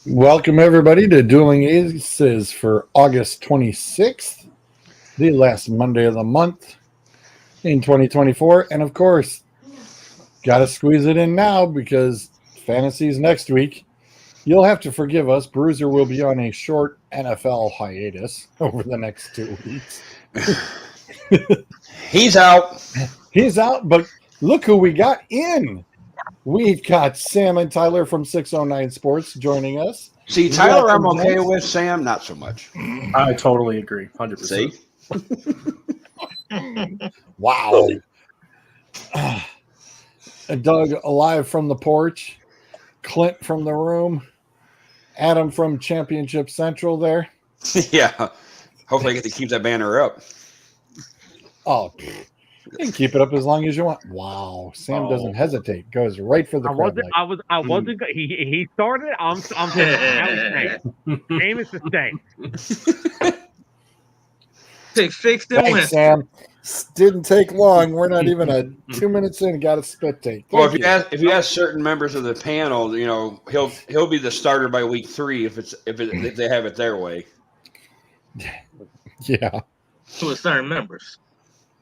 Welcome, everybody, to Dueling Aces for August 26th, the last Monday of the month in 2024. And, of course, got to squeeze it in now because fantasy's next week. You'll have to forgive us. Bruiser will be on a short NFL hiatus over the next 2 weeks. He's out. He's out, but look who we got in. We've got Sam and Tyler from 609 Sports joining us. See, Tyler, I'm okay with. Sam, not so much. I totally agree. 100%. See? Wow. Doug alive from the porch. Clint from the room. Adam from Championship Central there. Yeah. Hopefully I get to keep that banner up. Oh, you can keep it up as long as you want. Wow, Sam doesn't hesitate; goes right for the. I wasn't. He started. I'm Game is the same. 6 to win. Thanks, Sam. Didn't take long. We're not even 2 minutes in. Got a spit take. Well, if you ask certain members of the panel, you know he'll be the starter by week 3 if they have it their way. Yeah. To a certain members.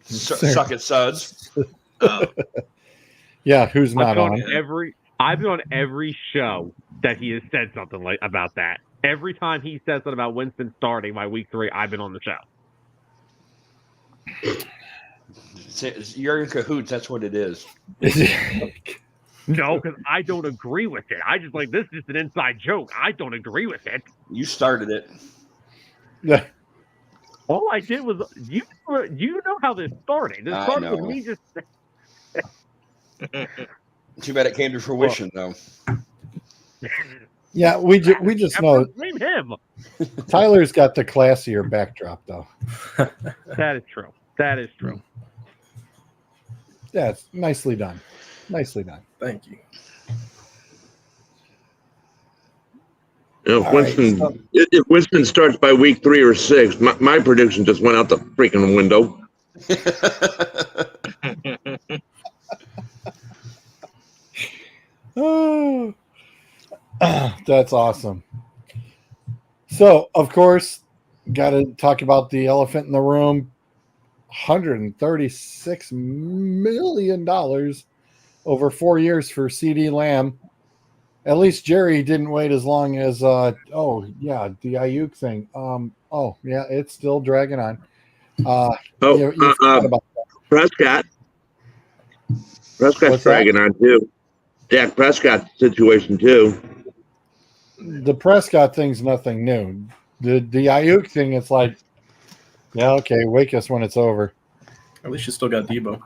Suck it, suds. Yeah, who's not on? I've been on every show that he has said something like about that. Every time he says something about Winston starting by week 3, I've been on the show. You're in cahoots. That's what it is. No, because I don't agree with it. I just this is just an inside joke. I don't agree with it. You started it. Yeah. All I did was you know how this started. This started with me just. Too bad it came to fruition, though. Yeah, we just know. Blame him. Tyler's got the classier backdrop, though. That is true. That is true. Yeah, it's nicely done. Nicely done. Thank you. If Winston starts by week 3 or 6, my prediction just went out the freaking window. Oh, that's awesome. So, of course, got to talk about the elephant in the room. $136 million over 4 years for CD Lamb. At least Jerry didn't wait as long as, the Ayuk thing. It's still dragging on. Prescott's dragging on too. Dak Prescott situation too. The Prescott thing's nothing new. The Ayuk thing, it's like, yeah, okay, wake us when it's over. At least you still got Debo.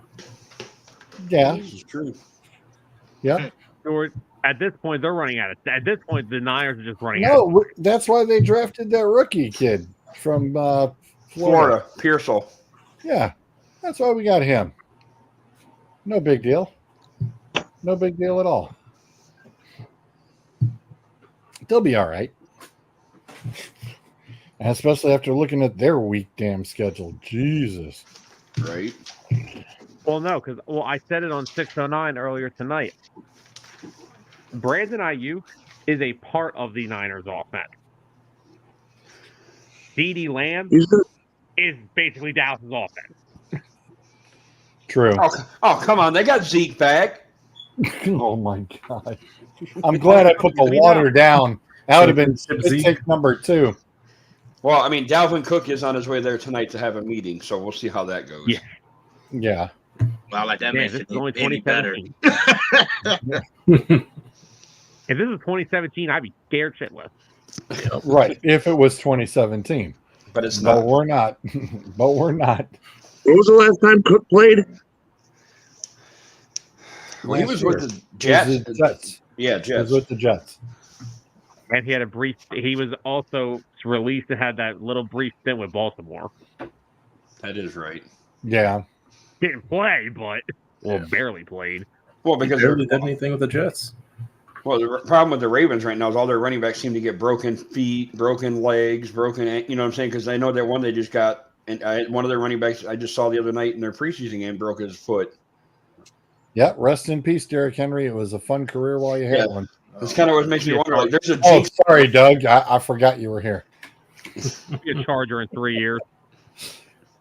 Yeah, This is true. Yeah. At this point, they're running out of. At this point, the Niners are just running out. No, that's why they drafted that rookie kid from Florida, Pearsall. Yeah, that's why we got him. No big deal. No big deal at all. They'll be all right. And especially after looking at their weak damn schedule. Jesus. Right. Well, no, because I said it on 609 earlier tonight. Brandon Ayuk is a part of the Niners offense. CeeDee Lamb is basically Dallas's offense. True. Oh, come on. They got Zeke back. Oh, my God. I'm glad I put the water down That would have been Zeke. mistake number 2. Well, I mean, Dalvin Cook is on his way there tonight to have a meeting, so we'll see how that goes. Yeah. Yeah. Well, like that Man, makes this it is only any better. 2017. If this is 2017, I'd be scared shitless. Right. If it was 2017. But it's But not. we're not. But we're not. When was the last time Cook played? Well, he was with the It was Jets. the Jets. Yeah, He was Jets. with the Jets. And he had a brief. He was also released and had that little brief stint with Baltimore. That is right. Yeah. Didn't play, but barely played. Well, He because barely did anything with the Jets. well, the problem with the Ravens right now is all their running backs seem to get broken feet, broken legs, broken. You know what I'm saying? Because I know that one they just got, and one of their running backs I just saw the other night in their preseason game broke his foot. Yeah. Rest in peace, Derrick Henry. It was a fun career while you had Yeah. one. That's kind of what makes me wonder. Like, there's a Oh, jinx. sorry, Doug. I forgot you were here. Be a Charger in 3 years.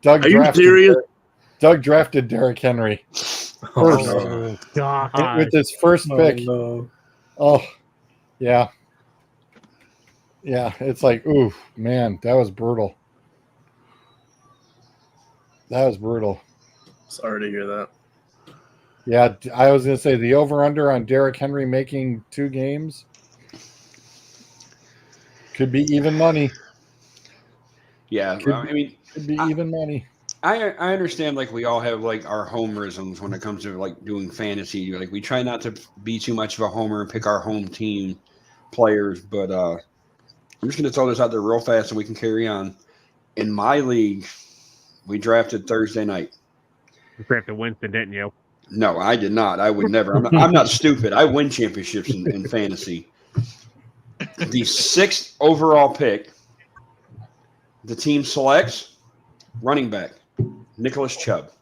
Doug Are you serious? Doug drafted Derrick Henry first Oh, God. with his first pick. no. Oh, yeah. Yeah, it's like, ooh, man, that was brutal. That was brutal. Sorry to hear that. Yeah, I was going to say the over-under on Derrick Henry making 2 games could be even money. Yeah, Could- I mean, Could be even money. I understand like we all have like our homerisms when it comes to like doing fantasy. Like we try not to be too much of a homer and pick our home team players, but I'm just gonna throw this out there real fast so we can carry on. In my league, we drafted Thursday night. You drafted Winston, didn't you? No, I did not. I would never. I'm not stupid. I win championships in fantasy. The 6th overall pick, the team selects running back Nicholas Chubb.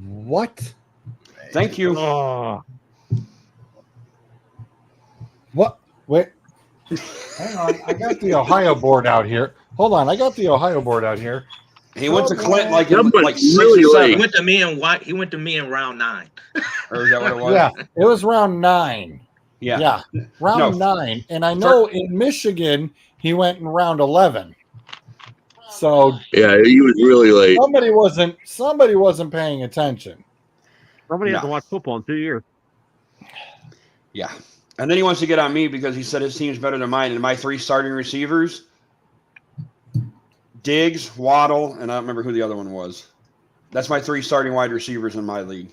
What? Thank you. Oh, What? Wait. Hang on. I got the Ohio board out here. Hold on. I got the Ohio board out here. He went to Clint like Chubb went like 6 really or 7. He went to me in He went to me in round 9. Or is that what it was? Yeah, it was round 9. Yeah. Round No. 9. And I know in Michigan, he went in round 11. So Yeah, he was really late. somebody wasn't paying attention. somebody No. hasn't watched football in 2 years. Yeah. And then he wants to get on me because he said his team's better than mine. And my 3 starting receivers, Diggs, Waddle, and I don't remember who the other one was. That's my 3 starting wide receivers in my league.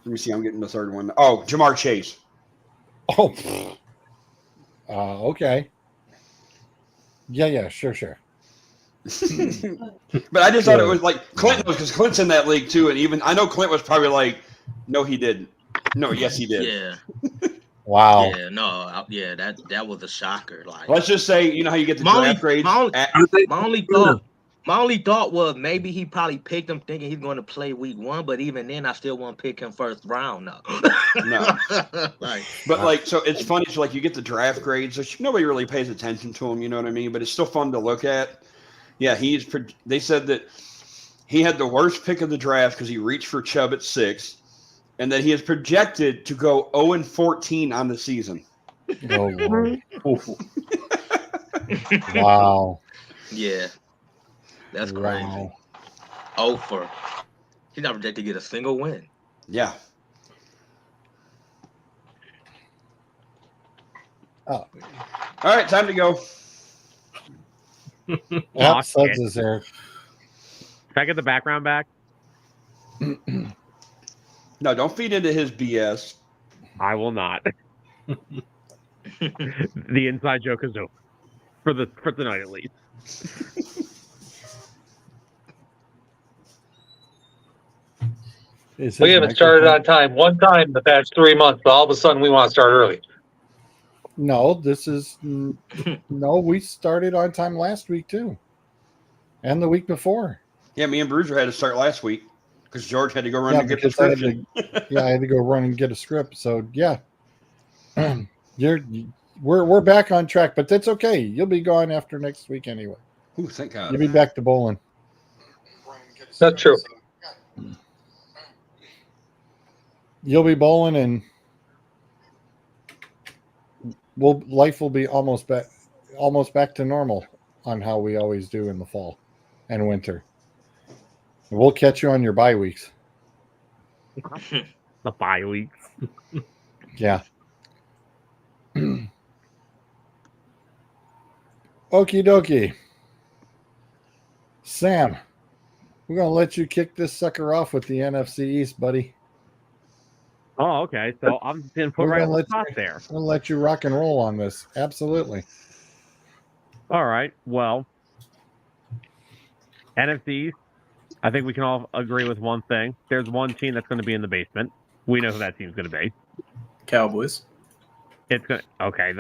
Let me see. I'm getting the third one. Oh, Jamar Chase. Oh, okay. Yeah, sure. But I just thought it was like Clint was because Clint's in that league too. And even I know Clint was probably like, no, he didn't. No, yes, he did. Yeah, Wow. yeah, no, yeah, that was a shocker. Like, Let's just say, you know how you get the draft grades? my only thought was maybe he probably picked him thinking he's going to play week 1, but even then, I still won't pick him first round. No. So it's funny. So like you get the draft grades, which nobody really pays attention to them. You know what I mean? But it's still fun to look at. Yeah, they said that he had the worst pick of the draft because he reached for Chubb at 6, and that he is projected to go 0-14 on the season. Oh, Lord. Wow. Yeah, that's crazy. Wow. He's not projected to get a single win. Yeah. Oh. All right, time to go. Yep, Suds is there. Can I get the background back? No, don't feed into his BS. I will not. The inside joke is over for tonight at least. We haven't started on time one time in the past 3 months, but all of a sudden we want to start early. No, we started on time last week too, and the week before. Yeah, me and Bruiser had to start last week because George had to go run and get because prescription. I had to go run and get a script. So yeah, we're back on track, but that's okay. You'll be gone after next week anyway. Ooh, thank God. You'll be back to bowling. That's true. You'll be bowling, and life will be almost back to normal on how we always do in the fall and winter. We'll catch you on your bye weeks. The bye weeks. Yeah. Okie dokie. Sam, we're going to let you kick this sucker off with the NFC East, buddy. Oh, okay. So I'm going to put right on the spot there. We're going to let you rock and roll on this. Absolutely. All right. Well, NFC East, I think we can all agree with one thing. There's one team that's going to be in the basement. We know who that team's going to be. Cowboys. It's going to, okay.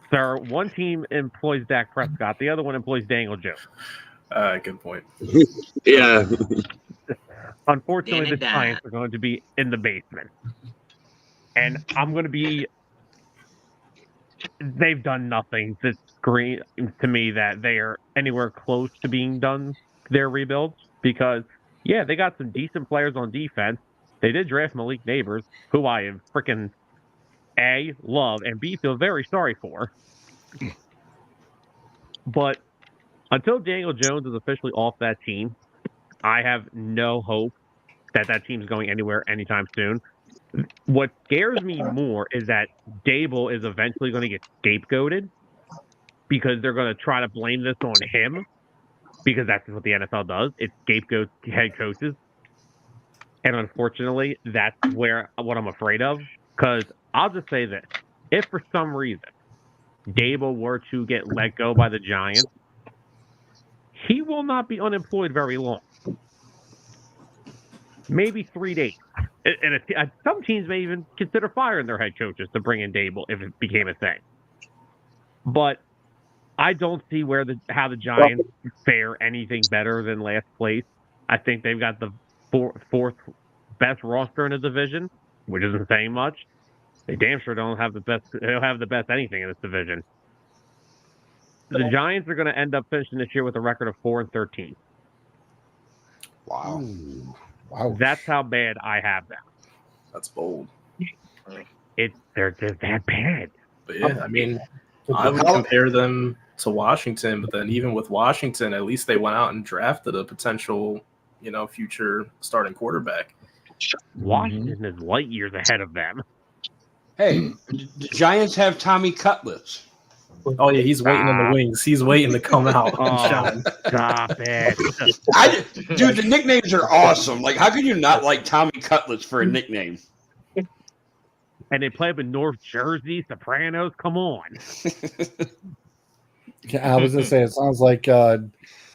Sir, one team employs Dak Prescott. The other one employs Daniel Jones. Good point. Yeah. Unfortunately, the Giants are going to be in the basement. And I'm going to be. They've done nothing to scream to me that they are anywhere close to being done their rebuilds because, yeah, they got some decent players on defense. They did draft Malik Neighbors, who I am freaking A, love, and B, feel very sorry for. But until Daniel Jones is officially off that team, I have no hope that that team's going anywhere anytime soon. What scares me more is that Dable is eventually going to get scapegoated because they're going to try to blame this on him because that's what the NFL does. It scapegoats head coaches. And unfortunately, that's what I'm afraid of. Because I'll just say this. If for some reason Dable were to get let go by the Giants, he will not be unemployed very long. Maybe 3 days. And some teams may even consider firing their head coaches to bring in Dable if it became a thing. But I don't see how the Giants fare anything better than last place. I think they've got the fourth best roster in the division, which isn't saying much. They damn sure don't have the best. They don't have the best anything in this division. The Giants are going to end up finishing this year with a record of 4-13. Wow. Ooh, wow. That's how bad I have them. That's bold. They're just that bad. But yeah, I mean, I would compare them to Washington, but then even with Washington, at least they went out and drafted a potential, future starting quarterback. Washington is light years ahead of them. Hey, the Giants have Tommy Cutlets. Oh yeah, he's waiting in the wings. He's waiting to come out and shine. Stop it. Dude, the nicknames are awesome. Like, how could you not like Tommy Cutlets for a nickname? And they play up in North Jersey, Sopranos. Come on. I was going to say, it sounds like,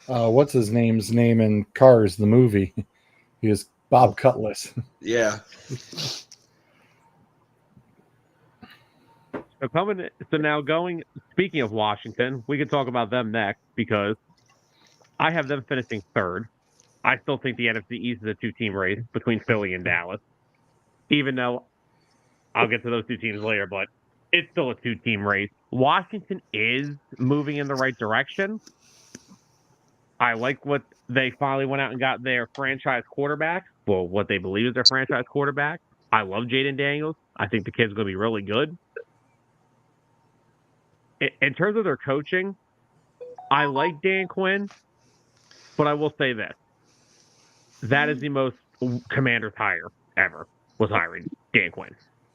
what's his name's name in Cars, the movie? He is Bob Cutlass. Yeah. Speaking of Washington, we can talk about them next because I have them finishing third. I still think the NFC East is a two-team race between Philly and Dallas, even though I'll get to those two teams later, but it's still a two-team race. Washington is moving in the right direction. I like what they finally went out and got their franchise quarterback. Well, what they believe is their franchise quarterback. I love Jaden Daniels. I think the kid's going to be really good. In terms of their coaching, I like Dan Quinn, but I will say this. That is the most Commander's hire ever, was hiring Dan Quinn.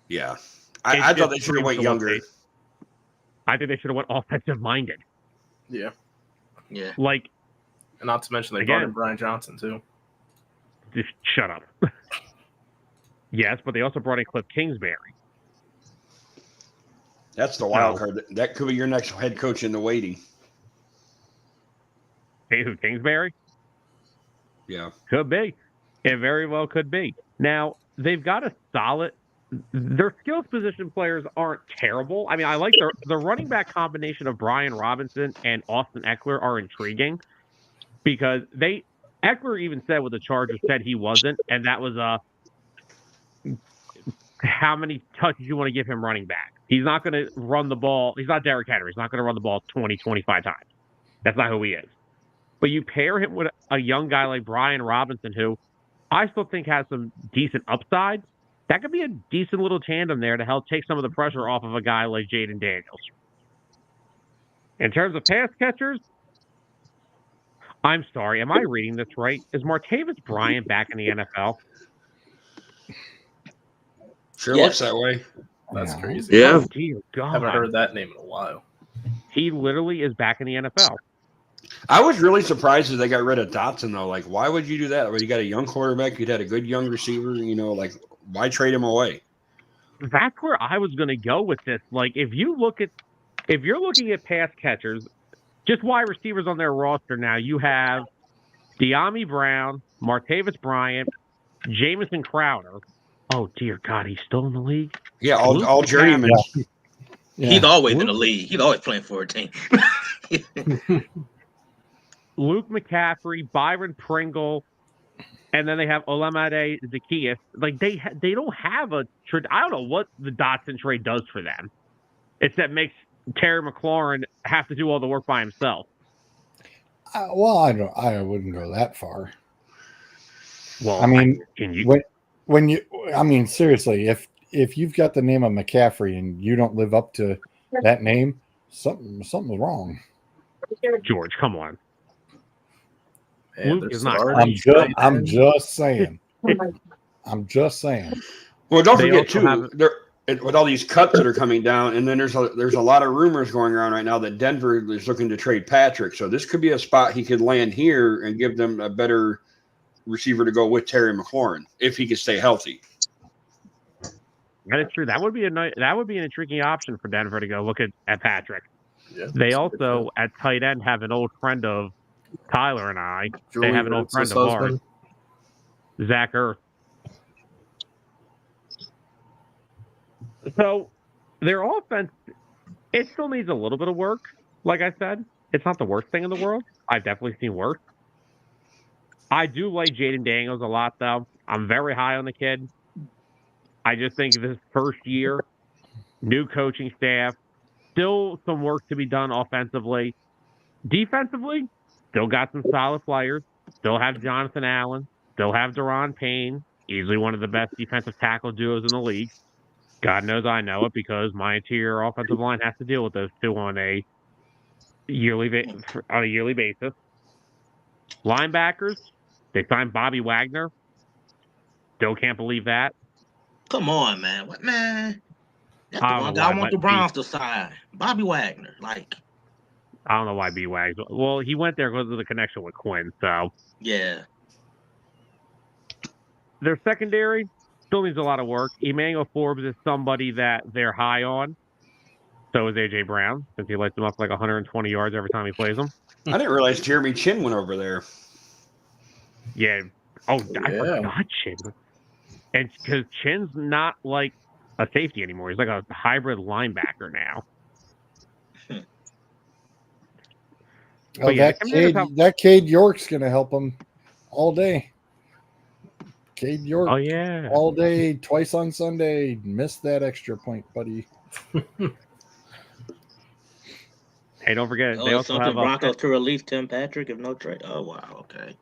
Yeah. I thought they should have went younger. I think they should have went offensive-minded. Yeah. Yeah. And not to mention they brought in Brian Johnson, too. Just shut up. Yes, but they also brought in Cliff Kingsbury. That's the wild card. That could be your next head coach in the waiting. Hey, who, Kingsbury? Yeah. Could be. It very well could be. Now, they've got a solid – their skills position players aren't terrible. I mean, I like the running back combination of Brian Robinson and Austin Eckler are intriguing because Eckler even said what the Chargers said he wasn't, and that was how many touches you want to give him running back. He's not going to run the ball. He's not Derrick Henry. He's not going to run the ball 20, 25 times. That's not who he is. But you pair him with a young guy like Brian Robinson, who I still think has some decent upside. That could be a decent little tandem there to help take some of the pressure off of a guy like Jaden Daniels. In terms of pass catchers, I'm sorry, am I reading this right? Is Martavis Bryant back in the NFL? Sure Yes. looks that way. That's Yeah. crazy. Yeah. Oh, dear God. Haven't heard that name in a while. He literally is back in the NFL. I was really surprised that they got rid of Dotson, though. Like, why would you do that? Well, you got a young quarterback, you'd had a good young receiver, like, why trade him away? That's where I was going to go with this. Like, if you're looking at pass catchers, just wide receivers on their roster now, you have De'Ami Brown, Martavis Bryant, Jamison Crowder. Oh, dear God, he's still in the league? Yeah, Luke all journeymen. Yeah. He's always in the league. He's always playing for a team. Luke McCaffrey, Byron Pringle, and then they have Olamide Zaccheaus. Like, they don't have I don't know what the Dotson trade does for them. It's that makes Terry McLaurin have to do all the work by himself. Well, I wouldn't go that far. Well, I mean, can seriously, if you've got the name of McCaffrey and you don't live up to that name, something's wrong. George, come on. Man, Luke there's is not- I'm just saying. I'm just saying. Well, don't They forget, also too, with all these cuts that are coming down, and then there's a lot of rumors going around right now that Denver is looking to trade Patrick. So this could be a spot he could land here and give them a better receiver to go with Terry McLaurin if he could stay healthy. That is true. That would be an intriguing option for Denver to go look at Patrick. Yeah, They that's also, at tight end, have an old friend of Tyler and I. Julie They have an old friend Ertz's of ours, husband. Zach Ertz. So their offense, it still needs a little bit of work. Like I said, it's not the worst thing in the world. I've definitely seen worse. I do like Jaden Daniels a lot, though. I'm very high on the kid. I just think this first year, new coaching staff, still some work to be done offensively. Defensively, still got some solid players. Still have Jonathan Allen. Still have Deron Payne, easily one of the best defensive tackle duos in the league. God knows I know it because my interior offensive line has to deal with those two on a yearly basis. Linebackers, they signed Bobby Wagner. Still can't believe that. Come on, man. What, man? That's I the don't one know guy I why, want the but Browns to sign. Bobby Wagner. Like, I don't know why B Wags. Well, he went there because of the connection with Quinn. So yeah. their secondary still needs a lot of work. Emmanuel Forbes is somebody that they're high on. So is AJ Brown, since he lights them up like 120 yards every time he plays them. I didn't realize Jeremy Chin went over there. Yeah. Oh, I Yeah. forgot Chin. And because Chin's not like a safety anymore. He's like a hybrid linebacker now. Oh, yeah, that Cade York's going to help him all day. Cade York. Oh, yeah. All day, twice on Sunday. Missed that extra point, buddy. Hey, don't forget, Oh, they also have Broncos to release Tim Patrick if no trade. Oh, wow. Okay.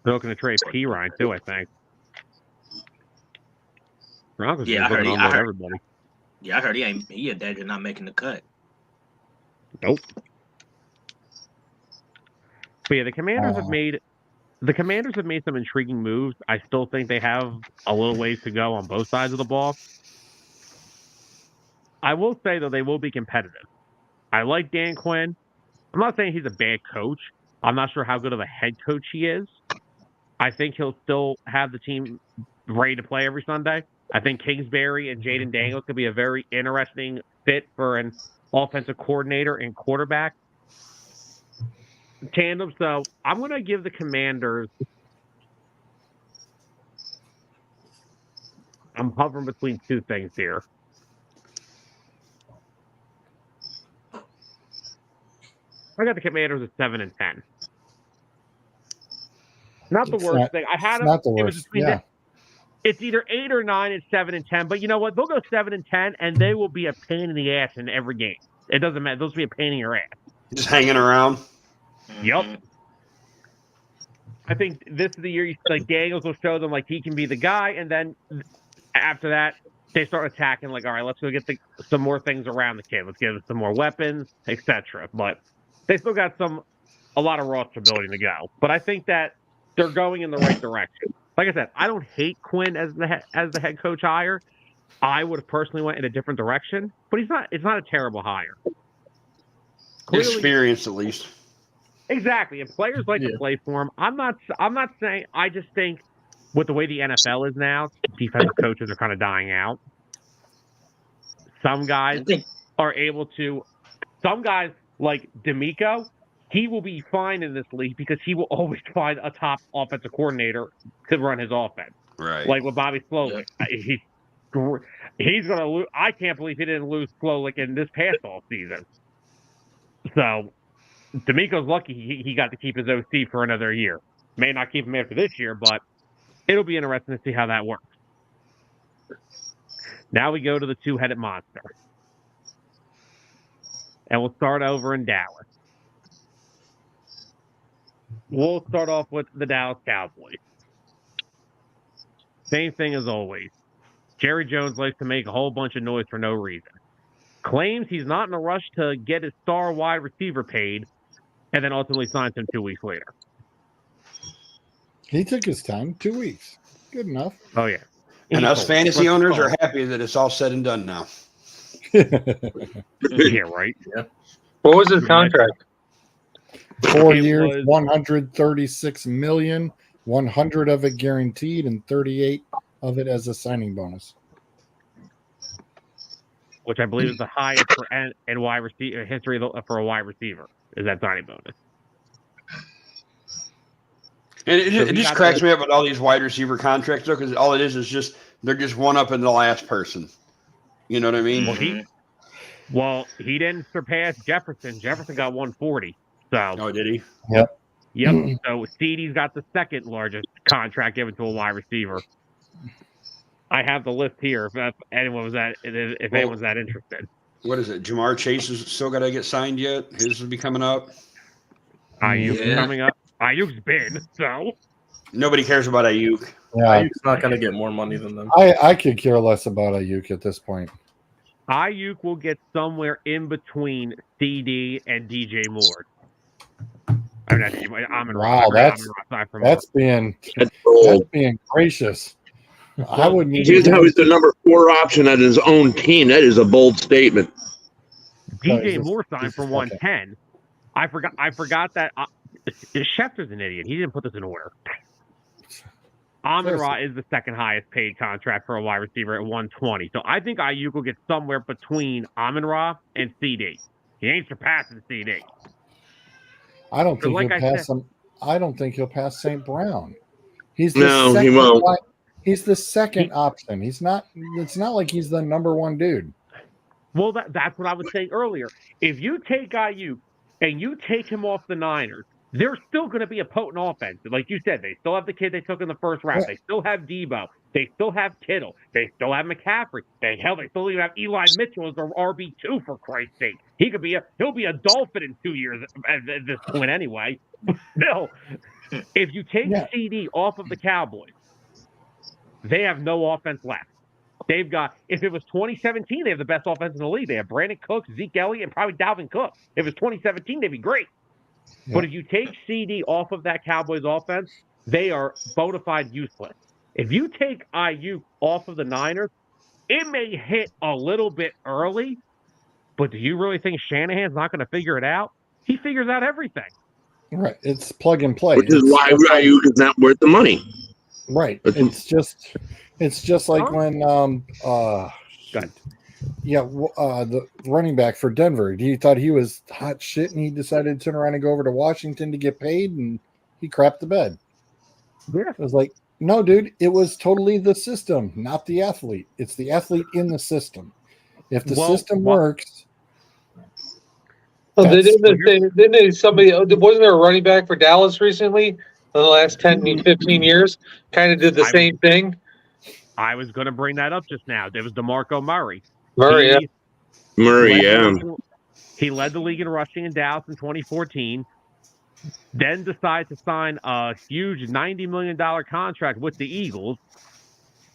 they're looking to trade P. Ryan, too, I think. Broncos Yeah, just looking to unload everybody. Yeah, I heard he in danger not making the cut. Nope. But yeah, the Commanders have made some intriguing moves. I still think they have a little ways to go on both sides of the ball. I will say, though, they will be competitive. I like Dan Quinn. I'm not saying he's a bad coach. I'm not sure how good of a head coach he is. I think he'll still have the team ready to play every Sunday. I think Kingsbury and Jaden Daniels could be a very interesting fit for an offensive coordinator and quarterback tandem. So I'm going to give the Commanders. I'm hovering between two things here. I got the Commanders at 7-10. Not the worst thing. I had them. Not the worst. Yeah. It's either 8 or 9 and 7-10. But you know what? They'll go 7-10, and they will be a pain in the ass in every game. It doesn't matter. They'll be a pain in your ass. Just hanging around. Yep. I think this is the year like Daniels will show them like he can be the guy, and then after that they start attacking like, all right, let's go get some more things around the kid. Let's give him some more weapons, etc. But they still got a lot of roster building to go. But I think that they're going in the right direction. Like I said, I don't hate Quinn as the head coach hire. I would have personally went in a different direction, but it's not a terrible hire. Clearly, experience at least. Exactly, and players like to play for him. I'm not saying. I just think with the way the NFL is now, defensive coaches are kind of dying out. Some guys are able to. Some guys like D'Amico, he will be fine in this league because he will always find a top offensive coordinator to run his offense. Right. Like with Bobby Slowik, he's going to lose. I can't believe he didn't lose Slowik in this past all season. So D'Amico's lucky he got to keep his OC for another year. May not keep him after this year, but it'll be interesting to see how that works. Now we go to the two-headed monster. And we'll start over in Dallas. We'll start off with the Dallas Cowboys. Same thing as always. Jerry Jones likes to make a whole bunch of noise for no reason. Claims he's not in a rush to get his star wide receiver paid, and then ultimately signs him 2 weeks later. He took his time, 2 weeks. Good enough. Oh, yeah. And us fantasy owners are happy that it's all said and done now. Yeah, right. Yeah. What was his contract? 4 years, 136 million, 100 of it guaranteed, and 38 of it as a signing bonus. Which I believe is the highest for in wide receiver history for a wide receiver. Is that signing bonus? And it just cracks me up with all these wide receiver contracts, though, because all it is just they're just one up in the last person. You know what I mean? Well, he didn't surpass Jefferson. Jefferson got 140. So. Oh, did he? Yep. So CeeDee's got the second largest contract given to a wide receiver. I have the list here. If anyone's that interested. What is it? Jamar Chase is still got to get signed yet. His will be coming up. Ayuk's coming up. Ayuk's been so. Nobody cares about Ayuk. Yeah, Ayuk's not going to get more money than them. I could care less about Ayuk at this point. Ayuk will get somewhere in between CD and DJ Moore. I mean, wow, that's being gracious. I wouldn't. He's how he's the number 4 option on his own team. That is a bold statement. DJ Moore signed for 110. I forgot that. Schefter's an idiot. He didn't put this in order. Amon-Ra is the second highest paid contract for a wide receiver at 120. So I think Ayuk will get somewhere between Amon-Ra and CD. He ain't surpassing CD. I don't think he'll pass him. I don't think he'll pass St. Brown. He's he won't. He's the second option. He's not. It's not like he's the number one dude. Well, that's what I was saying earlier. If you take Ayuk and you take him off the Niners, they're still going to be a potent offense. Like you said, they still have the kid they took in the first round. Yeah. They still have Debo. They still have Kittle. They still have McCaffrey. They still even have Eli Mitchell as their RB2, for Christ's sake. He'll be a Dolphin in 2 years at this point anyway. But still, if you take CD off of the Cowboys, they have no offense left. They've got, if it was 2017, they have the best offense in the league. They have Brandon Cooks, Zeke Elliott, and probably Dalvin Cook. If it was 2017, they'd be great. Yeah. But if you take CD off of that Cowboys offense, they are bona fide useless. If you take Ayuk off of the Niners, it may hit a little bit early, but do you really think Shanahan's not going to figure it out? He figures out everything. Right. It's plug and play. Which is why Ayuk is not worth the money. Right. It's just like when the running back for Denver, he thought he was hot shit and he decided to turn around and go over to Washington to get paid and he crapped the bed. Yeah. It was like, no, dude, it was totally the system, not the athlete. It's the athlete in the system. If the system works. Well, didn't somebody, wasn't there a running back for Dallas recently in the last 10, 15 years? Kind of did the same thing. I was going to bring that up just now. There was DeMarco Murray. Murray, He led the league in rushing in Dallas in 2014. then decide to sign a huge $90 million contract with the Eagles.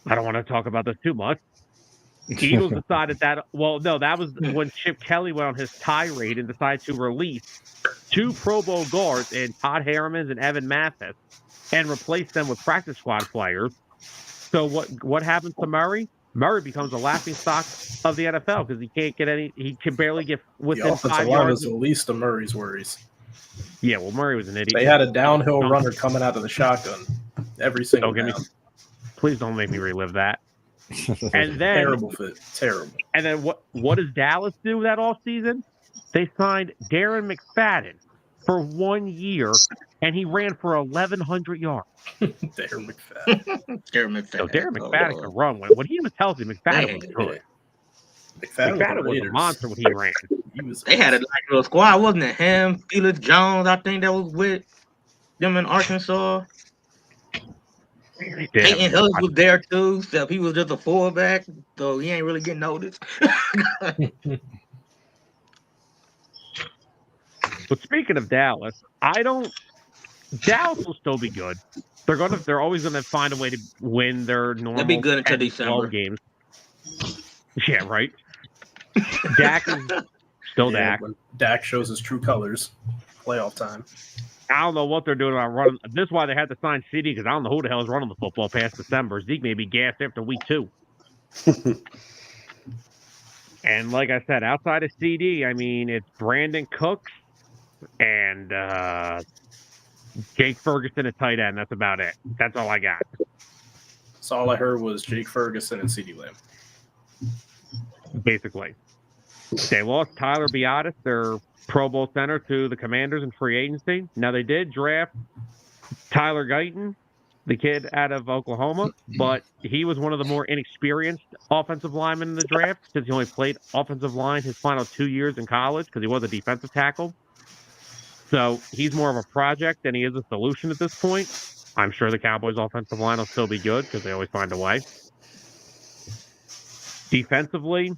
I don't want to talk about this too much. Eagles decided that, well, no, that was when Chip Kelly went on his tirade and decided to release 2 Pro Bowl guards in Todd Harriman and Evan Mathis and replace them with practice squad players. So what happens to Murray? Murray becomes a laughing stock of the NFL because he can barely get within the offensive 5 line yards. was the least of Murray's worries. Yeah, well, Murray was an idiot. They had a downhill runner coming out of the shotgun every single down. Please don't make me relive that. And then Terrible fit. Terrible. And then what does Dallas do that offseason? They signed Darren McFadden for 1 year, and he ran for 1,100 yards. Darren McFadden. So Darren McFadden could run. When he was healthy, McFadden was good. McFadden was a monster when he ran. They had a little squad, wasn't it? Him, Felix Jones, I think that was with them in Arkansas. Peyton Hillis was there too, except he was just a fullback, so he ain't really getting noticed. But speaking of Dallas, Dallas will still be good. They're always gonna find a way to win their normal. They'll be good until December games. Yeah, right. Dak is still Dak. When Dak shows his true colors, playoff time. I don't know what they're doing on running. This is why they had to sign CD because I don't know who the hell is running the football past December. Zeke may be gassed after week 2. And like I said, outside of CD, I mean, it's Brandon Cooks and Jake Ferguson at tight end. That's about it. That's all I got. So all I heard was Jake Ferguson and CeeDee Lamb. Basically. They lost Tyler Biadasz, their Pro Bowl center, to the Commanders in free agency. Now, they did draft Tyler Guyton, the kid out of Oklahoma, but he was one of the more inexperienced offensive linemen in the draft since he only played offensive line his final 2 years in college because he was a defensive tackle. So he's more of a project than he is a solution at this point. I'm sure the Cowboys' offensive line will still be good because they always find a way. Defensively,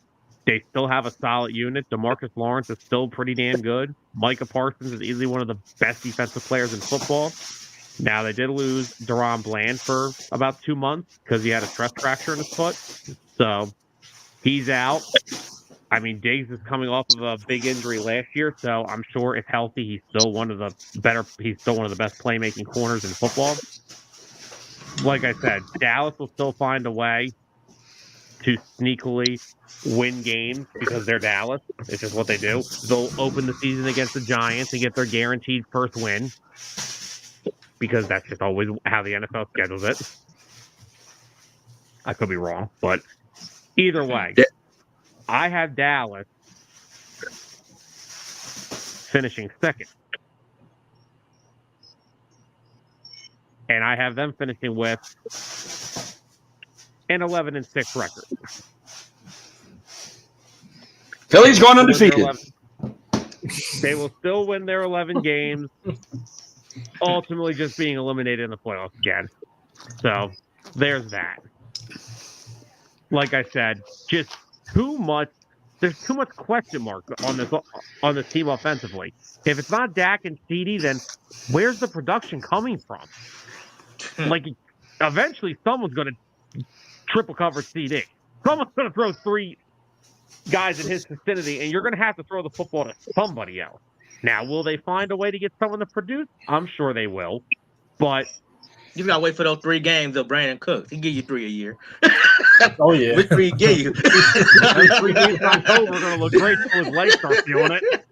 they still have a solid unit. DeMarcus Lawrence is still pretty damn good. Micah Parsons is easily one of the best defensive players in football. Now, they did lose Deron Bland for about 2 months because he had a stress fracture in his foot. So he's out. I mean, Diggs is coming off of a big injury last year, so I'm sure if healthy, he's still one of the best playmaking corners in football. Like I said, Dallas will still find a way to sneakily win games because they're Dallas. It's just what they do. They'll open the season against the Giants and get their guaranteed first win because that's just always how the NFL schedules it. I could be wrong, but either way, I have Dallas finishing second. And I have them finishing with an 11-6 record. Philly's going undefeated. They will still win their 11 games, ultimately just being eliminated in the playoffs again. So there's that. Like I said, just there's too much question mark on this team offensively. If it's not Dak and CD, then where's the production coming from? Like, eventually someone's going to triple cover CD. Someone's going to throw 3 guys in his vicinity, and you're going to have to throw the football to somebody else. Now, will they find a way to get someone to produce? I'm sure they will. But you got to wait for those 3 games of Brandon Cooks. He give you 3 a year. Oh, yeah. Which 3 he give you? 3 games in October are going to look great until his legs start feeling it.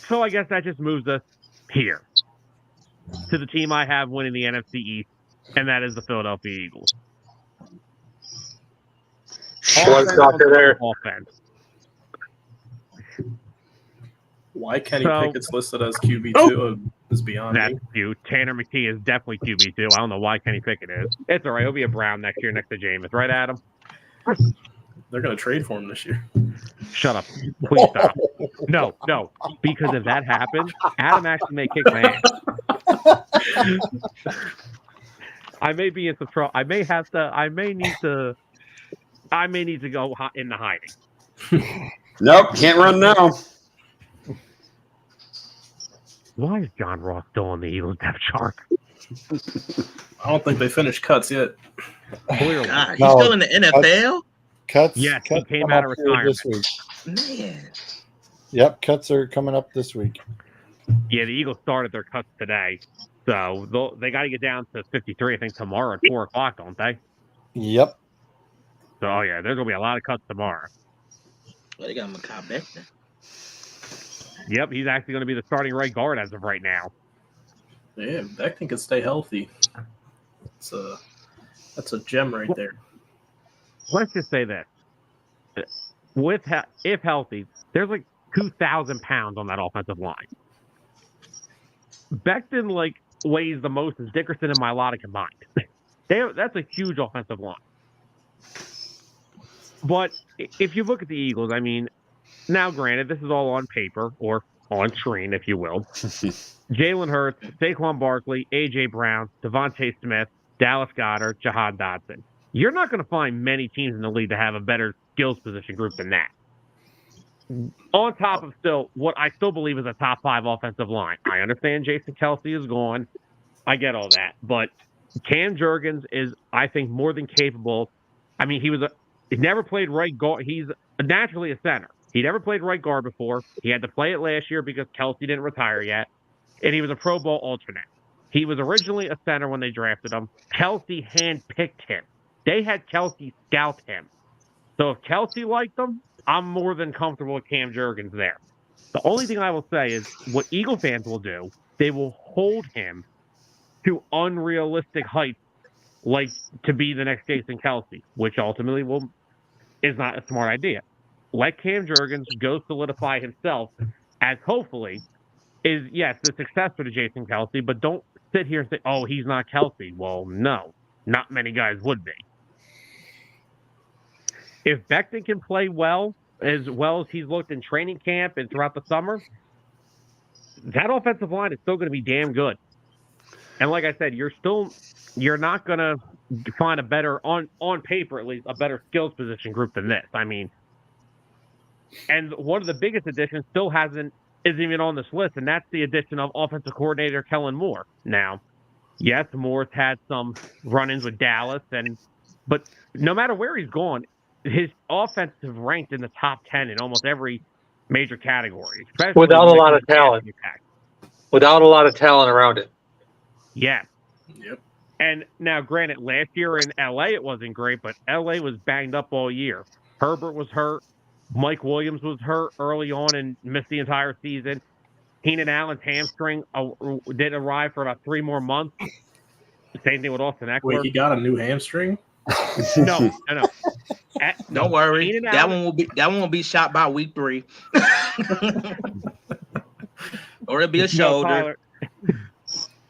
So I guess that just moves us here to the team I have winning the NFC East, and that is the Philadelphia Eagles. One soccer there. Offense. Why Kenny Pickett's listed as QB2 is beyond me. That's you. Tanner McKee is definitely QB2. I don't know why Kenny Pickett is. It's all right. He'll be a Brown next year next to Jameis. Right, Adam? They're going to trade for him this year. Shut up. Please stop. No. Because if that happens, Adam actually may kick my ass. I may be in some trouble. I may need to go into hiding. Nope, can't run now. Why is John Ross still on the Eagles depth chart? I don't think they finished cuts yet. Clearly. God, he's No, still in the NFL? Cuts. Yes, cuts he came come out of up here retirement. this week. Man. Yep, cuts are coming up this week. Yeah, the Eagles started their cuts today. So they got to get down to 53, I think, tomorrow at 4 o'clock, don't they? Yep. So, oh, yeah, there's going to be a lot of cuts tomorrow. Well, they got Mekhi Becton. Yep, he's actually going to be the starting right guard as of right now. Yeah, Becton can stay healthy. That's a gem right there. Let's just say this. If healthy, there's like 2,000 pounds on that offensive line. Becton, weighs the most as Dickerson and Mailata combined. That's a huge offensive line. But if you look at the Eagles, I mean, now granted, this is all on paper or on screen, if you will. Jalen Hurts, Saquon Barkley, A.J. Brown, Devontae Smith, Dallas Goedert, Jahan Dotson. You're not going to find many teams in the league that have a better skills position group than that. On top of what I still believe is a top 5 offensive line. I understand Jason Kelce is gone. I get all that. But Cam Jurgens is, I think, more than capable. I mean, he never played right guard. He's naturally a center. He never played right guard before. He had to play it last year because Kelce didn't retire yet. And he was a Pro Bowl alternate. He was originally a center when they drafted him. Kelce handpicked him. They had Kelce scout him. So if Kelce liked him, I'm more than comfortable with Cam Jurgens there. The only thing I will say is what Eagle fans will do, they will hold him to unrealistic heights, like to be the next Jason Kelce, which ultimately is not a smart idea. Let Cam Jurgens go solidify himself as hopefully is, yes, the successor to Jason Kelce, but don't sit here and say, oh, he's not Kelce. Well, no, not many guys would be. If Becton can play well as he's looked in training camp and throughout the summer, that offensive line is still going to be damn good. And like I said, you're not going to find a better, on paper at least, a better skills position group than this. I mean, and one of the biggest additions isn't even on this list, and that's the addition of offensive coordinator Kellen Moore. Now, yes, Moore's had some run-ins with Dallas, but no matter where he's gone, his offense is ranked in the top 10 in almost every major category. Especially without a lot of talent. Without a lot of talent around it. Yeah. Yep. And now, granted, last year in L.A. it wasn't great, but L.A. was banged up all year. Herbert was hurt. Mike Williams was hurt early on and missed the entire season. Keenan Allen's hamstring did arrive for about 3 more months. Same thing with Austin Eckler. Wait, he got a new hamstring? No. Don't worry. Keenan That one will be shot by week 3. Or it'll be a shoulder.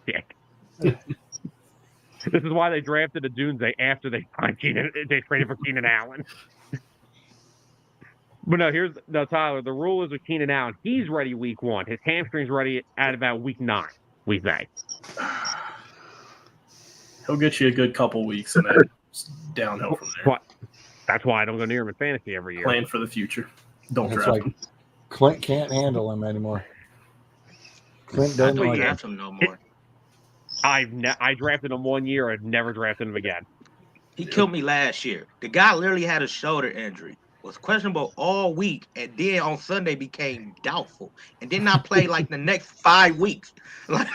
Dick. This is why they drafted a Doomsday after they traded for Keenan Allen. But no, Tyler, the rule is with Keenan Allen, he's ready week 1. His hamstring's ready at about week 9, we say. He'll get you a good couple weeks and then downhill from there. That's why I don't go near him in fantasy every year. Plan for the future. Don't That's draft him. Clint can't handle him anymore. Clint I doesn't don't like him. draft him no more. I drafted him 1 year. I've never drafted him again. He killed me last year. The guy literally had a shoulder injury, was questionable all week, and then on Sunday became doubtful, and did not play like the next 5 weeks. Like,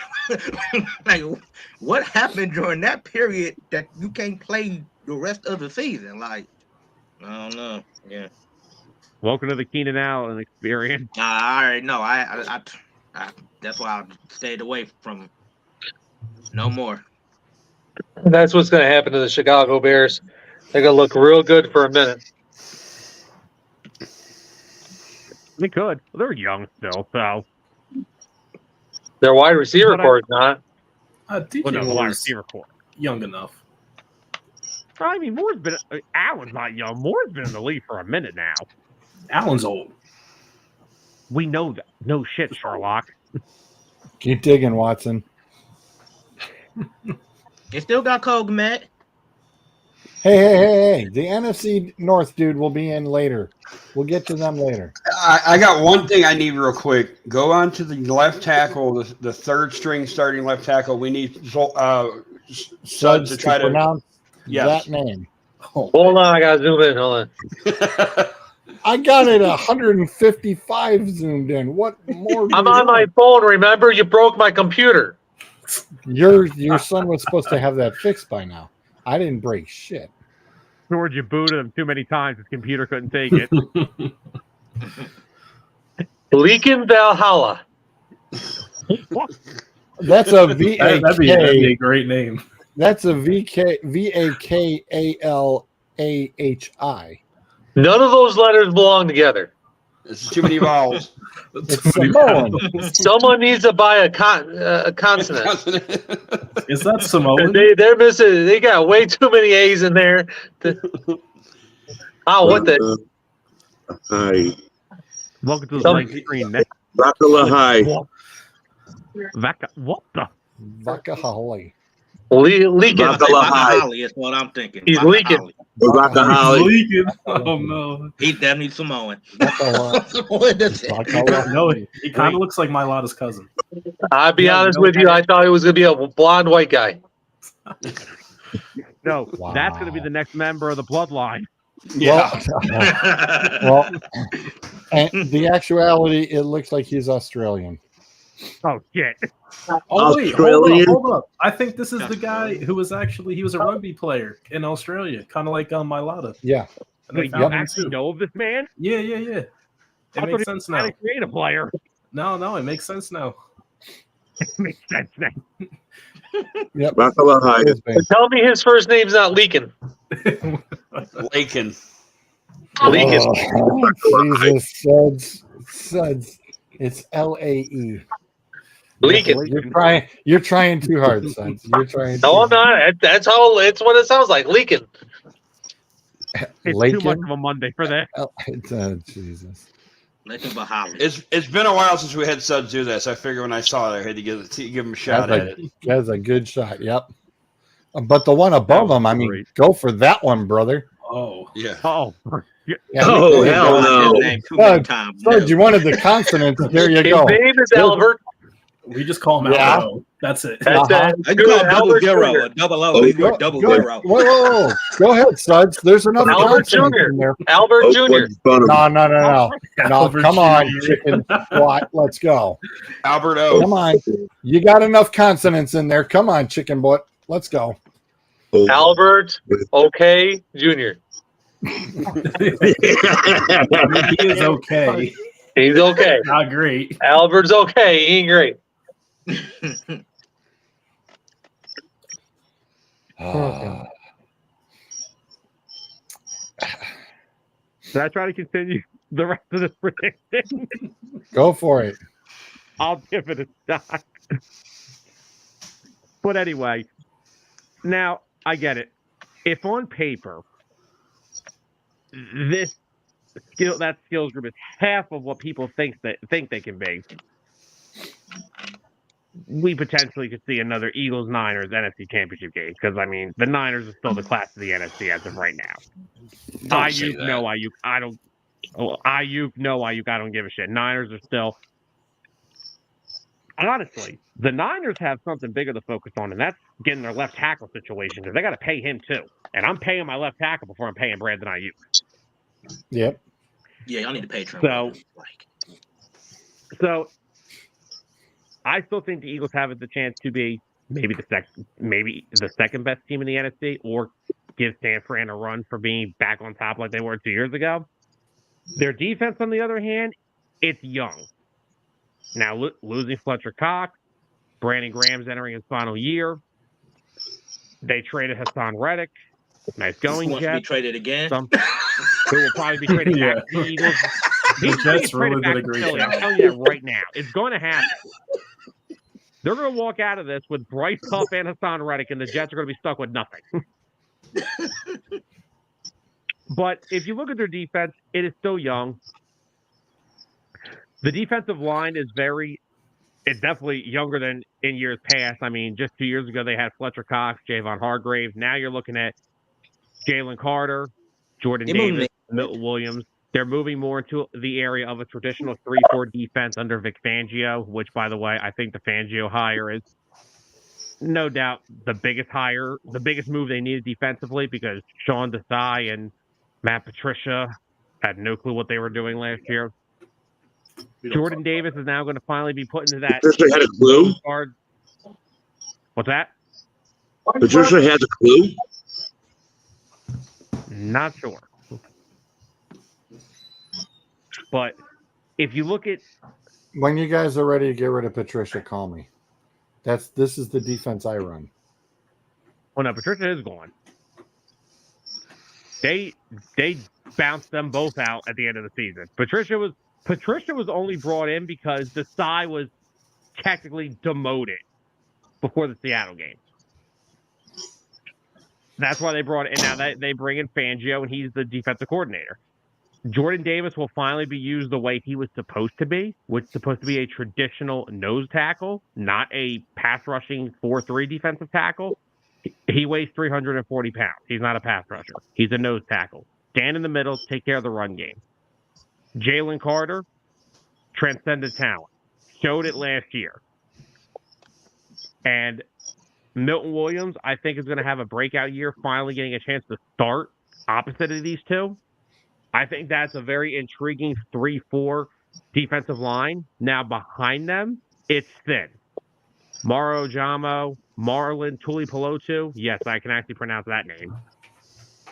what happened during that period that you can't play the rest of the season? Like, I don't know. Yeah. Welcome to the Keenan Allen experience. I already know. I that's why I stayed away from him. No more. And that's what's going to happen to the Chicago Bears. They're going to look real good for a minute. They could. They're young still, so. Their wide receiver core is not. DJ Well, no, the wide Moore's receiver core. young enough. I mean, Allen's not young. Moore's been in the league for a minute now. Allen's old. We know that. No shit, Sherlock. Keep digging, Watson. They still got Cole Kmet. Hey. The NFC North dude will be in later. We'll get to them later. I got one thing I need real quick. Go on to the left tackle, the third string starting left tackle. We need Sud to try to pronounce yes. that name. Oh, Hold on, I gotta zoom in. Hold on. I got it 155 zoomed in. What more? I'm on my phone. Remember, you broke my computer. Your son was supposed to have that fixed by now. I didn't break shit. George, you booted him too many times. His computer couldn't take it. Leakin Valhalla. That's a V A that'd be K. a great name. That's a VAKALAHI. None of those letters belong together. It's too many vowels. It's Samoan. Someone needs to buy a consonant. Is that Samoan? They're missing. They got way too many A's in there. Oh, what the? Hi. Welcome to the Some- blank screen. Next. Rockala hi. What the? Vakahali. Leaking. Rockala hi. Holly is what I'm thinking. He's Baka leaking. Holly. Rockala. Leaking. Oh no. He's definitely Samoan. Vakala. No, he kind of looks like my Lotta's cousin. I'll be Yeah, honest no with you. doubt. I thought it was gonna be a blonde white guy. No, Wow. that's going to be the next member of the bloodline. Yeah. Well, and the actuality, it looks like he's Australian. Oh, shit. Oh wait, Australian? hold up. I think this is the guy who was a rugby player in Australia, kind of like my Lotta. Yeah. And they Wait, found you him actually too. know of this man? Yeah. I It thought makes he sense was a now. creative player. No, it makes sense now. Makes sense now. Yep. Rockala hi. His band. Tell me his first name's not Leakin. Lakin. Leakin. Oh, Jesus, Suds. It's LAE. Leakin. You're trying too hard, Suds. You're trying. No, I'm too hard. not. That's how. It's what it sounds like. Leakin. It's Lakin? too much of a Monday for that. Jesus. Lakin Bahali. It's been a while since we had Suds do this. I figured when I saw it, I had to give him a shot at it. That's a good shot. Yep. But the one above him, I mean, great. go for that one, brother. Oh, Yeah. Oh, Yeah, Oh, there you hell go. no. His name too many times. Suds, you wanted the consonants. There you His go. name is Albert. we just call him Yeah. Alvaro. That's it. That's Uh-huh. I can call him double Albert zero, Jr. a double O. Oh, He's go- worth double Go, zero. whoa. Go ahead, Suds. There's enough Albert consonants Jr. in there. Albert Oh, Jr. what's fun of- No. No, Albert come on, Jr. chicken. What? Let's go. Albert O. Come on. You got enough consonants in there. Come on, chicken butt. Let's go. Oh. Albert. Okay, Jr. I mean, he is okay. He's okay. Not great. Albert's okay. He ain't great. should I try to continue the rest of this prediction? Go for it. I'll give it a shot. But anyway, now I get it. If on paper that skills group is half of what people think they can be, we potentially could see another Eagles Niners NFC Championship game because I mean the Niners are still the class of the NFC as of right now. Don't say Ayuk, that. no Ayuk, I don't. Ayuk, no Ayuk, I don't give a shit. Niners are still. Honestly, the Niners have something bigger to focus on, and that's getting their left tackle situation because they got to pay him too. And I'm paying my left tackle before I'm paying Brandon Ayuk. Yep. Yeah, y'all need to pay Trent So- Williams. So I still think the Eagles have the chance to be maybe the second best team in the NFC, or give San Fran a run for being back on top like they were 2 years ago. Their defense, on the other hand, it's young. Now losing Fletcher Cox, Brandon Graham's entering his final year. They traded Hassan Reddick. Nice going, Wants to be Jets. traded again. Who will probably be traded Yeah. back to the Eagles. The He's gonna Jets get traded really back did a to great Philly. I'm job. telling you that right now. It's going to happen. They're going to walk out of this with Bryce Huff and Hassan Reddick, and the Jets are going to be stuck with nothing. But if you look at their defense, it is still young. The defensive line is it's definitely younger than in years past. I mean, just 2 years ago, they had Fletcher Cox, Javon Hargrave. Now you're looking at Jalen Carter, Jordan They moving Davis, the- Milton Williams. They're moving more into the area of a traditional 3-4 defense under Vic Fangio, which, by the way, I think the Fangio hire is no doubt the biggest move they needed defensively, because Sean Desai and Matt Patricia had no clue what they were doing last year. Jordan Davis is now going to finally be put into that Patricia had a clue. guard. What's that? Patricia has a clue. Not sure. But if you look at When you guys are ready to get rid of Patricia, call me. This is the defense I run. well, no, Patricia is gone. They bounced them both out at the end of the season. Patricia was only brought in because Desai was technically demoted before the Seattle game. That's why they brought it in. Now they bring in Fangio, and he's the defensive coordinator. Jordan Davis will finally be used the way he was supposed to be, which is supposed to be a traditional nose tackle, not a pass rushing 4-3 defensive tackle. He weighs 340 pounds. He's not a pass rusher. He's a nose tackle. Stand in the middle, take care of the run game. Jalen Carter, transcendent talent. Showed it last year. And Milton Williams, I think, is going to have a breakout year, finally getting a chance to start opposite of these two. I think that's a very intriguing 3-4 defensive line. Now, behind them, it's thin. Maro Jamo, Marlon Tulipilotu. Yes, I can actually pronounce that name.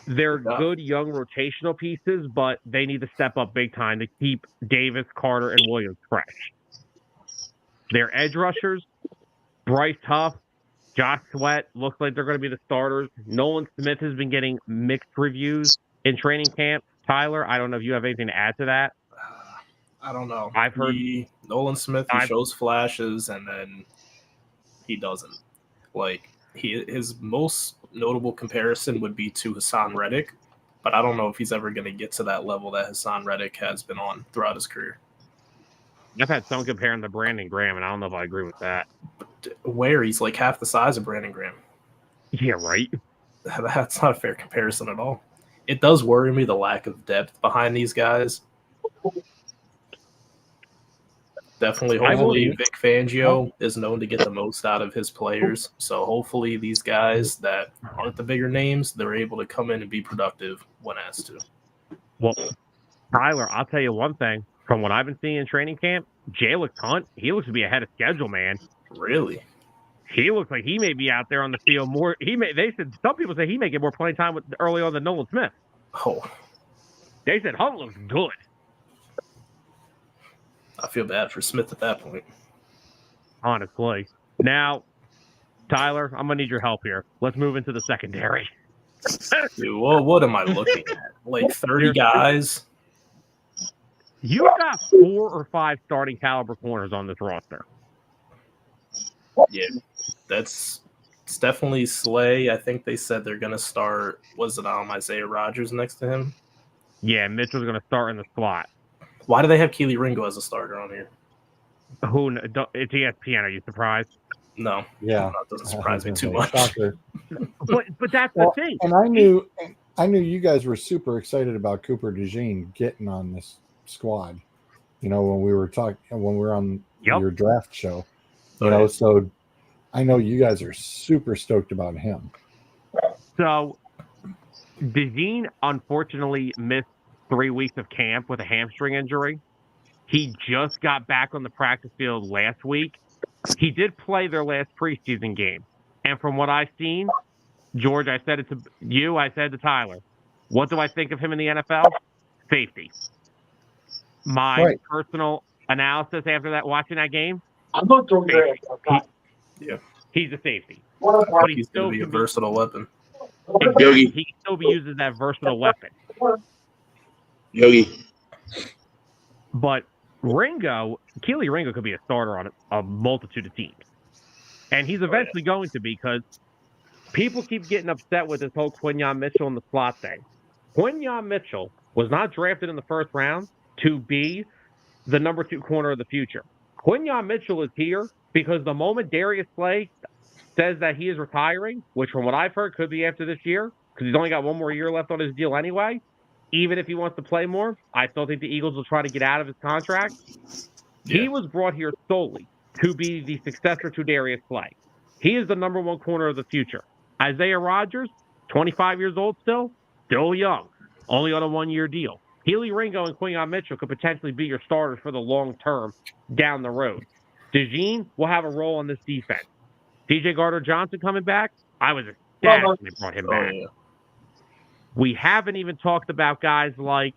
They're good young rotational pieces, but they need to step up big time to keep Davis, Carter, and Williams fresh. Their edge rushers, Bryce Huff, Josh Sweat, looks like they're going to be the starters. Nolan Smith has been getting mixed reviews in training camp. Tyler, I don't know if you have anything to add to that. I don't know. I've heard Nolan Smith. He shows flashes, and then he doesn't. Like his most notable comparison would be to Hassan Reddick, but I don't know if he's ever going to get to that level that Hassan Reddick has been on throughout his career. I've had some comparing to Brandon Graham, and I don't know if I agree with that. Where he's like half the size of Brandon Graham. Yeah, right. That's not a fair comparison at all. It does worry me, the lack of depth behind these guys. Definitely, hopefully, Vic Fangio is known to get the most out of his players. So hopefully these guys that aren't the bigger names, they're able to come in and be productive when asked to. Well, Tyler, I'll tell you one thing. From what I've been seeing in training camp, Jalen Hunt, he looks to be ahead of schedule, man. Really? He looks like he may be out there on the field more. They said some people say he may get more playing time early on than Nolan Smith. Oh. They said Hunt looks good. I feel bad for Smith at that point. Honestly. Now, Tyler, I'm going to need your help here. Let's move into the secondary. Dude, well, what am I looking at? Like 30 guys? You've got 4 or 5 starting caliber corners on this roster. Yeah, it's definitely Slay. I think they said they're going to start, Isaiah Rodgers next to him? Yeah, Mitchell's going to start in the slot. Why do they have Keely Ringo as a starter on here? It's ESPN. Are you surprised? No. Yeah. That doesn't surprise me too much. But that's the thing. And I knew you guys were super excited about Cooper DeJean getting on this squad. You know, when we were on your draft show. You know, so I know you guys are super stoked about him. So DeJean unfortunately missed 3 weeks of camp with a hamstring injury. He just got back on the practice field last week. He did play their last preseason game. And from what I've seen, George, I said it to you, I said to Tyler, what do I think of him in the NFL? Safety. My personal analysis after that, watching that game, I'm not throwing he's a safety. But he's going to be a versatile weapon. Yogi. He can still be used as that versatile weapon. Yogi. But Keely Ringo could be a starter on a multitude of teams. And he's eventually going to be, because people keep getting upset with this whole Quinyon Mitchell in the slot thing. Quinyon Mitchell was not drafted in the first round to be the number 2 corner of the future. Quinyon Mitchell is here because the moment Darius Slay says that he is retiring, which from what I've heard could be after this year, because he's only got one more year left on his deal anyway. Even if he wants to play more, I still think the Eagles will try to get out of his contract. Yeah. He was brought here solely to be the successor to Darius Slay. He is the number one corner of the future. Isaiah Rodgers, 25 years old still young, only on a one-year deal. Healy Ringo and Quinyon Mitchell could potentially be your starters for the long term down the road. DeJean will have a role in this defense. DJ Gardner-Johnson coming back, I was ecstatic when they brought him back. Yeah. We haven't even talked about guys like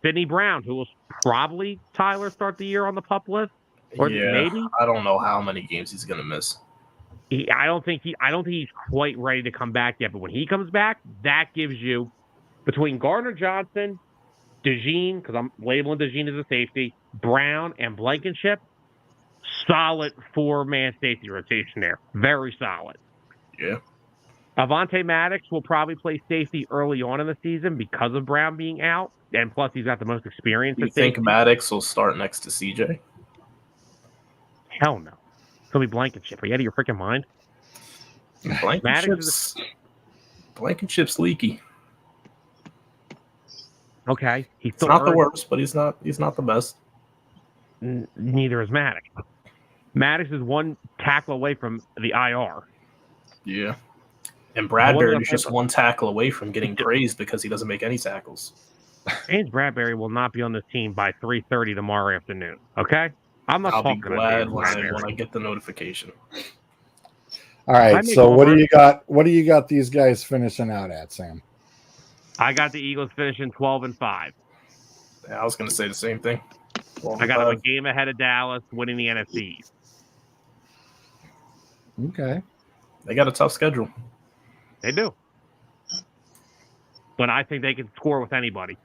Sidney Brown, who will probably, Tyler, start the year on the PUP list, or maybe. I don't know how many games he's going to miss. I don't think he's quite ready to come back yet. But when he comes back, that gives you between Gardner Johnson, DeJean, because I'm labeling DeJean as a safety, Brown and Blankenship, solid 4-man safety rotation there. Very solid. Yeah. Avonte Maddox will probably play safety early on in the season because of Brown being out, and plus he's got the most experience. You think Maddox will start next to CJ? Hell no. He'll be Blankenship. Are you out of your freaking mind? Blankenship's leaky. Okay. He's still not the worst, but he's not the best. Neither is Maddox. Maddox is one tackle away from the IR. Yeah. And Bradbury's just one tackle away from getting praised because he doesn't make any tackles. James Bradbury will not be on this team by 3:30 tomorrow afternoon. Okay? I'm not I'll talking be about glad when I get the notification. All right. So what do you got? What do you got these guys finishing out at, Sam? I got the Eagles finishing 12-5. Yeah, I was going to say the same thing. I got them a game ahead of Dallas, winning the NFC. Okay. They got a tough schedule. They do. But I think they can score with anybody.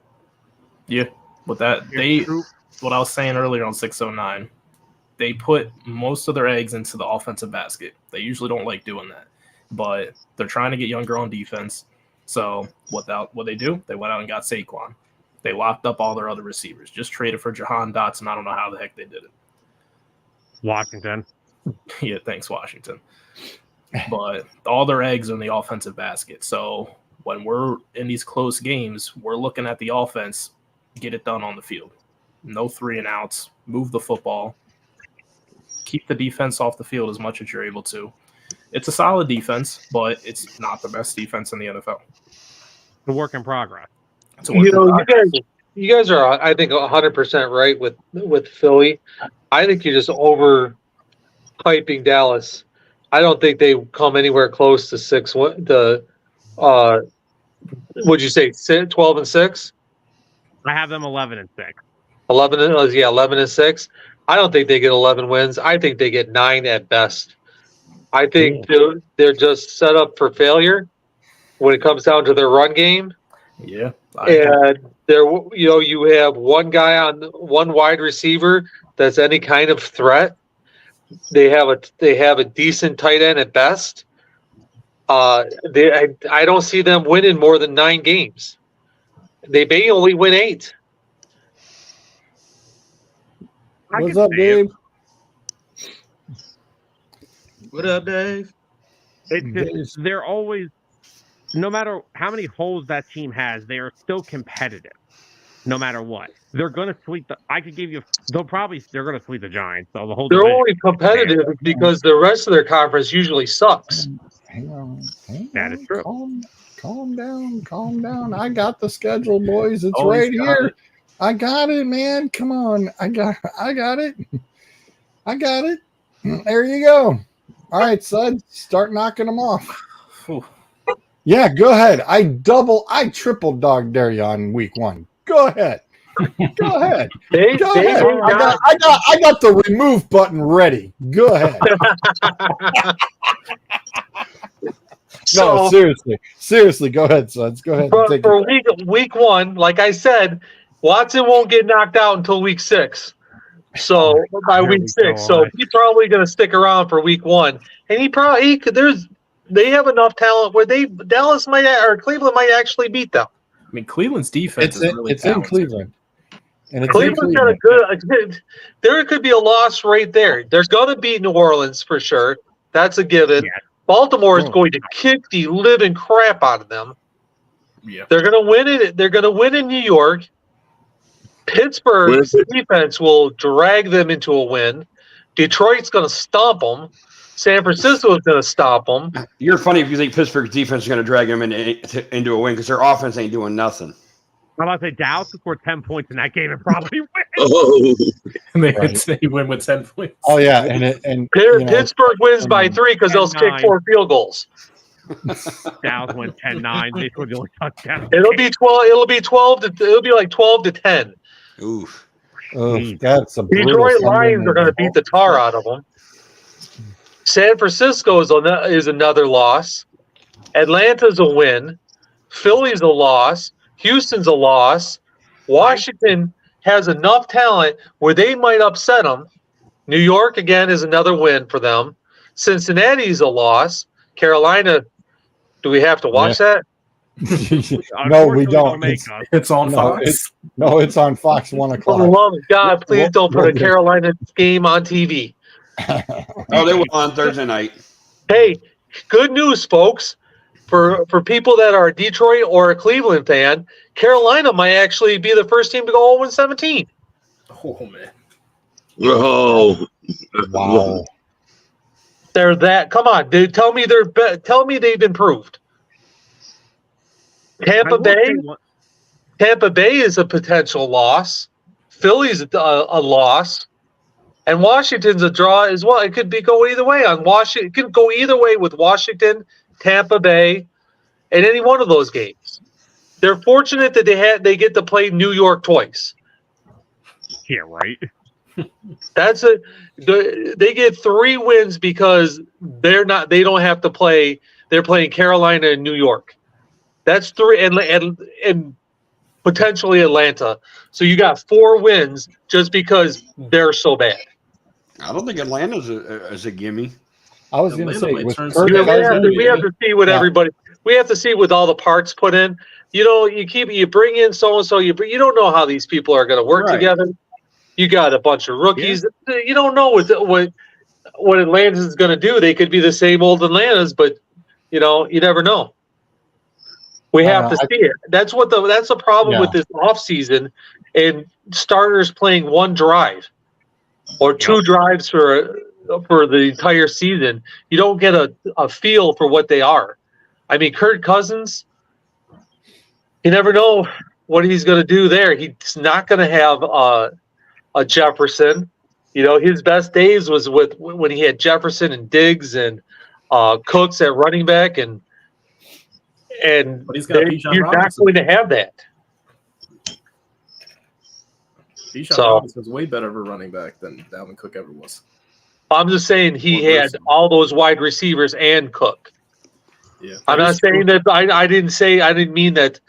Yeah. With that, what I was saying earlier on 609, they put most of their eggs into the offensive basket. They usually don't like doing that. But they're trying to get younger on defense. So what they do, they went out and got Saquon. They locked up all their other receivers. Just traded for Jahan Dotson. I don't know how the heck they did it. Washington. Yeah, thanks, Washington. But all their eggs are in the offensive basket. So when we're in these close games, we're looking at the offense, get it done on the field. No 3-and-outs, move the football, keep the defense off the field as much as you're able to. It's a solid defense, but it's not the best defense in the NFL. A work in progress. You guys are, I think, 100% right with Philly. I think you're just overhyping Dallas. I don't think they come anywhere close to 6. Would you say 12-6? I have them 11-6. 11-6. I don't think they get 11 wins. I think they get 9 at best. I think they're just set up for failure when it comes down to their run game. Yeah, and you have one guy on one wide receiver that's any kind of threat. They have a decent tight end at best. I don't see them winning more than 9 games. They may only win 8. What's up, Dave? What up, Dave? They're always, no matter how many holes that team has, they are still competitive. No matter what, they're going to sweep they're going to sweep the Giants. So they're only competitive because the rest of their conference usually sucks. Hang on. That is true. Calm down. I got the schedule, boys. It's right here. I got it, man. Come on. I got it. There you go. All right, Sud, start knocking them off. Yeah, go ahead. I triple dog dare you on week 1. Go ahead. Go ahead. I got the remove button ready. Go ahead. No, seriously. Go ahead, Suds. Go ahead. For week 1, like I said, Watson won't get knocked out until week 6. So by week 6, so he's probably going to stick around for week 1, and they have enough talent where Dallas might or Cleveland might actually beat them. I mean, Cleveland's defense is really talented. In Cleveland. And Cleveland's got a good. There could be a loss right there. There's going to be New Orleans for sure. That's a given. Yeah. Baltimore is going to kick the living crap out of them. Yeah. They're going to win it. They're going to win in New York. Pittsburgh's defense will drag them into a win. Detroit's going to stomp them. San Francisco is going to stop them. You're funny if you think Pittsburgh's defense is going to drag them into a win because their offense ain't doing nothing. I'm about to say Dallas would score 10 points in that game and probably win. Oh, They win with 10 points. Oh yeah, and Pittsburgh wins by 3 because they'll kick 4 field goals. Dallas went 10-9. They scored the only touchdown. It'll be 12. It'll be like 12 to 10. Oof. That's a brutal Detroit Lions are going to beat the tar out of them. San Francisco is another loss. Atlanta's a win. Philly's a loss. Houston's a loss. Washington has enough talent where they might upset them. New York, again, is another win for them. Cincinnati's a loss. Carolina, do we have to watch that? No, we don't. It's on Fox. It's on Fox 1 o'clock. For the love of God, please don't put a Carolina game on TV. Oh, they will on Thursday night. Hey, good news, folks. For people that are a Detroit or a Cleveland fan, Carolina might actually be the first team to go 0-17. Oh, man. oh, Wow. They're that. Come on, dude. Tell me they've improved. Tampa Bay is a potential loss. Philly's a loss. And Washington's a draw as well. It could go either way on Washington. It could go either way with Washington, Tampa Bay, and any one of those games. They're fortunate that they get to play New York twice. Yeah, right. They get 3 wins because they don't have to play. They're playing Carolina and New York. That's 3 and potentially Atlanta. So you got 4 wins just because they're so bad. I don't think Atlanta's a gimme. I was going to say with turn Kirk some- Cousins, We have to see what everybody. We have to see with all the parts put in. You bring in so and so. You don't know how these people are going to work together. You got a bunch of rookies. Yeah. You don't know what Atlanta's is going to do. They could be the same old Atlanta's, but you never know. We have to see it. That's the problem with this offseason and starters playing 1 drive or 2 drives for the entire season. You don't get a feel for what they are. I mean, Kirk Cousins, you never know what he's going to do there. He's not going to have a Jefferson. His best days was when he had Jefferson and Diggs and Cooks at running back, and but you're not going to have that. Bijan Robinson's way better of a running back than Dalvin Cook ever was. I'm just saying he had all those wide receivers and Cook. Yeah, I'm not saying that I didn't mean that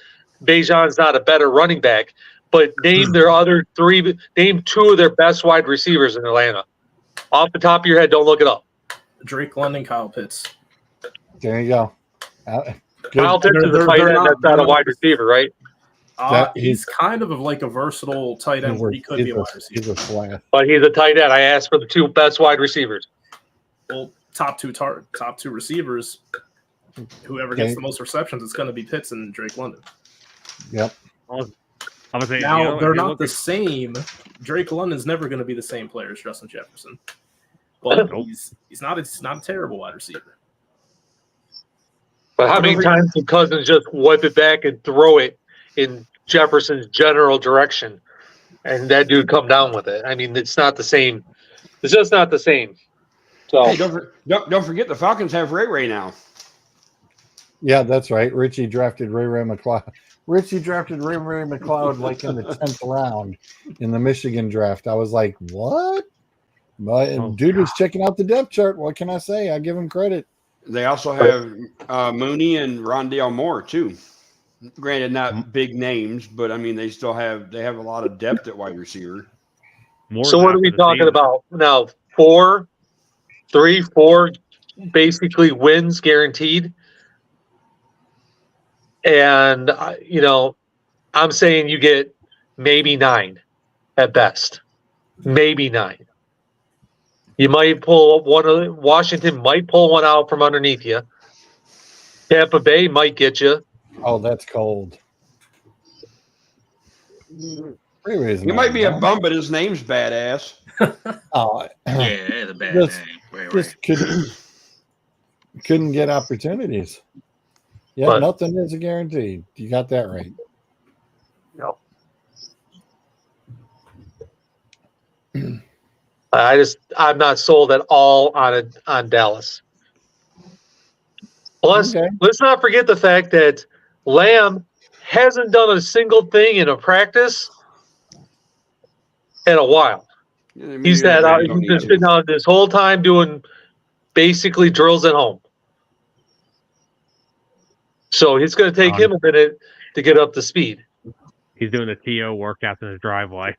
Bijan's not a better running back, but name their other 3. Name 2 of their best wide receivers in Atlanta. Off the top of your head, don't look it up. Drake London, Kyle Pitts. There you go. Kyle Pitts is a tight end. That's not a wide receiver, right? He's kind of like a versatile tight end where he could be a wide receiver. But he's a tight end. I asked for the 2 best wide receivers. Well, top two receivers, whoever gets the most receptions, it's going to be Pitts and Drake London. Yep. Now, they're not the same. Drake London's never going to be the same player as Justin Jefferson. But he's not a terrible wide receiver. But how many times can Cousins just wipe it back and throw it in Jefferson's general direction, and that dude come down with it? I mean, it's not the same. It's just not the same. So hey, don't forget the Falcons have Ray now. Yeah, that's right. Richie drafted Ray McLeod. Richie drafted Ray McLeod like in the 10th round in the Michigan draft. I was like, what? But dude was checking out the depth chart. What can I say? I give him credit. They also have Mooney and Rondale Moore too. Granted, not big names, but I mean they have a lot of depth at wide receiver. So what are we talking about now? 4 basically wins guaranteed. And, I'm saying you get maybe 9 at best. Maybe 9. You might pull Washington might pull one out from underneath you. Tampa Bay might get you. Oh, that's cold. He might be a bum, but his name's badass. Oh, Yeah, it's a bad Just- name. Right. just couldn't get opportunities. Yeah, But- nothing is a guarantee. You got that right. No. I'm not sold at all on Dallas. Plus, Okay. let's not forget the fact that Lamb hasn't done a single thing in a practice in a while. He's been sitting out this whole time doing basically drills at home. So it's going to take him a minute to get up to speed. He's doing the TO workouts in his driveway.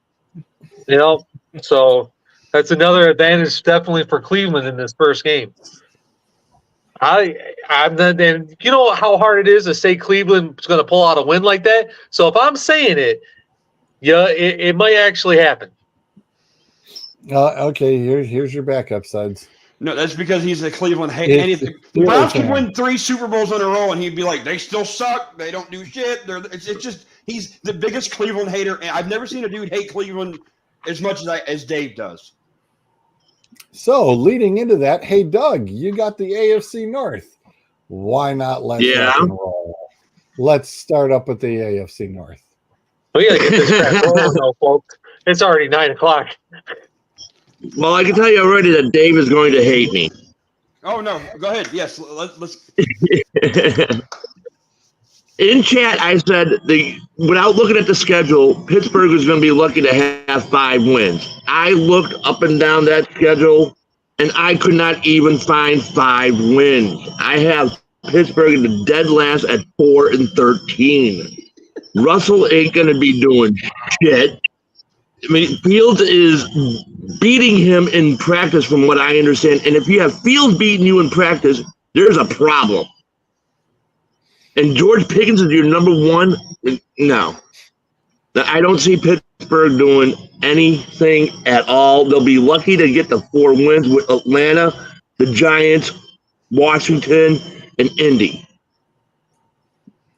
You know, so that's another advantage definitely for Cleveland in this first game. I'm not, and you know how hard it is to say Cleveland's going to pull out a win like that. So if I'm saying it, yeah, it might actually happen. Okay, here's your backup, Suds. No, that's because he's a Cleveland It's hater. the The Browns could fan. win 3 Super Bowls in a row, and he'd be like, "They still suck. They don't do shit." It's just he's the biggest Cleveland hater, and I've never seen a dude hate Cleveland as much as Dave does. So leading into that, hey Doug, you got the AFC North. Why not let's rock and roll? Let's start up with the AFC North. We got to get this back rolling, though, folks. It's already 9:00. Well, I can tell you already that Dave is going to hate me. Oh no, go ahead. Yes, let's. In chat, I said without looking at the schedule, Pittsburgh was going to be lucky to have 5 wins. I looked up and down that schedule, and I could not even find 5 wins. I have Pittsburgh in the dead last at 4-13. Russell ain't going to be doing shit. I mean, Fields is beating him in practice, from what I understand. And if you have Fields beating you in practice, there's a problem. And George Pickens is your number 1? No. I don't see Pittsburgh doing anything at all. They'll be lucky to get the 4 wins with Atlanta, the Giants, Washington, and Indy.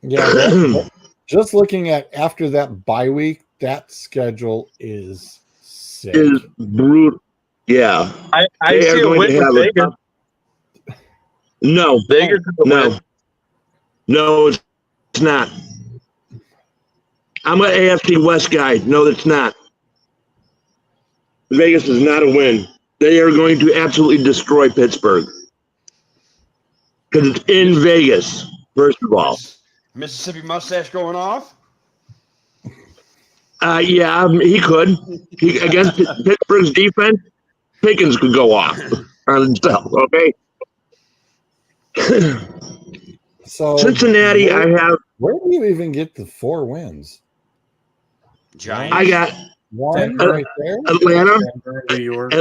Yeah, just looking at after that bye week, that schedule is sick. Is brutal. Yeah. I They see are a going win to for have Vegas. No. Vegas is a No. win. No, it's not. I'm an AFC West guy. No, it's not. Vegas is not a win. They are going to absolutely destroy Pittsburgh. Because it's in Vegas, first of all. Mississippi mustache going off. Yeah, he could. Against Pittsburgh's defense, Pickens could go off on himself, okay? So Cincinnati, I have. Where do you even get the 4 wins? Giants. I got One right there. Atlanta, New York.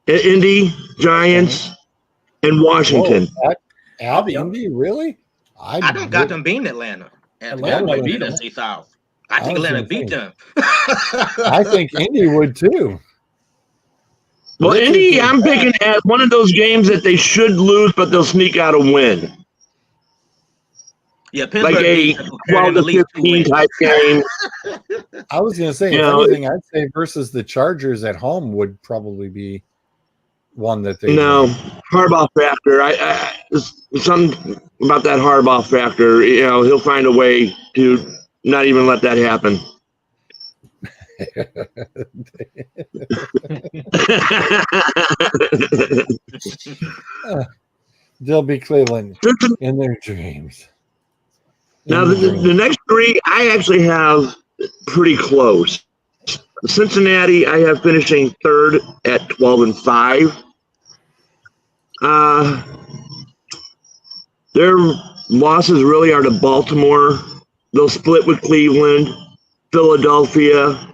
Indy, Giants, and Washington. Whoa, at Indy, really? I don't got them beating Atlanta. Atlanta might beat them. NFC South. I think was Atlanta gonna beat say. them. I think Indy would too. Well, Indy, I'm picking at one of those games that they should lose, but they'll sneak out a win. Yeah, Pittsburgh Like a beat them, carrying 12 at to least 2 15 wins. type game. I was going to say, You if know, anything, I'd say versus the Chargers at home would probably be one that they. No, Harbaugh factor. I something about that Harbaugh factor. You know, he'll find a way to not even let that happen. They'll be Cleveland in their dreams. Now, the next 3, I actually have pretty close. Cincinnati, I have finishing 3rd at 12-5. Their losses really are to Baltimore. They'll split with Cleveland, Philadelphia.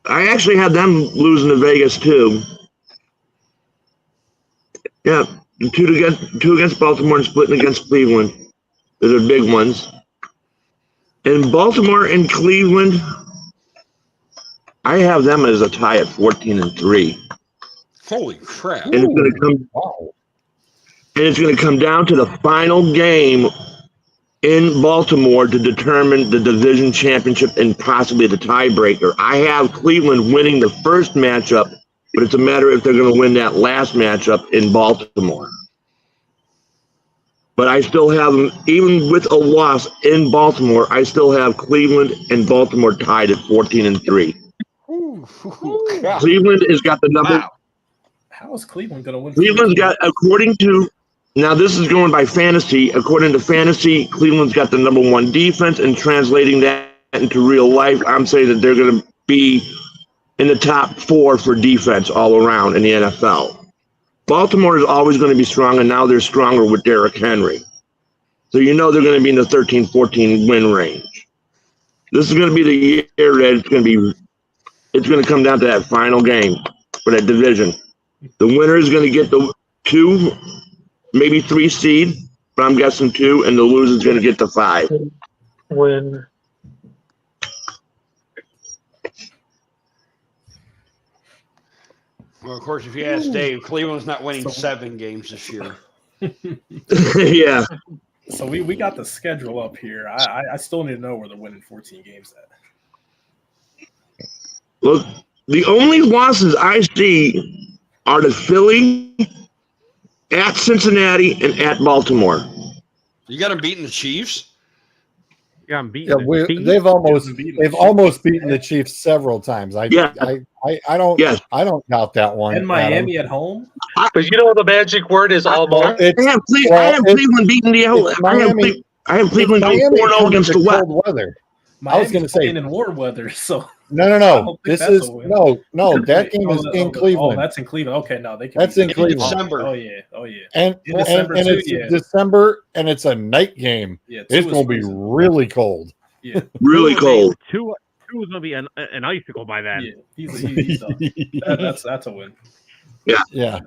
I actually had them losing to Vegas too. Yeah, two against Baltimore and splitting against Cleveland. Those are big ones. And Baltimore and Cleveland, I have them as a tie at 14-3. Holy crap! And it's going to come. Wow. And it's going to come down to the final game in Baltimore to determine the division championship and possibly the tiebreaker. I have Cleveland winning the first matchup, but it's a matter if they're going to win that last matchup in Baltimore. But I still have them, even with a loss in Baltimore, I still have Cleveland and Baltimore tied at 14-3. God. Cleveland has got the number. Wow. How is Cleveland going to win? Cleveland's got, according to, now this is going by fantasy. According to fantasy, Cleveland's got the number one defense, and translating that into real life, I'm saying that they're going to be in the top 4 for defense all around in the NFL. Baltimore is always going to be strong, and now they're stronger with Derrick Henry. So you know they're going to be in the 13-14 win range. This is going to be the year that it's going to come down to that final game for that division. The winner is going to get the 2, maybe 3 seed, but I'm guessing 2, and the loser is going to get the 5. When Well, of course, if you ask Dave, Cleveland's not winning 7 games this year. Yeah. So we got the schedule up here. I still need to know where they're winning 14 games at. Look, the only losses I see are to Philly, at Cincinnati, and at Baltimore. You got them beating the Chiefs? Yeah, I'm beating. Yeah, they've almost beaten the Chiefs several times. I don't doubt that one. And Miami at home. but you know the magic word is almost. I have Cleveland beating the whole. I have Cleveland going 4-0 against the West. Cold weather. Miami's I was going to say in warm weather, so no. This is no. That game is in Cleveland. Oh, that's in Cleveland. Okay, no, they can. That's in Cleveland. December. Oh yeah. And it's December, and it's a night game. Yeah, it's going to be really cold. Yeah, Really cold. Two is going to be an icicle by then. yeah, he's done. That's a win. Yeah.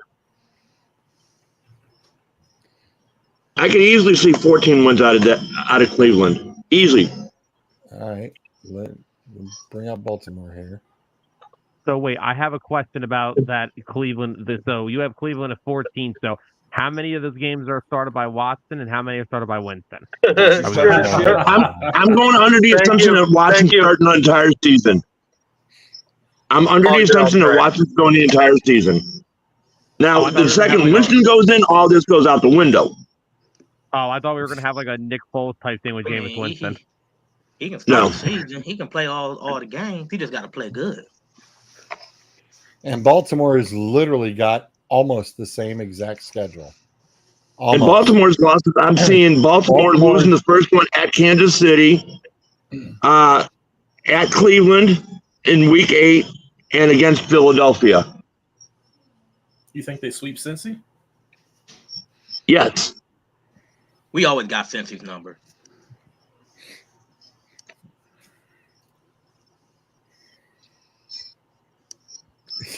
I can easily see 14 wins out of Cleveland. Easily. All right. Let's bring up Baltimore here. So wait, I have a question about that Cleveland. So you have Cleveland at 14. So how many of those games are started by Watson, and how many are started by Winston? I'm going under the assumption that Watson's starting the entire season. I'm under the assumption that Watson's going the entire season. Now, the second Winston goes in, all this goes out the window. Oh, I thought we were going to have like a Nick Foles type thing with Jameis Winston. He can start the season. He can play all the games. He just got to play good. And Baltimore has literally got almost the same exact schedule. And Baltimore's losses, I'm seeing Baltimore losing the first one at Kansas City, at Cleveland in Week 8, and against Philadelphia. You think they sweep Cincy? Yes. We always got Cincy's number.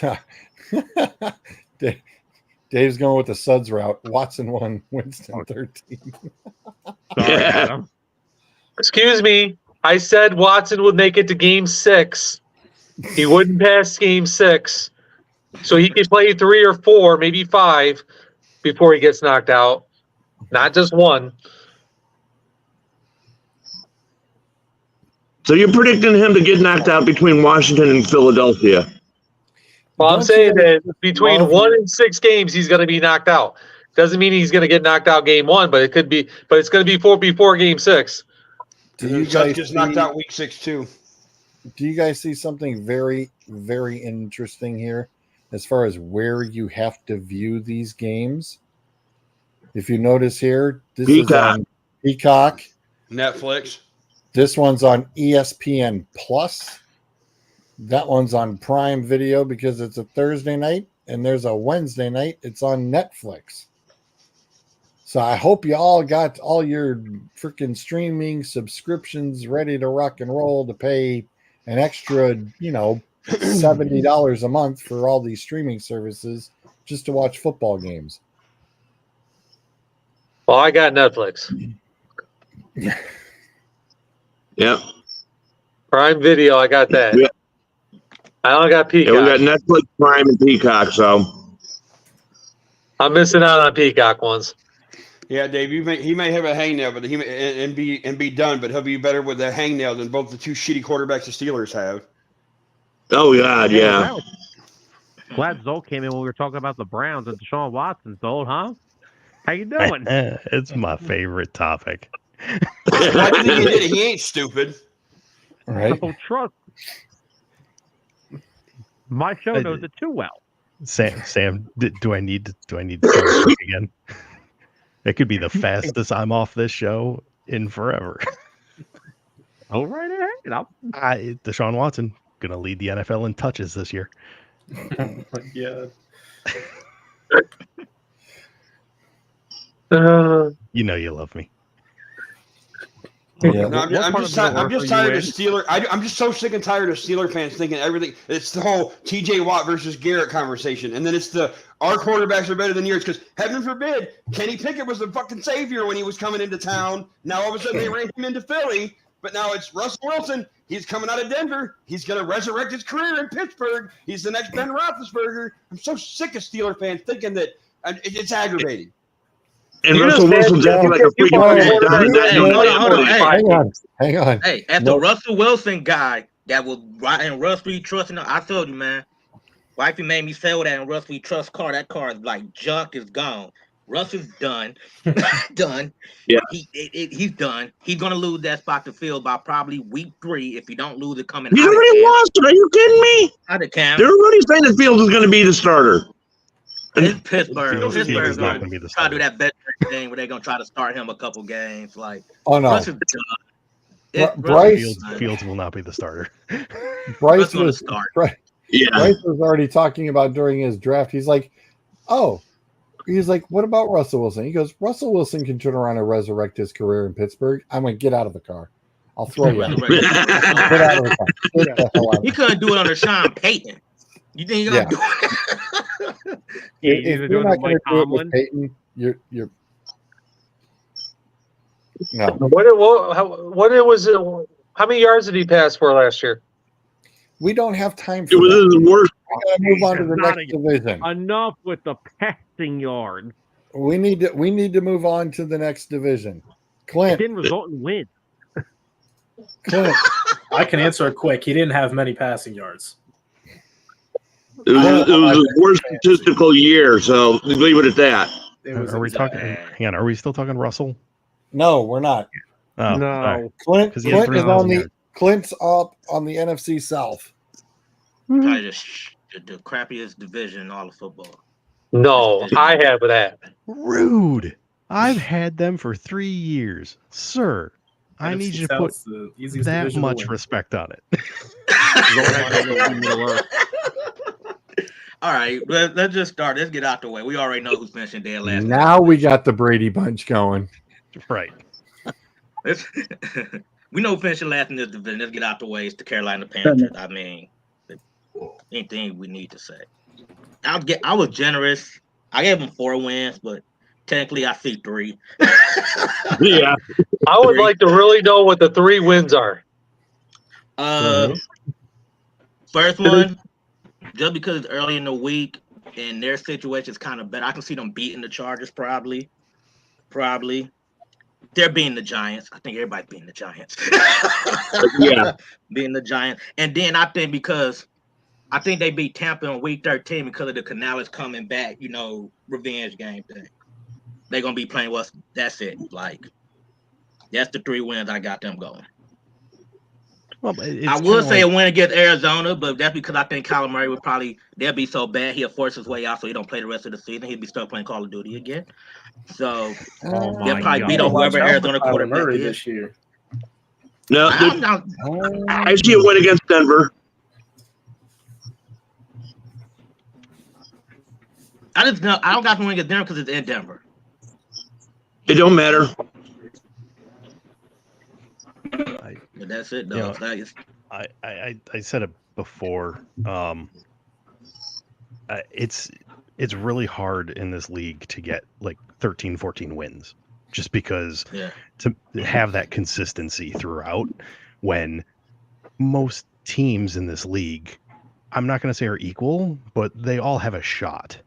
Yeah. Dave's going with the Suds route. Watson 1, Winston 13. Sorry, Adam. Excuse me. I said Watson would make it to Game 6. He wouldn't pass Game 6, so he could play 3 or 4, maybe 5, before he gets knocked out. Not just 1. So you're predicting him to get knocked out between Washington and Philadelphia. Well, I'm saying that between 1 and 6 games, he's going to be knocked out. Doesn't mean he's going to get knocked out Game 1, but it could be. But it's going to be before Game 6. Do you guys just knocked out Week 6 too? Do you guys see something very, very interesting here as far as where you have to view these games? If you notice here, this is on Peacock, Netflix. This one's on ESPN Plus. That one's on Prime Video because it's a Thursday night, and there's a Wednesday night. It's on Netflix. So I hope you all got all your freaking streaming subscriptions ready to rock and roll to pay an extra, $70 a month for all these streaming services just to watch football games. Well, I got Netflix. Yeah. Prime Video, I got that. Yeah. I only got Yeah, we Peacock. got Netflix, Prime, and Peacock. So I'm missing out on Peacock ones. Yeah, Dave, he may have a hangnail, but and be done, but he'll be better with a hangnail than both the two shitty quarterbacks the Steelers have. oh god, yeah. Glad Zolt came in when we were talking about the Browns and Deshaun Watson. Zolt, huh? How you doing? It's my favorite topic. Why do you think he did it? He ain't stupid. Right? Oh, trust. My show knows it too well. Sam, do I need to start work again? It could be the fastest I'm off this show in forever. All right, ahead. Deshaun Watson gonna lead the NFL in touches this year. Yeah. You know you love me. Yeah. No, I'm just tired of Steeler. I'm just so sick and tired of Steeler fans thinking everything. It's the whole T.J. Watt versus Garrett conversation, and then it's our quarterbacks are better than yours because heaven forbid Kenny Pickett was the fucking savior when he was coming into town. Now all of a sudden they ran him into Philly, but now it's Russell Wilson. He's coming out of Denver. He's going to resurrect his career in Pittsburgh. He's the next Ben Roethlisberger. I'm so sick of Steeler fans thinking that it's aggravating. And You Russell just Wilson's said- acting like you a freaking bought a idiot. quarterback. Hold on. Hang on. Hey, as the Russell Wilson guy that was riding Russ We Trust, I told you, man. Wifey made me sell that in Russ We Trust car. That car is like junk, is gone. Russ is done. Done. Yeah. He's done. He's gonna lose that spot to Field by probably week 3 if he don't lose it coming He out of already camp. lost it. Are you kidding me? Out of camp. They're already saying that Fields is going to be the starter. It's Pittsburgh. Fields Pittsburgh's not gonna gonna be the try to do starter. that veteran thing where they're gonna try to start him a couple games. Like Oh no. Russ is done. Bryce- Fields will not be the starter. Bryce Russ gonna was start. Yeah. Bryce was already talking about during his draft. He's like, what about Russell Wilson? He goes, Russell Wilson can turn around and resurrect his career in Pittsburgh. I'm like, get out of the car. I'll throw you out. Get out of the car. Get the hell out. He couldn't do it under Sean Payton. You think he's gonna do it? If you're not going to do it with Peyton, you're no. How many yards did he pass for last year? We don't have time for It was that. the worst. We got to move on to the Not next division. Enough with the passing yards. We need to move on to the next division. It Clint, didn't result in wins. I can answer it quick. He didn't have many passing yards. It was the worst statistical year, so leave it at that. It was Are we talking? Hang on. Are we still talking Russell? no, we're not. Oh, No. sorry. Clint 'Cause he has is on 3,000 the yards. Clint's up on the NFC South. Probably the crappiest division in all of football. No, I have that. Rude. I've had them for 3 years, sir. I need you to put the easiest that division to much win. respect on it. All right, let's just start. Let's get out the way. We already know who's finishing dead last. Now we got the Brady bunch going. Right. We know who finishing last in this division. Let's get out the way. It's the Carolina Panthers. I mean, anything we need to say. I was generous. I gave them 4 wins, but technically I see 3. Yeah. I would like to really know what the 3 wins are. First one, just because it's early in the week and their situation is kind of better. I can see them beating the Chargers probably. They're beating the Giants. I think everybody's beating the Giants. Yeah. Beating the Giants. And then I think because I think they beat Tampa on week 13 because of the Canales coming back, revenge game thing. They're going to be playing what's that's it. Like, that's the 3 wins I got them going. Well, I would say a win against Arizona, but that's because I think Kyler Murray they'll be so bad he'll force his way out so he don't play the rest of the season. He'll be stuck playing Call of Duty again. So they'll probably beat on whoever Arizona quarterback is. this year. No, I see a win against Denver. I don't got to win against Denver because it's in Denver. It don't matter. But that's it, though. I said it before. It's really hard in this league to get like 13, 14 wins just because to have that consistency throughout when most teams in this league I'm not going to say are equal, but they all have a shot.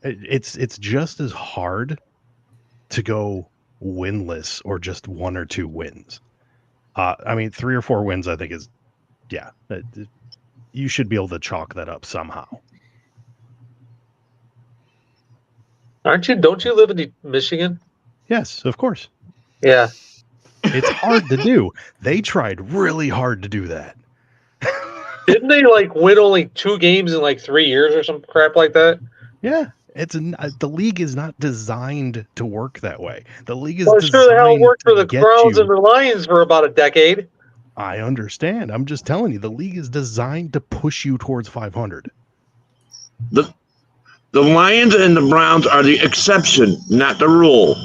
It's just as hard to go winless or just 1 or 2 wins. I mean, 3 or 4 wins, I think is, yeah, you should be able to chalk that up somehow. Aren't you? Don't you live in Michigan? Yes, of course. Yeah. It's hard to do. They tried really hard to do that. Didn't they like win only 2 games in like 3 years or some crap like that? Yeah, the league is not designed to work that way. The league is Well, sure the hell designed worked for to the get Browns you. and the Lions for about a decade. I understand. I'm just telling you, the league is designed to push you towards 500. The Lions and the Browns are the exception, not the rule.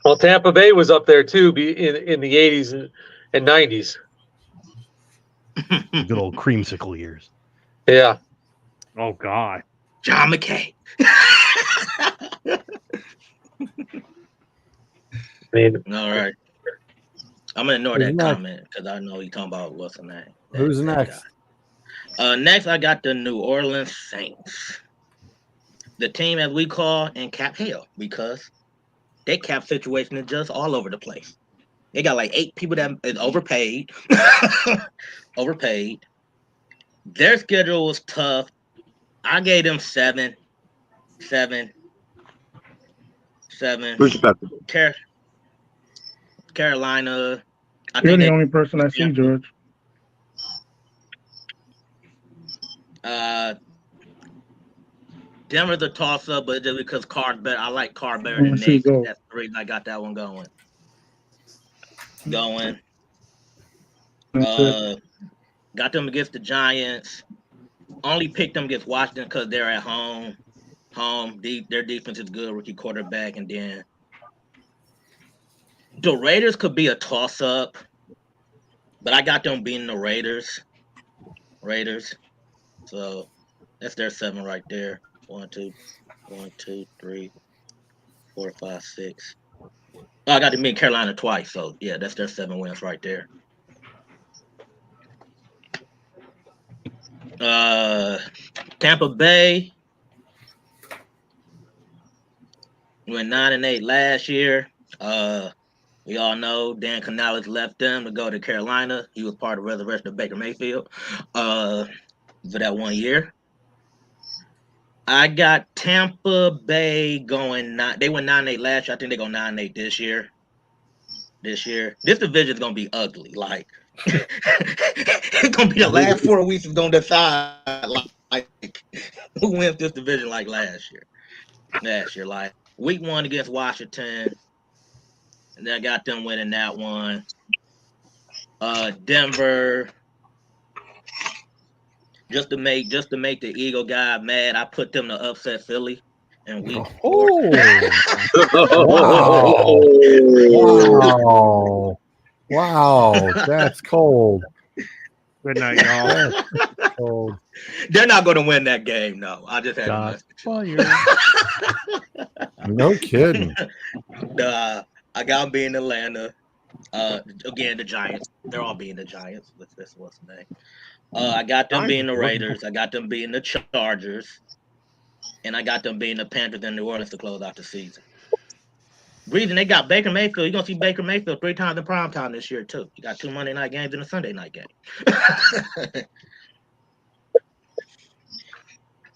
Well, Tampa Bay was up there too, in the 80s and 90s. Good old creamsicle years. Yeah. Oh God. John McKay. I mean, All right. I'm gonna ignore Who's that next? comment because I know he's talking about what's the name. Who's that next? guy. Next, I got the New Orleans Saints, the team as we call in cap hell because their cap situation is just all over the place. They got like 8 people that is overpaid, overpaid. Their schedule was tough. I gave them 7. Respectable. Carolina. You're the only person I see, George. Denver's a toss up, but just because Carr's better, I like Carr better than Nick. That's the reason I got that one going. Got them against the Giants. Only picked them against Washington because they're at home. Their defense is good, rookie quarterback, and then the Raiders could be a toss up, but I got them beating the Raiders. So that's their 7 right there. 1, 2, 3, 4, 5, 6. Oh, I got to meet Carolina twice, so yeah, that's their 7 wins right there. Tampa Bay went 9-8 last year. We all know Dan Canales left them to go to Carolina. He was part of the resurrection of Baker Mayfield for that 1 year. I got Tampa Bay going 9. They went 9-8 last year. I think they go 9-8 this year. This division is gonna be ugly. Like it's gonna be the last 4 weeks is gonna decide like who wins this division like last year. Like week 1 against Washington, and then I got them winning that one. Denver. Just to make the Eagle guy mad, I put them to upset Philly in week 4. Wow, that's cold. Good night, y'all. That's cold. They're not going to win that game, no. I just had a No kidding. I got them being Atlanta. Again, the Giants. They're all being the Giants. That's what's the name. I got them being the Raiders. I got them being the Chargers. And I got them being the Panthers and New Orleans to close out the season. Reason they got Baker Mayfield. You're going to see Baker Mayfield 3 times in primetime this year, too. You got 2 Monday night games and a Sunday night game.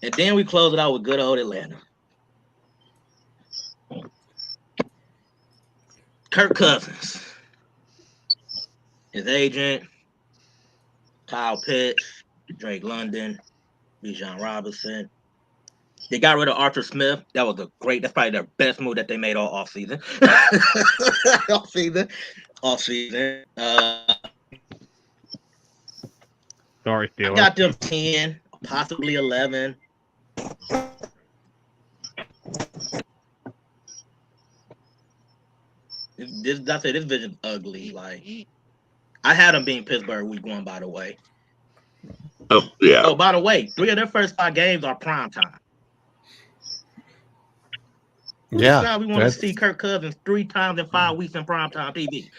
And then we close it out with good old Atlanta. Kirk Cousins. His agent. Kyle Pitts, Drake London, Bijan Robinson. They got rid of Arthur Smith. That's probably their best move that they made all offseason. Offseason. Sorry, Steelers. I got them 10, possibly 11. This vision's ugly. Like I had them being Pittsburgh week 1, by the way. Oh, yeah. Oh, by the way, 3 of their first 5 games are prime time. Yeah. We want to see Kirk Cousins 3 times in 5 weeks in primetime TV.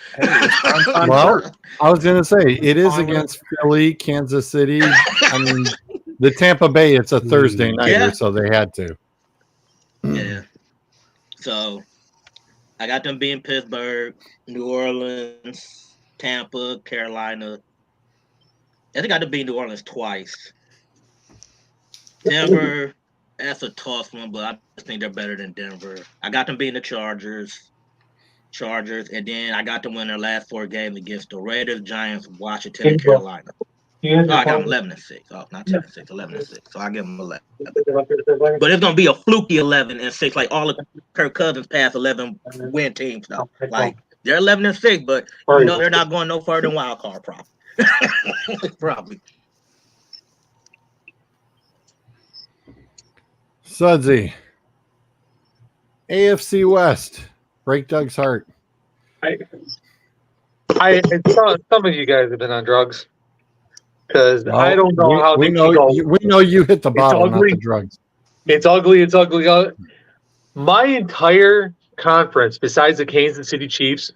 Well, I was going to say, it is against Philly, Kansas City. I mean, the Tampa Bay, it's a Thursday nighter, so they had to. Yeah. So I got them being Pittsburgh, New Orleans, Tampa, Carolina. I think I got to beat New Orleans twice. Denver, that's a tough one, but I just think they're better than Denver. I got them beating the Chargers, and then I got them win their last 4 games against the Raiders, Giants, Washington, and Carolina. I got them 11-6. Oh, not 10-6, 11-6. So I give them 11. But it's gonna be a fluky 11-6, like all of Kirk Cousins past 11 win teams though. Like they're 11-6, but you know they're not going no further than wild card probably. Probably. Sudsy. AFC West. Break Doug's heart. Some of you guys have been on drugs because I don't know how we they know. go. We know you hit the bottle, not the drugs. It's ugly. It's ugly. My entire conference, besides the Kansas City Chiefs,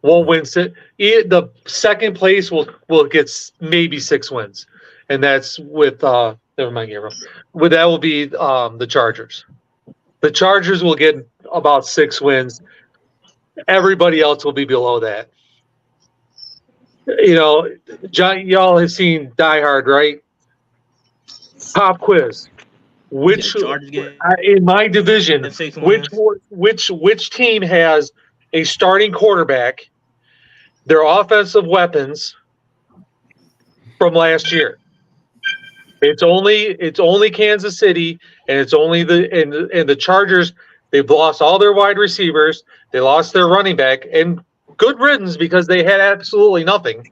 won't win. The second place will get maybe 6 wins, and that's with never mind, Gabriel. That will be the Chargers. The Chargers will get about 6 wins. Everybody else will be below that. You know, John, y'all have seen Die Hard, right? Pop quiz. Which in my division, which team has a starting quarterback, their offensive weapons from last year? It's only Kansas City, and it's only the Chargers. They've lost all their wide receivers. They lost their running back, and good riddance because they had absolutely nothing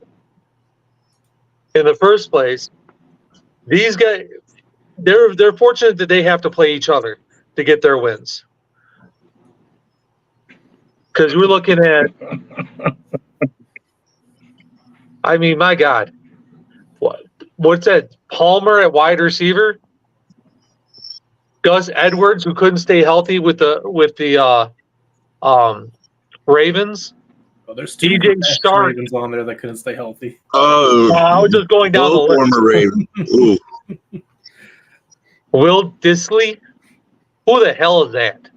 in the first place. These guys, they're fortunate that they have to play each other to get their wins. Because we're looking at, I mean, my God, what's that? Palmer at wide receiver, Gus Edwards, who couldn't stay healthy with the Ravens. Oh, there's 2 DJ Stark Ravens on there that couldn't stay healthy. Oh, I was just going down the list. Former Raven. Ooh. Will Disley, who the hell is that?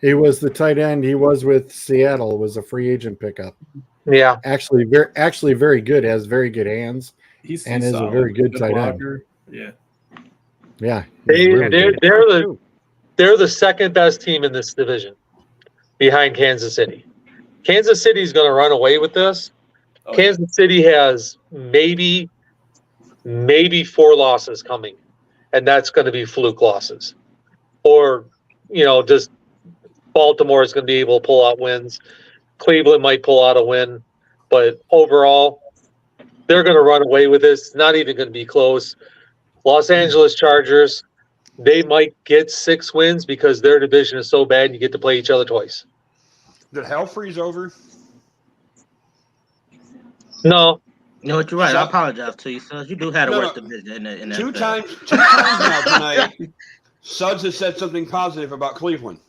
He was the tight end. He was with Seattle. Was a free agent pickup. Yeah, actually very good. Has very good hands. He's a very good tight blocker. end. Yeah. They're the second best team in this division, behind Kansas City. Kansas City is going to run away with this. Kansas City has maybe 4 losses coming, and that's going to be fluke losses, or just Baltimore is going to be able to pull out wins. Cleveland might pull out a win, but overall, they're going to run away with this. It's not even going to be close. Los Angeles Chargers, they might get 6 wins because their division is so bad and you get to play each other twice. Did hell freeze over? No. No, you're right. I apologize to you, Suds. You do have the worst division in that. 2 times now tonight, Suds has said something positive about Cleveland.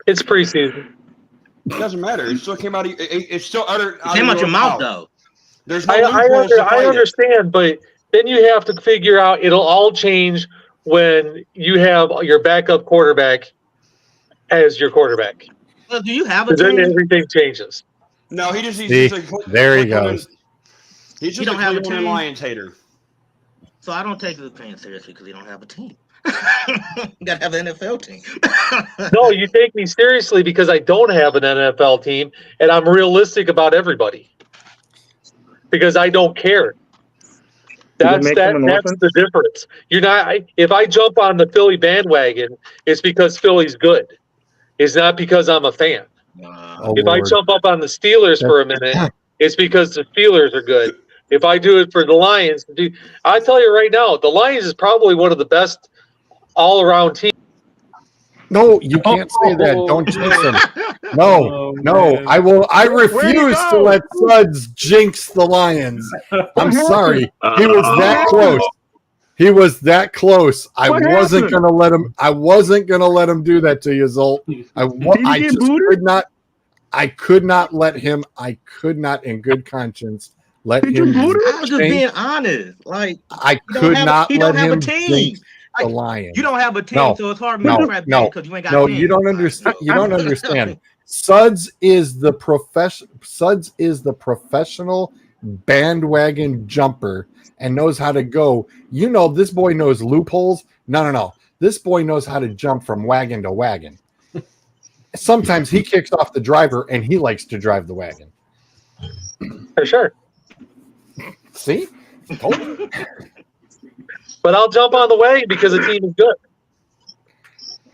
It's preseason. It doesn't matter. It still came out. It's still uttered. It came out your mouth, though. There's no I understand, but then you have to figure out it'll all change when you have your backup quarterback as your quarterback. Well, do you have a team? team? Then everything changes. No, he just there he goes. He's just a Cleveland Lions hater. So I don't take his opinion seriously because he don't have a team. You got to have an NFL team. No, you take me seriously because I don't have an NFL team, and I'm realistic about everybody because I don't care. That's the difference. You're not. If I jump on the Philly bandwagon, it's because Philly's good. It's not because I'm a fan. If I jump up on the Steelers for a minute, it's because the Steelers are good. If I do it for the Lions, I tell you right now, the Lions is probably one of the best all-around teams. No, you can't say that. Don't jinx him. No. I refuse to let Suds jinx the Lions. I'm sorry. He was that close. He was that close. I What wasn't happened? gonna let him. I wasn't gonna let him do that to you, Zolt. I get just booted? could not. I could not let him. I could not, in good conscience, let Did you him. boot him? I was just being honest. Like I you don't could have not he let don't have a him team. jinx the Like, Lions. you don't have a team, No, so it's hard for me to no, crap no, because you ain't got no. a team. You don't Like, understand. so- You don't understand. Suds is the professional bandwagon jumper and knows how to go. You know, this boy knows loopholes. No. This boy knows how to jump from wagon to wagon. Sometimes he kicks off the driver and he likes to drive the wagon. For sure. See? Told you. But I'll jump on the wagon because the team is good.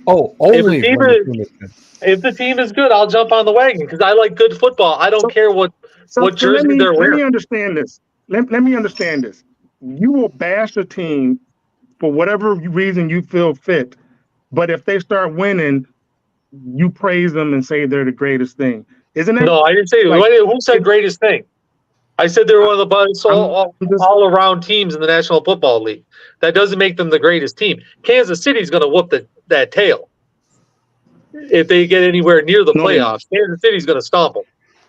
Oh, If only the team when the is- team is good. If the team is good, I'll jump on the wagon because I like good football. I don't care what jersey they're let me wearing. understand this. Let me understand this. You will bash a team for whatever reason you feel fit, but if they start winning, you praise them and say they're the greatest thing. Isn't it? No, I didn't say Like, who said greatest thing. I said they're one of the best all around teams in the National Football League. That doesn't make them the greatest team. Kansas City's going to whoop that tail if they get anywhere near the No, they're not. playoffs. Kansas City's going to stomp them.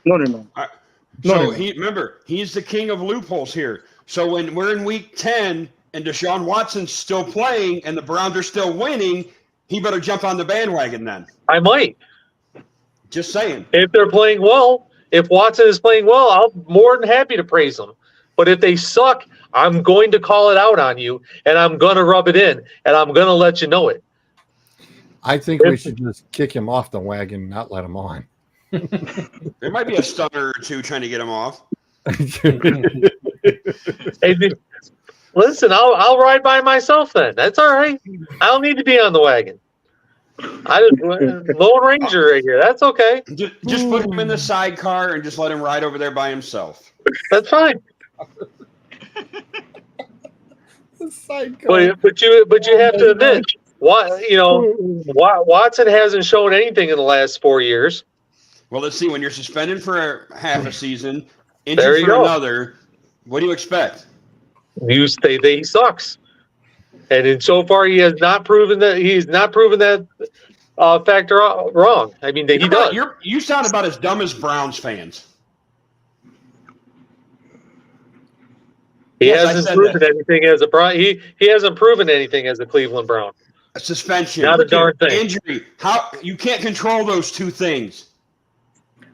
No, they're not. So remember, he's the king of loopholes here. So when we're in week 10 and Deshaun Watson's still playing and the Browns are still winning, he better jump on the bandwagon then. I might. Just saying. If they're playing well, if Watson is playing well, I'm more than happy to praise them. But if they suck, I'm going to call it out on you, and I'm going to rub it in, and I'm going to let you know it. I think we should just kick him off the wagon and not let him on. There might be a stunner or two trying to get him off. Hey, listen, I'll ride by myself then. That's all right. I don't need to be on the wagon. I just Lone Ranger right here. That's okay. Just put him in the sidecar and just let him ride over there by himself. That's fine. Sidecar. But you have to admit, Watson hasn't shown anything in the last 4 years. Well, let's see. When you're suspended for half a season, There injured you for go. another, what do you expect? He sucks, and so far he has not proven that factor wrong. I mean, he does. You sound about as dumb as Browns fans. He Yes, I hasn't said proven that. anything as a he hasn't proven anything as a Cleveland Brown. A suspension, Not a darn thing. injury. How you can't control those two things.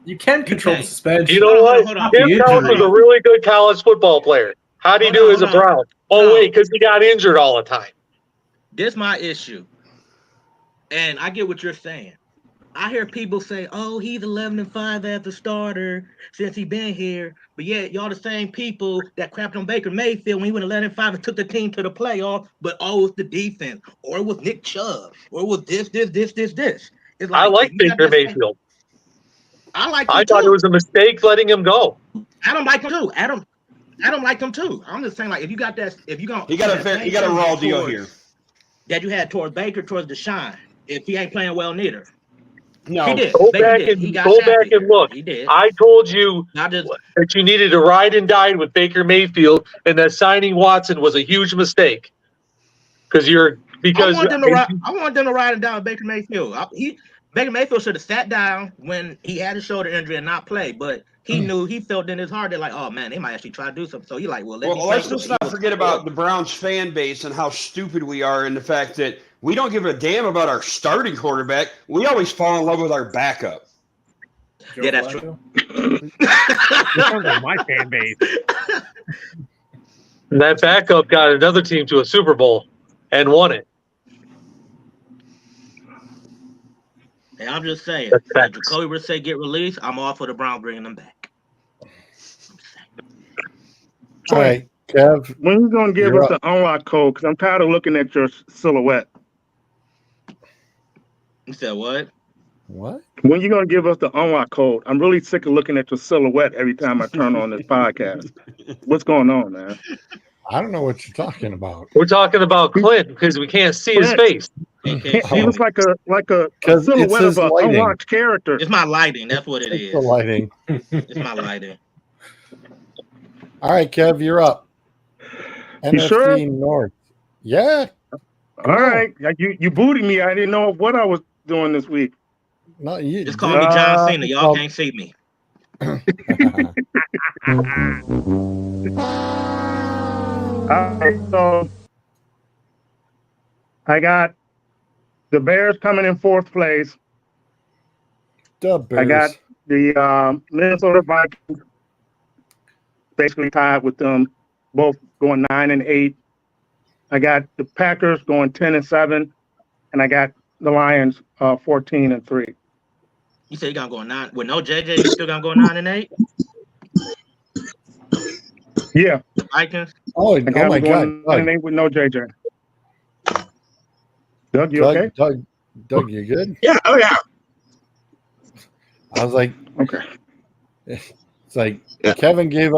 You can control the suspension. You know what? Hold on. Tim Couch was a really good college football player. How'd he do as a Brown? Oh, wait, because he got injured all the time. This my issue. And I get what you're saying. I hear people say, "Oh, he's 11-5 as the starter since he been here." But yet, y'all the same people that crapped on Baker Mayfield when he went 11-5 and took the team to the playoff. But it was the defense, or it was Nick Chubb, or it was this. It's I like if you got Baker that same- Mayfield. I thought it was a mistake letting him go. Adam like him too. Adam liked him too. I'm just saying, like, if you got that, if you gonna He got a raw deal here. that you had towards Baker, towards Deshaun. If he ain't playing well, neither. No, He did. Go Baker back did. and He got go shot back here. and look. He did. I told you Not just that you needed to ride and die with Baker Mayfield, and that signing Watson was a huge mistake. I want them to ride and down with Baker Mayfield. Baker Mayfield should have sat down when he had a shoulder injury and not play, but he felt in his heart that, like, oh man, they might actually try to do something. So he like, well, let's just not forget about the Browns fan base and how stupid we are, and the fact that we don't give a damn about our starting quarterback. We always fall in love with our backup. Yeah, that's true. That sounds like my fan base. That backup got another team to a Super Bowl and won it. And I'm just saying, That's if facts. Jacoby Brissett get released, I'm all for the Browns bringing them back. All right, Kev. When you gonna give You're us up. the unlock code? Because I'm tired of looking at your silhouette. You said what? What? When you gonna give us the unlock code? I'm really sick of looking at your silhouette every time I turn on this podcast. What's going on, man? I don't know what you're talking about. We're talking about Clint because we can't see his face. He looks like a 'Cause it's silhouette his of an lighting. unlocked character. It's my lighting. That's what it It's is. the lighting. It's my lighting. All right, Kev, you're up. NFC sure? North. Yeah. All right. You booted me. I didn't know what I was doing this week. No, you Just call me John Cena. Y'all well- can't see me. All right, so I got the Bears coming in fourth place. the Bears. I got the Minnesota Vikings basically tied with them, both going 9-8. I got the Packers going 10-7, and I got the Lions 14-3. You say you gonna go 9 with no JJ? You still gonna go 9-8? Yeah, The Vikings. Oh, I got my them God. going 9-8 with no JJ. Doug, you okay? Doug, you good? Yeah. Oh yeah. I was like, Okay. it's like Yeah. Kevin gave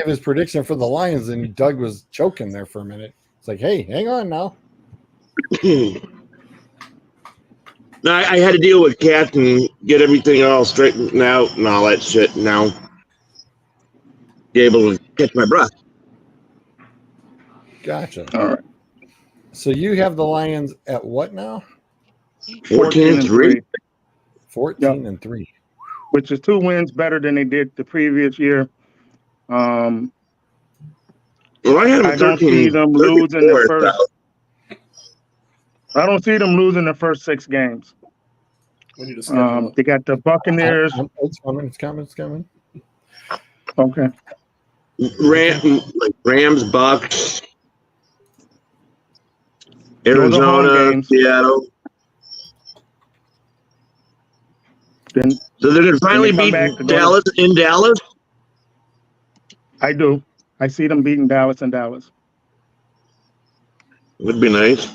his prediction for the Lions, and Doug was choking there for a minute. It's like, hey, hang on now. No, I had to deal with Cat and get everything all straightened out and all that shit. Now, be able to catch my breath. Gotcha. All right. So you have the Lions at what now? 14-3. 14-3. Which is 2 wins better than they did the previous year. Well, I had them I don't see them losing the first. I don't see them losing the first 6 games. We need to schedule. They got the Buccaneers. It's coming. Okay. Rams, Bucks, Those are home Arizona, games. Seattle. Then So they're going to finally Then they beat come back to go Dallas in Dallas? I do. I see them beating Dallas and Dallas. Would be nice.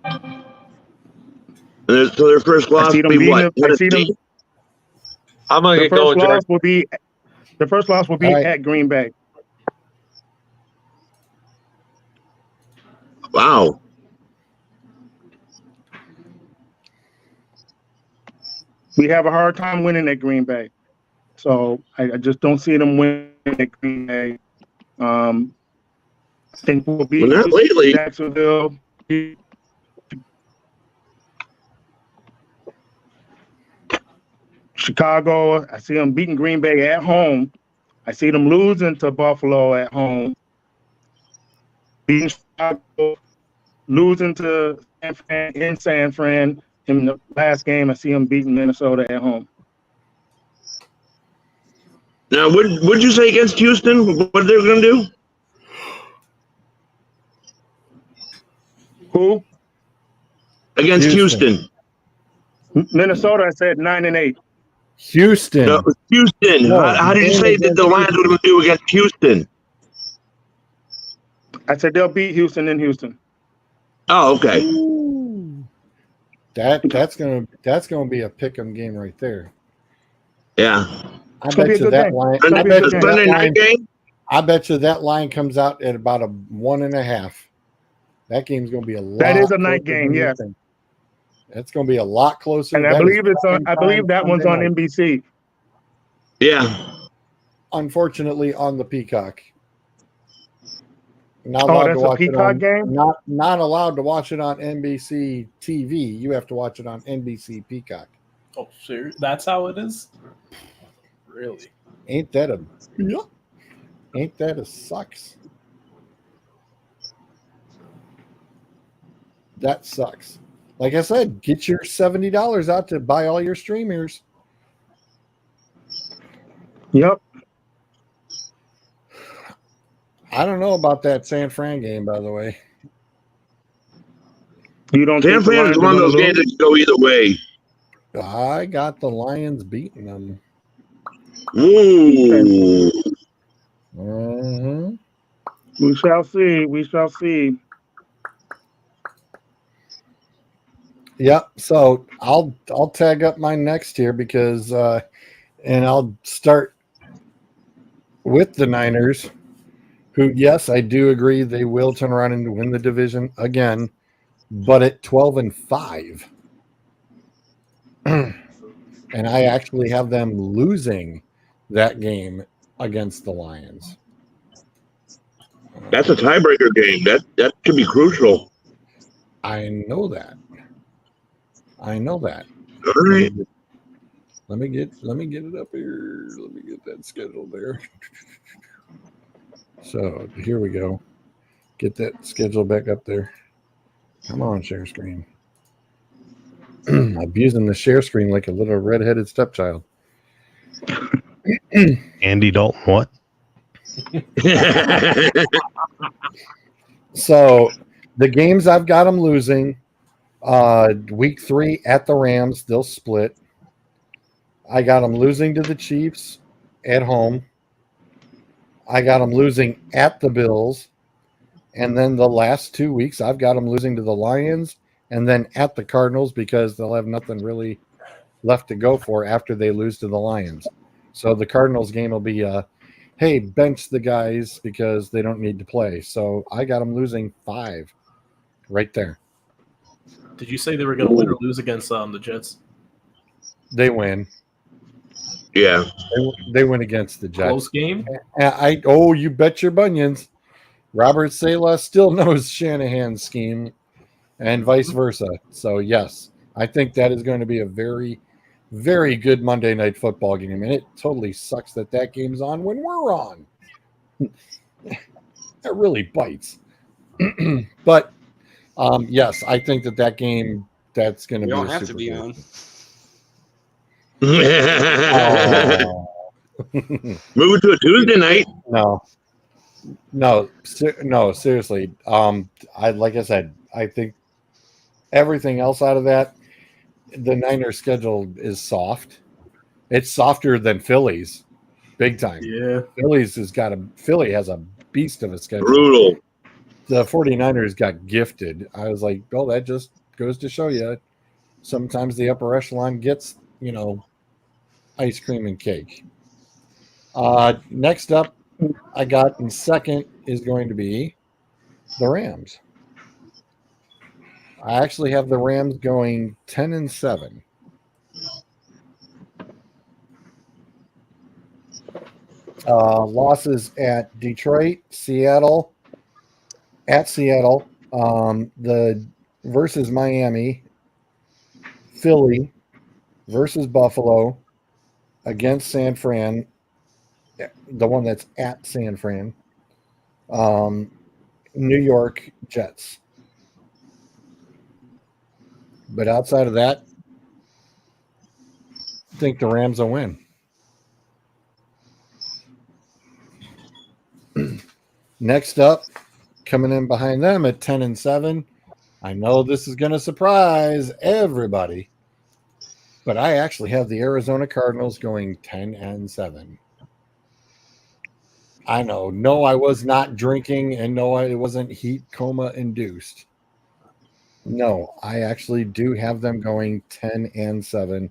And so their first I loss see will them be what? beating. I see them. Tennessee? I'm gonna The get first going, Jack. loss will be. The first loss will be All right. at Green Bay. Wow. We have a hard time winning at Green Bay, so I just don't see them winning at Green Bay. I think we'll beat Well, not lately. Jacksonville. Chicago, I see them beating Green Bay at home. I see them losing to Buffalo at home. Beating Chicago, losing to San Fran in San Fran. In the last game, I see them beating Minnesota at home. Now, what'd you say against Houston? What they're going to do? Who? Against Houston. Minnesota, I said 9-8. Houston. No, Houston. No, how did you say that the Lions were going to do against Houston? I said they'll beat Houston in Houston. Oh, okay. That's gonna be a pick'em game right there. Yeah. I bet you that line. I bet the Sunday night game. I bet you that line comes out at about a 1.5. That game's gonna be a lot. That is a night game, yes. It's gonna be a lot closer. And I believe it's on. I believe that one's on NBC. Yeah. Unfortunately, on the Peacock. Not Oh, allowed that's to a watch it Peacock on, game? Not allowed to watch it on NBC TV. You have to watch it on NBC Peacock. Oh, sure. That's how it is? Really? Ain't that a sucks? That sucks. Like I said, get your $70 out to buy all your streamers. Yep. I don't know about that San Fran game, by the way. You don't San think the Fran is Lions one of are those gonna games lose? that can go either way. I got the Lions beating them. Ooh. Mm-hmm. We shall see. We shall see. Yep. So I'll tag up my next here because and I'll start with the Niners, who, yes, I do agree they will turn around and win the division again, but at 12-5. And I actually have them losing that game against the Lions. That's a tiebreaker game. That could be crucial. I know that. All right. Let me get it up here. Let me get that schedule there. So here we go. Get that schedule back up there. Come on, share screen. Abusing the share screen like a little redheaded stepchild. Andy Dalton, what? So the games I've got them losing. Week 3 at the Rams, they'll split. I got them losing to the Chiefs at home. I got them losing at the Bills. And then the last 2 weeks, I've got them losing to the Lions and then at the Cardinals because they'll have nothing really left to go for after they lose to the Lions. So the Cardinals game will be, hey, bench the guys because they don't need to play. So I got them losing 5 right there. Did you say they were going to win or lose against the Jets? They win. Yeah. They win against the Jets. Close game? You bet your bunions. Robert Saleh still knows Shanahan's scheme and vice versa. So, yes, I think that is going to be a very, very good Monday Night Football game. And it totally sucks that game's on when we're on. That really bites. But, yes, I think that game, that's going to be don't a have super to be good. on. Move it to a Tuesday night. No, seriously. Like I said, I think everything else out of that, the Niners schedule is soft. It's softer than Philly's, big time. Yeah. Philly has a beast of a schedule. Brutal. The 49ers got gifted. I was like, oh, that just goes to show you sometimes the upper echelon gets, ice cream and cake. Next up, I got in second is going to be the Rams. I actually have the Rams going 10-7. Losses at Detroit, Seattle, the versus Miami, Philly versus Buffalo, against San Fran, the one that's at San Fran, New York Jets. But outside of that, I think the Rams will win. Next up, coming in behind them at 10-7. I know this is going to surprise everybody, but I actually have the Arizona Cardinals going 10-7. I know. No, I was not drinking, and no, it wasn't heat coma induced. No, I actually do have them going 10-7.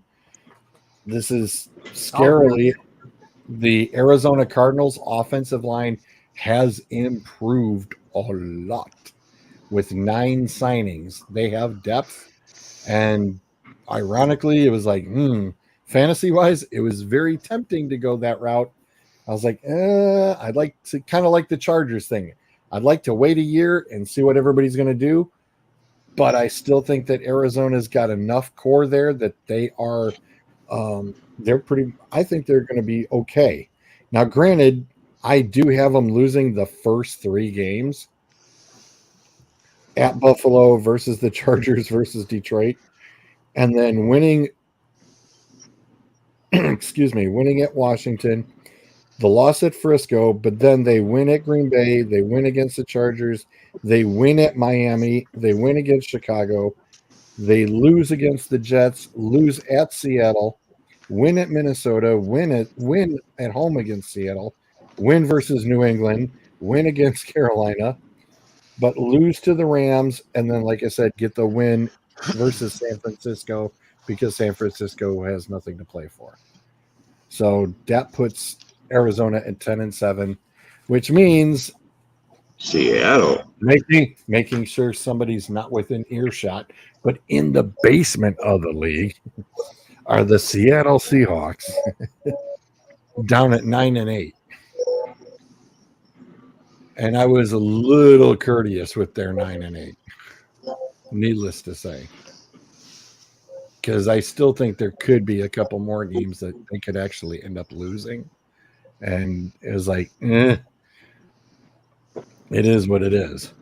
This is scarily. The Arizona Cardinals offensive line has improved a lot with 9 signings. They have depth, and ironically, it was like, fantasy-wise, it was very tempting to go that route. I was like, I'd like to kind of like the Chargers thing. I'd like to wait a year and see what everybody's going to do, but I still think that Arizona's got enough core there that they are I think they're going to be okay. Now, granted, I do have them losing the first 3 games at Buffalo versus the Chargers versus Detroit, and then winning at Washington, the loss at Frisco, but then they win at Green Bay, they win against the Chargers, they win at Miami, they win against Chicago, they lose against the Jets, lose at Seattle, win at Minnesota, win at home against Seattle, win versus New England, win against Carolina, but lose to the Rams, and then, like I said, get the win versus San Francisco because San Francisco has nothing to play for. So that puts Arizona at 10-7, which means Seattle making sure somebody's not within earshot, but in the basement of the league are the Seattle Seahawks down at 9-8. And I was a little courteous with their 9-8. Needless to say. Because I still think there could be a couple more games that they could actually end up losing. And it was like, it is what it is.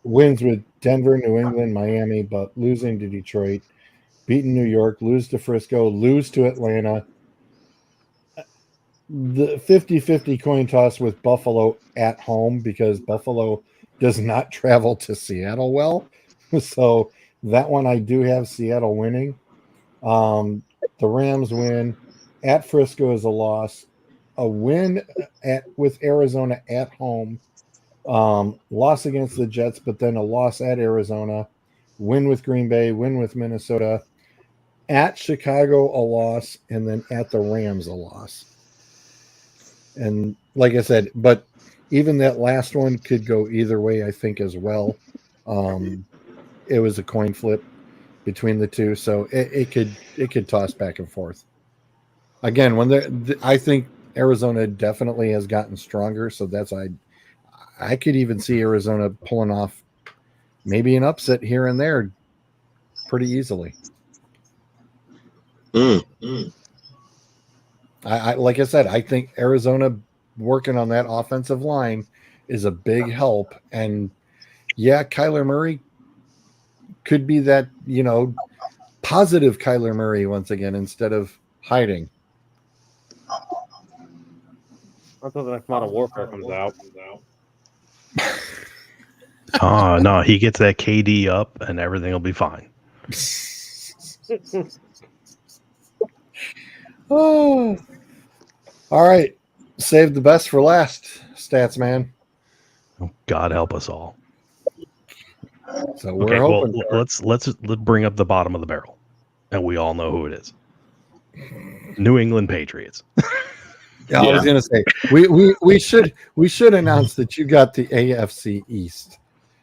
Wins with Denver, New England, Miami, but losing to Detroit, beating New York, lose to Frisco, lose to Atlanta. The 50-50 coin toss with Buffalo at home because Buffalo does not travel to Seattle well. So that one I do have Seattle winning. The Rams win. At Frisco is a loss. A win with Arizona at home. Loss against the Jets, but then a loss at Arizona. Win with Green Bay. Win with Minnesota. At Chicago, a loss. And then at the Rams, a loss. And like I said, but even that last one could go either way, I think, as well. It was a coin flip between the two, so it could toss back and forth. Again, I think Arizona definitely has gotten stronger, so that's I could even see Arizona pulling off maybe an upset here and there pretty easily. I like I said, I think Arizona working on that offensive line is a big help. And yeah, Kyler Murray could be that, positive Kyler Murray once again instead of hiding. Until the next Modern Warfare comes out. Oh, no, he gets that KD up and everything will be fine. Oh. All right. Save the best for last, Stats Man. God help us all. So we're hoping. Well, let's bring up the bottom of the barrel, and we all know who it is. New England Patriots. Yeah, I was going to say we should announce that you got the AFC East.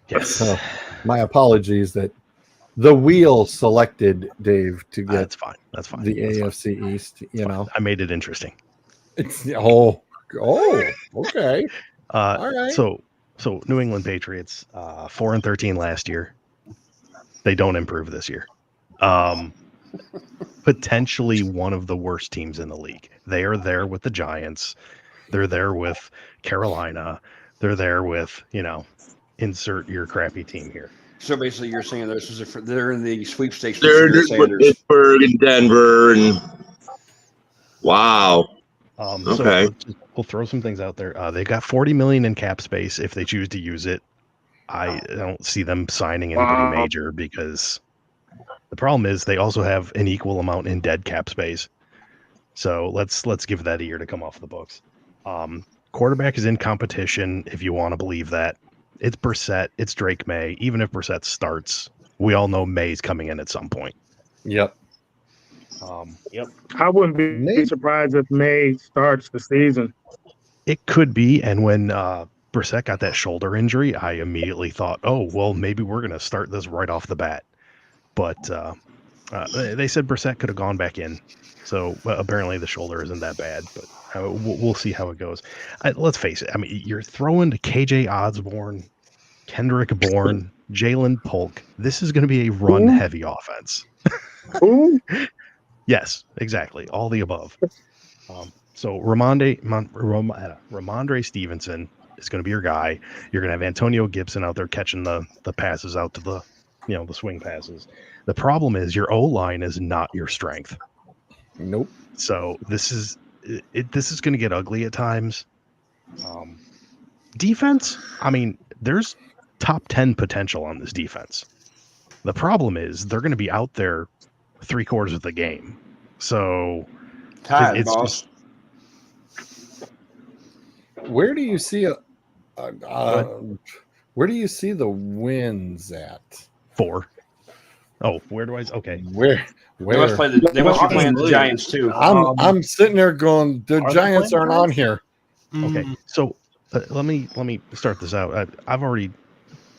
Yes. So my apologies that the wheel selected Dave to get. That's fine. That's fine. The That's AFC fine. East. I made it interesting. It's okay. All right. So New England Patriots, 4-13 last year. They don't improve this year. Potentially one of the worst teams in the league. They are there with the Giants. They're there with Carolina. They're there with, insert your crappy team here. So basically, you're saying they're in the sweepstakes. They're just with Pittsburgh and Denver and wow. Okay. So we'll throw some things out there. They got $40 million in cap space if they choose to use it. I don't see them signing anybody major because the problem is they also have an equal amount in dead cap space. So let's give that a year to come off the books. Quarterback is in competition, if you want to believe that. It's Brissett, it's Drake May. Even if Brissett starts, we all know May's coming in at some point. Yep. I wouldn't be surprised if May starts the season. It could be, and when Brissett got that shoulder injury, I immediately thought, oh, well, maybe we're going to start this right off the bat. But they said Brissett could have gone back in. So apparently the shoulder isn't that bad, but we'll see how it goes. Let's face it. I mean, you're throwing to KJ Osborne, Kendrick Bourne, Jalen Polk. This is going to be a run-heavy offense. Who? Yes, exactly. All the above. So Ramondre Stevenson is going to be your guy. You're going to have Antonio Gibson out there catching the passes out to the swing passes. The problem is your O-line is not your strength. Nope. So this is going to get ugly at times. Defense, I mean, there's top 10 potential on this defense. The problem is they're going to be out there 3/4 of the game. So it's boss. Where do you see where do you see the wins at? 4. Oh, where do I? Okay, where? They must be playing the Giants too. I'm sitting there going, the Giants aren't on here. Okay, so let me start this out. I've already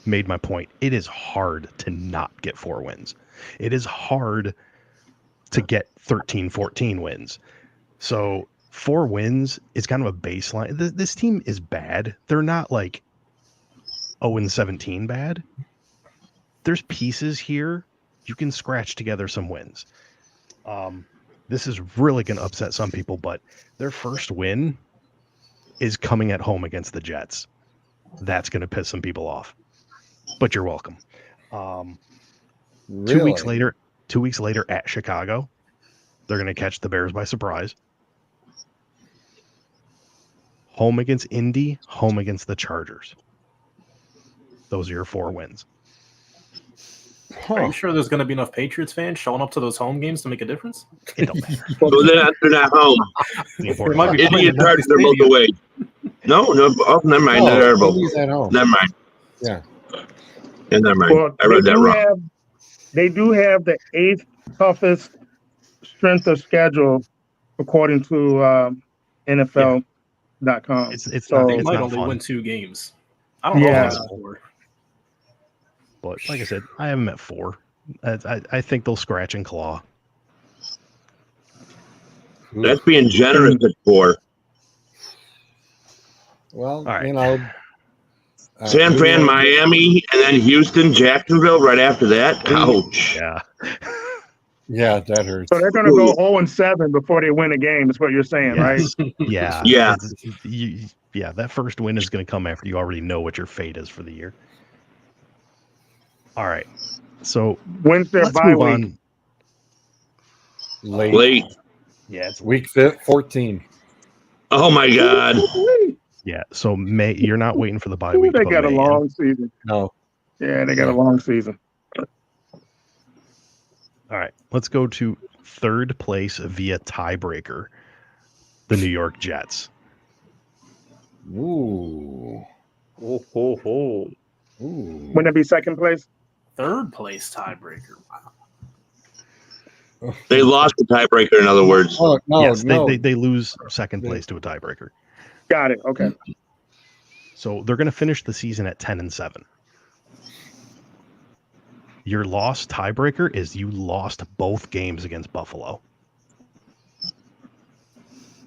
made my point. It is hard to not get 4 wins. It is hard to get 13, 14 wins. So 4 wins is kind of a baseline. This team is bad. They're not like 0-17 bad. There's pieces here. You can scratch together some wins. This is really going to upset some people, but their first win is coming at home against the Jets. That's going to piss some people off, but you're welcome. Really? 2 weeks later at Chicago, they're going to catch the Bears by surprise. Home against Indy, home against the Chargers. Those are your 4 wins. Are you sure there's going to be enough Patriots fans showing up to those home games to make a difference? It don't matter. Well, they're not home. The important might be part. Indy and Chargers are both away. No. Oh, never mind. No, They're both. Indy's at home. Never mind. Yeah. Yeah, never mind. Well, I read that wrong. They do have the 8th toughest strength of schedule according to NFL.com. It's So- They it's might not only fun. win 2 games. I don't know. Yeah. If that's four. But like I said, I have them at 4. I think they'll scratch and claw. That's being generous at 4. Well, All right. you know. San Fran, Miami, and then Houston, Jacksonville right after that. Ouch. Yeah. Yeah, that hurts. So they're going to go 0-7 before they win a game, is what you're saying, right? Yeah. Yeah. Yeah, that first win is going to come after you already know what your fate is for the year. All right. So When's their let's bye move week? on. Late. Yeah, it's Week 14. Oh my God. Yeah, so May, you're not waiting for the bye Ooh, week. they to got a put May in. long season. No. Yeah, they got a long season. All right, let's go to third place via tiebreaker, the New York Jets. Ooh. Oh, ho, ho. Ooh. Wouldn't it be second place? Third place tiebreaker. Wow. They lost the tiebreaker, in other words. Oh, no, yes, no. they lose second place to a tiebreaker. Got it. Okay. So they're going to finish the season at 10-7. Your lost tiebreaker is you lost both games against Buffalo.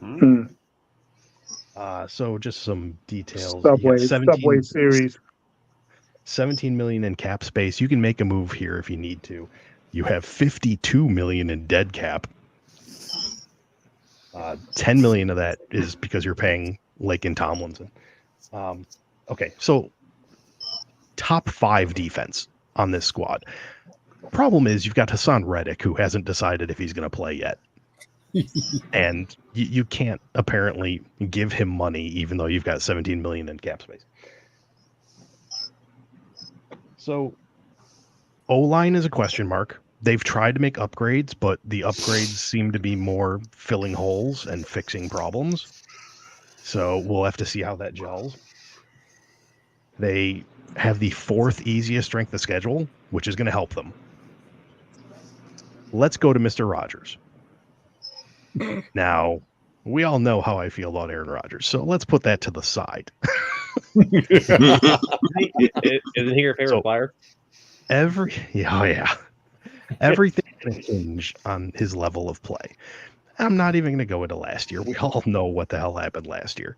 Hmm. So just some details. Subway, You got Subway series. 17 million in cap space. You can make a move here if you need to. You have 52 million in dead cap. 10 million of that is because you're paying Lake and Tomlinson. Okay, so top 5 defense on this squad. Problem is you've got Hassan Reddick, who hasn't decided if he's going to play yet. And you can't apparently give him money even though you've got 17 million in cap space. So O-line is a question mark. They've tried to make upgrades, but the upgrades seem to be more filling holes and fixing problems. So we'll have to see how that gels. They have the 4th easiest strength of schedule, which is going to help them. Let's go to Mr. Rodgers. Now, we all know how I feel about Aaron Rodgers, so let's put that to the side. Isn't he your favorite So- player? Everything can hinge on his level of play. I'm not even going to go into last year. We all know what the hell happened last year.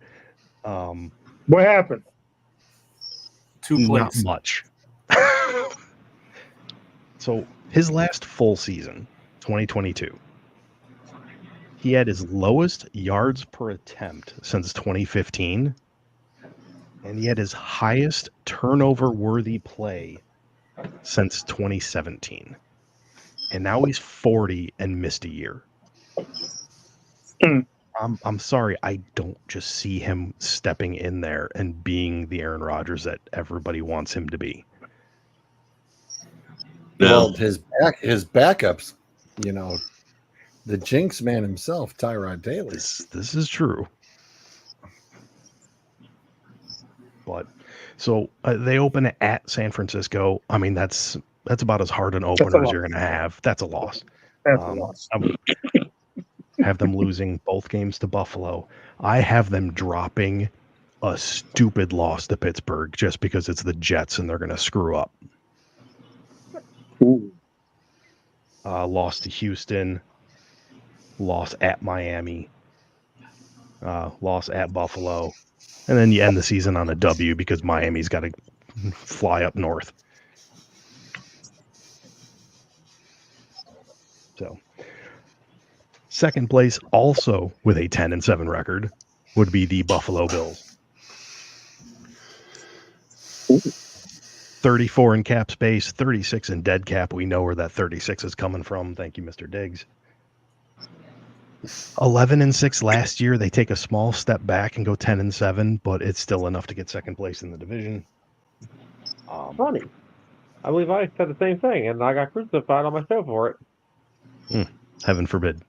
What happened? 2 Not plays. much. So his last full season, 2022, he had his lowest yards per attempt since 2015, and he had his highest turnover-worthy play since 2017. And now he's 40 and missed a year. I'm sorry, I don't just see him stepping in there and being the Aaron Rodgers that everybody wants him to be. Well, his backups, you know, the jinx man himself, Tyrod Taylor. This is true. But so they open it at San Francisco. I mean, that's about as hard an opener as you're going to have. That's a loss. That's a loss. I would have them losing both games to Buffalo. I have them dropping a stupid loss to Pittsburgh just because it's the Jets and they're going to screw up. Ooh. Lost to Houston, lost at Miami. loss at Buffalo, and then you end the season on a W because Miami's got to fly up north. So, second place, also with a 10-7 record, would be the Buffalo Bills. 34 in cap space, 36 in dead cap. We know where that 36 is coming from. Thank you, Mr. Diggs. 11-6 last year. They take a small step back and go 10-7, but it's still enough to get second place in the division. Funny. I believe I said the same thing, and I got crucified on my show for it. Heaven forbid.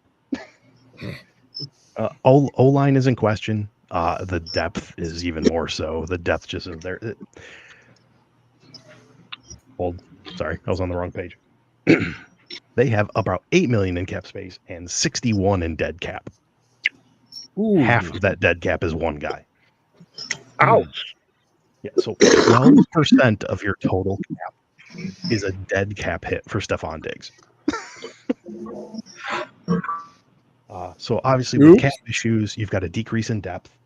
O-line is in question. The depth is even more so. The depth just isn't there. Sorry, I was on the wrong page. They have about $8 million in cap space and 61 in dead cap. Ooh. Half of that dead cap is one guy. Ouch. Yeah, so 12% of your total cap is a dead cap hit for Stephon Diggs. So obviously with cap issues, you've got a decrease in depth.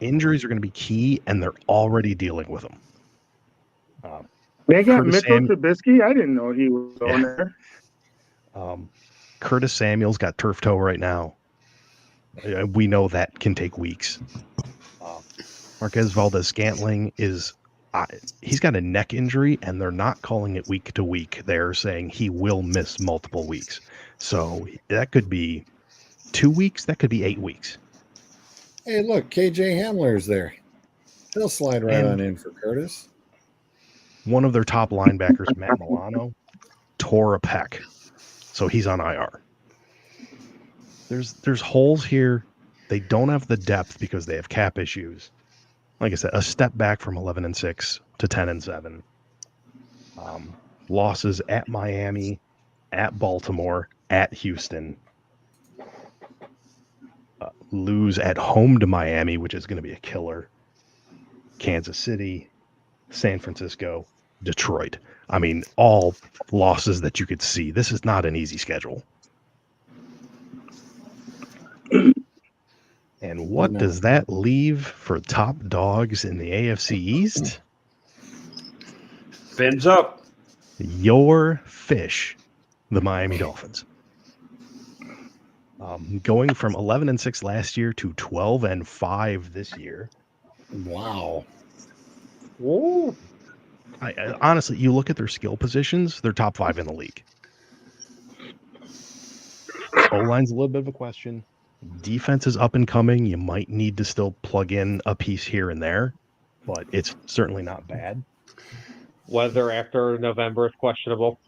Injuries are going to be key, and they're already dealing with them. They got Mitchell Trubisky. I didn't know he was on there. Curtis Samuel's got turf toe right now. We know that can take weeks. Marquez Valdez-Scantling is he's got a neck injury, and they're not calling it week to week. They're saying he will miss multiple weeks. So that could be 2 weeks. That could be 8 weeks. Hey, look, KJ Hamler's there. He'll slide right on in for Curtis. One of their top linebackers, Matt Milano, tore a pec, so he's on IR. There's holes here. They don't have the depth because they have cap issues. Like I said, a step back from 11-6 to 10-7. Losses at Miami, at Baltimore, at Houston. Lose at home to Miami, which is going to be a killer. Kansas City, San Francisco, Detroit. I mean, all losses that you could see. This is not an easy schedule. And what does that leave for top dogs in the AFC East? Fins up. Your fish, the Miami Dolphins. Going from 11-6 last year to 12-5 this year. Wow. Whoa. Honestly, you look at their skill positions, they're top 5 in the league. O-line's a little bit of a question. Defense is up and coming. You might need to still plug in a piece here and there, but it's certainly not bad. Weather after November is questionable.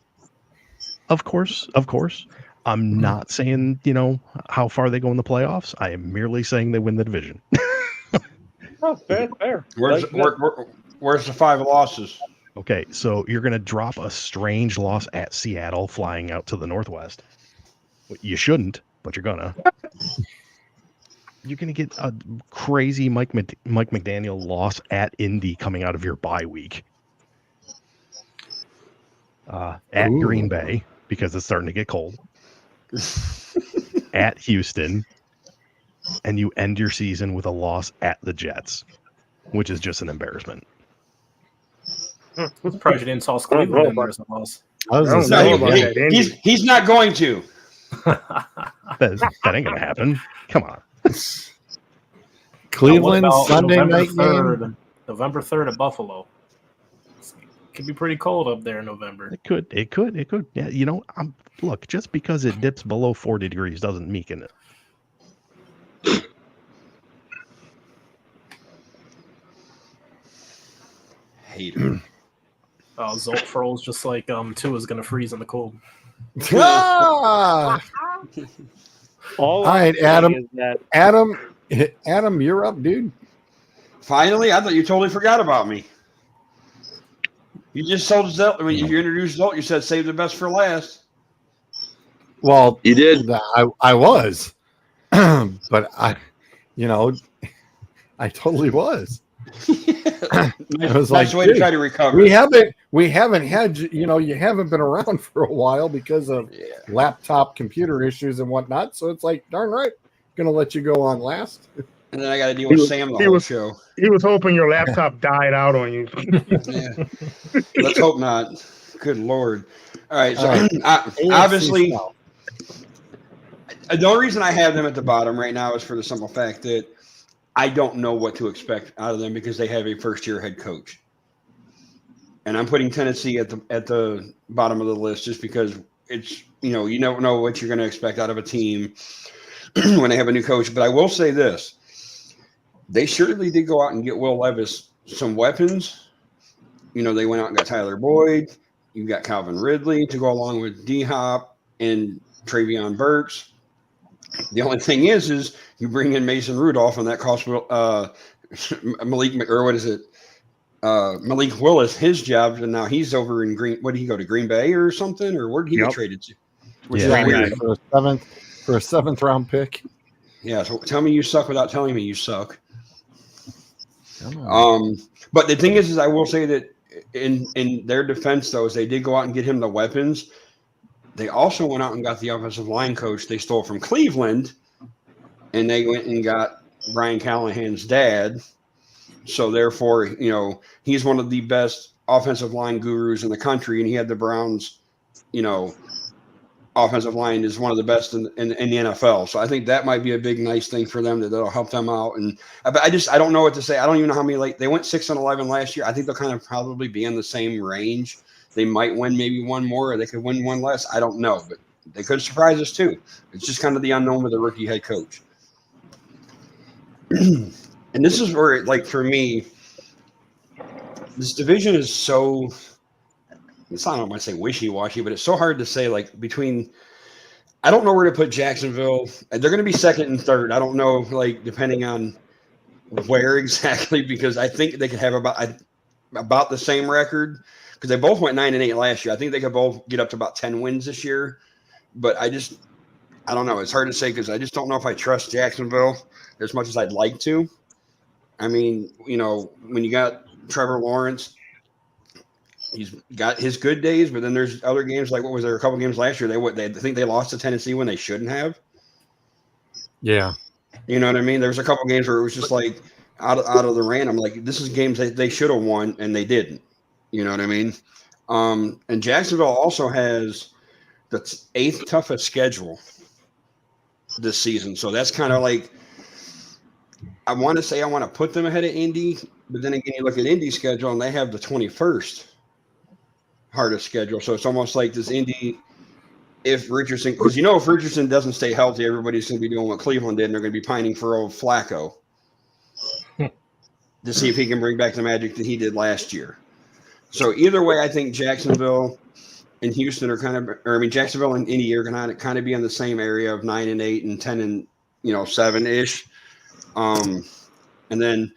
Of course. I'm not saying, how far they go in the playoffs. I am merely saying they win the division. Oh, fair. Where's the 5 losses? Okay, so you're going to drop a strange loss at Seattle flying out to the Northwest. You shouldn't, but you're going to. You're going to get a crazy Mike McDaniel loss at Indy coming out of your bye week. At Green Bay, because it's starting to get cold. At Houston. And you end your season with a loss at the Jets, which is just an embarrassment. Surprised you didn't toss Cleveland in there as a loss. He's not going to. That ain't going to happen. Come on. Cleveland Sunday night game. November 3rd at Buffalo. It could be pretty cold up there in November. It could. Yeah, look, just because it dips below 40 degrees doesn't mean it. Hater. Zolt froze just like Tua's going to freeze in the cold. All right, Adam. Adam, you're up, dude. Finally, I thought you totally forgot about me. You just told Zolt when you introduced Zolt. You said save the best for last. Well, you did. I was, but I totally was. It was nice way to try to recover. We haven't had, you haven't been around for a while because of laptop computer issues and whatnot. So it's like, darn right, Gonna let you go on last. And then I got to deal He with was- Sam the he whole was- show. He was hoping your laptop died out on you. Yeah. Let's hope not. Good Lord. All right. So All right. obviously, AFC South. the only reason I have them at the bottom right now is for the simple fact that I don't know what to expect out of them because they have a first-year head coach. And I'm putting Tennessee at the bottom of the list just because it's, you don't know what you're going to expect out of a team when they have a new coach. But I will say this. They surely did go out and get Will Levis some weapons. They went out and got Tyler Boyd. You got Calvin Ridley to go along with D-Hop and Travion Burks. The only thing is you bring in Mason Rudolph, and that costs Malik Willis his job, and now he's over in Green. What did he go to, Green Bay or something, or where did he get traded to? Which is weird. For a seventh round pick. Yeah. So tell me you suck without telling me you suck. But the thing is I will say that in their defense, though, is they did go out and get him the weapons. They also went out and got the offensive line coach they stole from Cleveland, and they went and got Brian Callahan's dad. So therefore, he's one of the best offensive line gurus in the country, and he had the Browns, offensive line is one of the best in the NFL. So I think that might be a big, nice thing for them that'll help them out. And I don't know what to say. I don't even know how many, they went 6-11 last year. I think they'll kind of probably be in the same range. They might win maybe one more, or they could win one less. I don't know, but they could surprise us too. It's just kind of the unknown with a rookie head coach. And this is where, for me, this division is so, it's not, I don't want to say wishy-washy, but it's so hard to say, between, I don't know where to put Jacksonville. They're going to be second and third. I don't know, depending on where exactly, because I think they could have about the same record, because they both went 9-8 last year. I think they could both get up to about 10 wins this year. But I don't know. It's hard to say because I just don't know if I trust Jacksonville as much as I'd like to. I mean, when you got Trevor Lawrence, he's got his good days, but then there's other games what was there? A couple games last year I think they lost to Tennessee when they shouldn't have. Yeah. You know what I mean? There was a couple games where it was just out of the random. This is games they should have won and they didn't. You know what I mean? And Jacksonville also has the 8th toughest schedule this season. So that's kind of I want to say I want to put them ahead of Indy, but then again, you look at Indy's schedule and they have the 21st hardest schedule. So it's almost like this Indy, if Richardson, because if Richardson doesn't stay healthy, everybody's going to be doing what Cleveland did, and they're going to be pining for old Flacco to see if he can bring back the magic that he did last year. So either way, I think Jacksonville and Houston are Jacksonville and Indy are going to kind of be in the same area of 9-8 and 10-7-ish. And then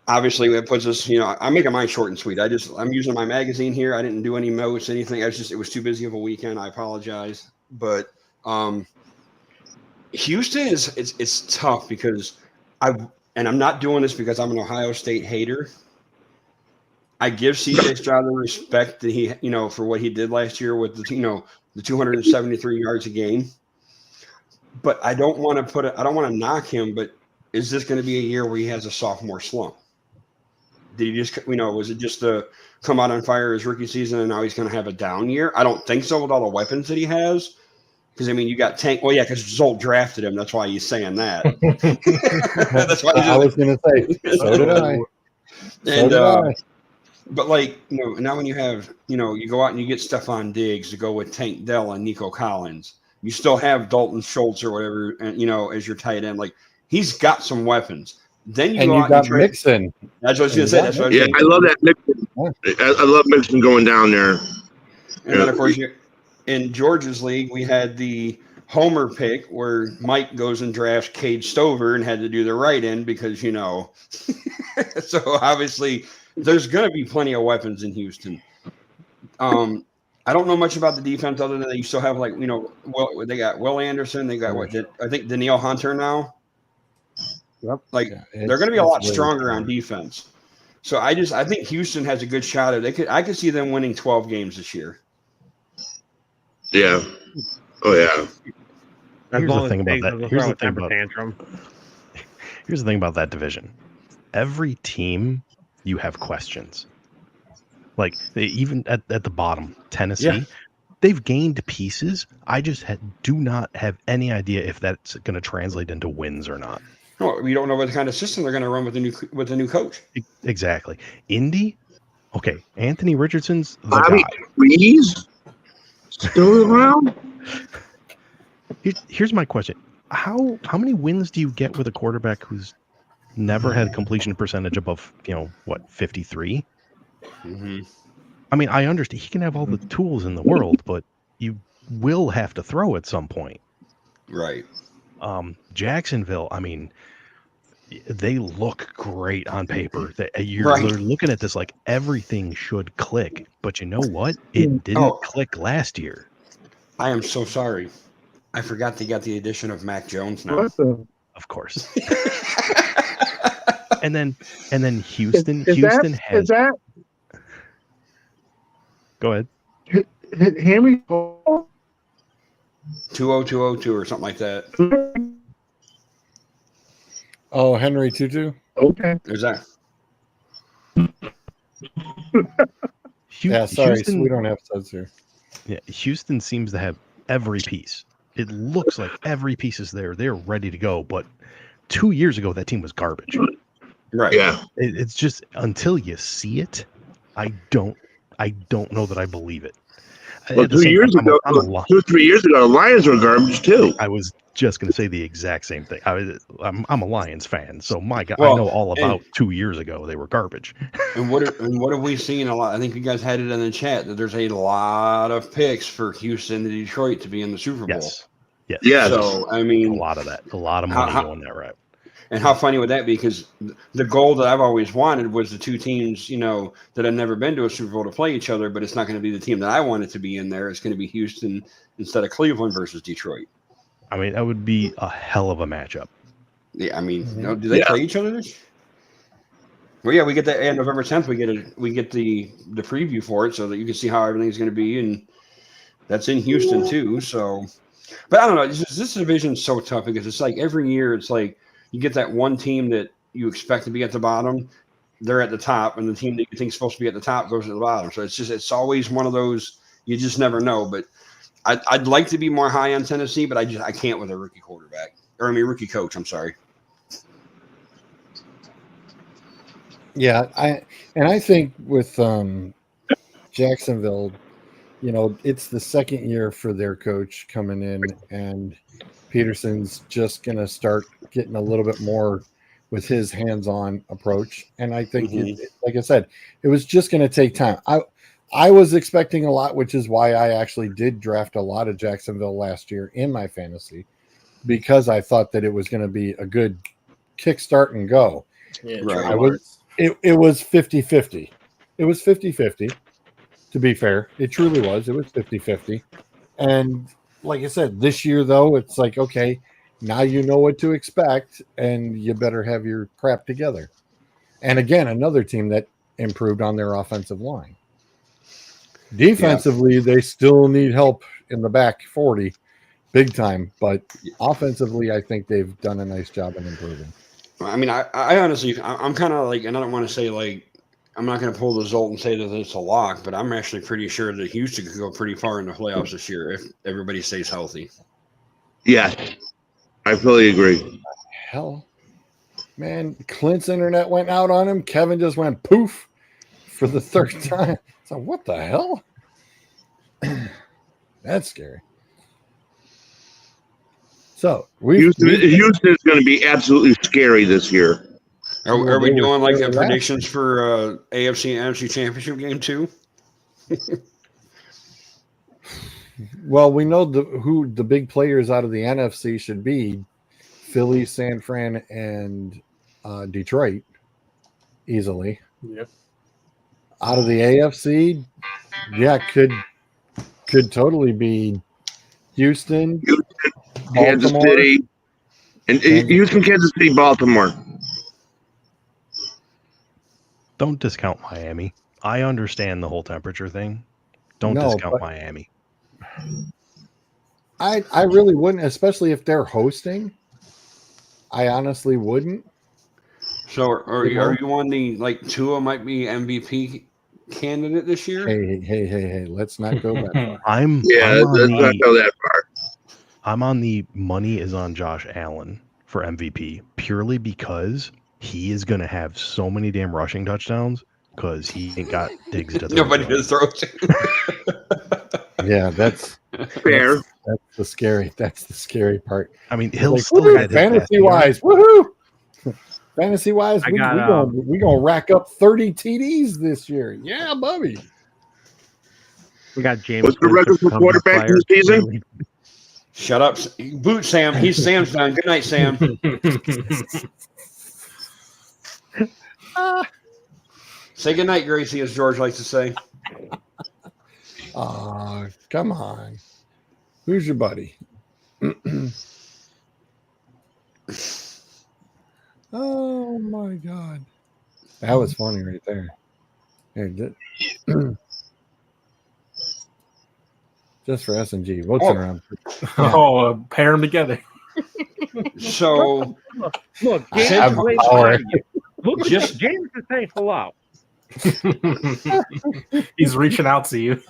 obviously it puts us, I'm making mine short and sweet. I'm using my magazine here. I didn't do any notes, anything. It was too busy of a weekend. I apologize. But Houston it's tough because I'm not doing this because I'm an Ohio State hater. I give CJ Stroud the respect that he, for what he did last year with the 273 yards a game. But I don't want to knock him, but is this going to be a year where he has a sophomore slump? Did he just, was it just to come out on fire his rookie season and now he's going to have a down year? I don't think so with all the weapons that he has. Because, you got Tank. Well, yeah, because Zolt drafted him. That's why he's saying that. That's why I was going to say, so did I. And, but now when you have, you go out and you get Stephon Diggs to go with Tank Dell and Nico Collins, you still have Dalton Schultz or whatever, as your tight end. He's got some weapons. Then you got Mixon. That's what I was going to say. That's what I love that Mixon. I love Mixon going down there. And then, of course, in Georgia's league, we had the homer pick where Mike goes and drafts Cade Stover and had to do the right end because, so obviously there's going to be plenty of weapons in Houston. I don't know much about the defense other than that you still have they got Will Anderson. They got I think Danielle Hunter now. Yep. They're going to be a lot stronger on defense. So I think Houston has a good shot at I could see them winning 12 games this year. Yeah. Oh yeah. As Here's long the as thing about Diggs that. doesn't Here's throw the a thing temper about tantrum. here's the thing about that division. Every team you have questions. Like even at the bottom, Tennessee, they've gained pieces. I just do not have any idea if that's going to translate into wins or not. No, we don't know what kind of system they're going to run with the new coach. Exactly. Indy, okay. Anthony Richardson's the Bobby guy. Trees still around? Here's my question: How many wins do you get with a quarterback who's never had a completion percentage above 53? Mm-hmm. I mean, I understand he can have all the tools in the world, but you will have to throw at some point. Right. Jacksonville, I mean, they look great on paper. You're Right. looking at this like everything should click, but you know what? It didn't click last year. I am so sorry. I forgot they got the addition of Mac Jones now. What the? Of course. and then Houston. Is Houston that has. is that Go ahead. Henry? 20202 or something like that. Oh, Henry Tutu. Okay. There's that. Yeah, sorry, Houston, we don't have subs here. Yeah, Houston seems to have every piece. It looks like every piece is there. They're ready to go. But 2 years ago, that team was garbage. Right. Yeah. It's just until you see it, I don't know that I believe it. Well, At the same time, I'm a 3 years ago, the Lions were garbage too. I was just going to say the exact same thing. I'm a Lions fan, so my God, Well, I know all about 2 years ago they were garbage. And what have we seen a lot? I think you guys had it in the chat that there's a lot of picks for Houston and Detroit to be in the Super Bowl. Yes. Yes. So I mean, a lot of money going that route. And how funny would that be? Because the goal that I've always wanted was the two teams, that have never been to a Super Bowl to play each other, but it's not going to be the team that I wanted to be in there. It's going to be Houston instead of Cleveland versus Detroit. I mean, that would be a hell of a matchup. Yeah, I mean, do they play each other this? Well, yeah, we get that November 10th. We get the preview for it so that you can see how everything's going to be, and that's in Houston too. So, but I don't know. This division is so tough because it's like every year it's like you get that one team that you expect to be at the bottom, they're at the top, and the team that you think is supposed to be at the top goes to the bottom. So it's always one of those you just never know. But I'd like to be more high on Tennessee, but I can't with a rookie quarterback rookie coach. I'm sorry. Yeah, I think with Jacksonville, it's the second year for their coach coming in, and Peterson's just going to start getting a little bit more with his hands-on approach. And I think, like I said, it was just going to take time. I was expecting a lot, which is why I actually did draft a lot of Jacksonville last year in my fantasy, because I thought that it was going to be a good kickstart and go. Yeah, Right. It was 50-50. It was 50-50, to be fair. It truly was. It was 50-50. And like I said, this year, though, it's like, okay, now you know what to expect, and you better have your crap together. And again, another team that improved on their offensive line. Defensively, they still need help in the back 40, big time. But offensively, I think they've done a nice job in improving. I mean, I honestly, I'm kind of like, and I don't want to say like, I'm not going to pull the Zolt and say that it's a lock, but I'm actually pretty sure that Houston could go pretty far in the playoffs this year if everybody stays healthy. Yes, I fully agree. Hell, man, Clint's internet went out on him. Kevin just went poof for the third time. So what the hell? That's scary. So Houston is going to be absolutely scary this year. Are we doing like predictions for AFC and NFC Championship game too? Well, we know who the big players out of the NFC should be: Philly, San Fran, and Detroit, easily. Yep. Out of the AFC, could totally be Houston, Kansas City, and Houston, Kansas City, Baltimore. Don't discount Miami. I understand the whole temperature thing. Don't discount Miami. I really wouldn't, especially if they're hosting. I honestly wouldn't. So are you on the like Tua might be MVP candidate this year? Hey! Let's not go that far. I'm Yeah, on let's not the go that far. I'm on the money is on Josh Allen for MVP purely because he is going to have so many damn rushing touchdowns because he ain't got Diggs to throw Nobody to. just throws to. Yeah, that's Fair. That's the scary part. I mean, he'll Like, still woo, get his fantasy passing wise, yards. woohoo! Fantasy wise, I we got, gonna rack up 30 TDs this year. Yeah, Bubby. We got James. What's the record for quarterbacks this season? Shut up, boot Sam. He's Sam's done. Good night, Sam. Say good night, Gracie, as George likes to say. Come on. Who's your buddy? Oh my God, that was funny right there. Here, just for S&G. We'll turn around. Oh, pair them together. So Look, I James have is way power. behind you. Look, Just- James is saying hello. He's reaching out to you.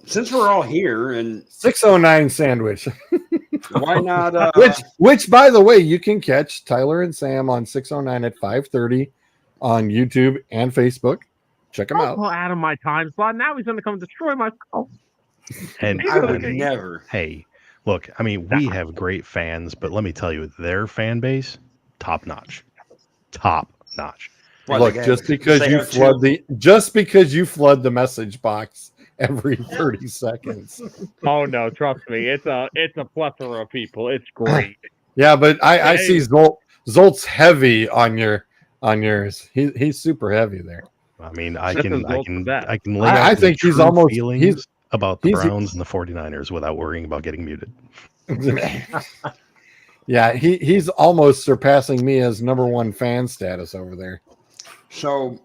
since we're all here, and 609 sandwich. why not? Which, by the way, you can catch Tyler and Sam on 609 at 5:30 on YouTube and Facebook. Check them Don't out. pull out of my time slot. Now he's going to come and destroy my. And I would never. hey, look, I mean, we have great fans, but let me tell you, their fan base, top notch. What, Look, like, just because they you have flood the message box every 30 seconds. Oh no, trust me, it's a plethora of people. It's great. Yeah, but I Hey. see Zolt's heavy on yours. He's super heavy there. I mean, I This can is Zolt's the best. lay out I my think he's true almost- feelings about the he's- Browns and the 49ers without worrying about getting muted. Yeah, he's almost surpassing me as number one fan status over there. So,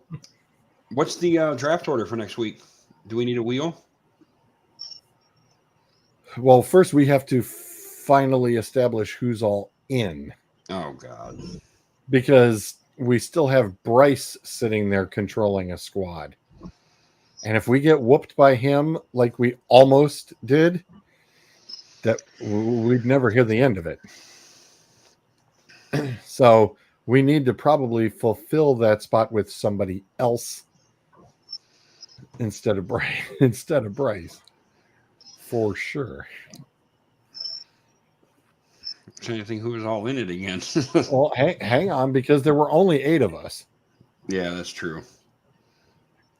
what's the draft order for next week? Do we need a wheel? Well, first we have to finally establish who's all in, Oh God. because we still have Bryce sitting there controlling a squad. And if we get whooped by him like we almost did, that we'd never hear the end of it. So we need to probably fulfill that spot with somebody else instead of Bryce. For sure. Trying to think who was all in it again. Well, hang on, because there were only 8 of us. Yeah, that's true.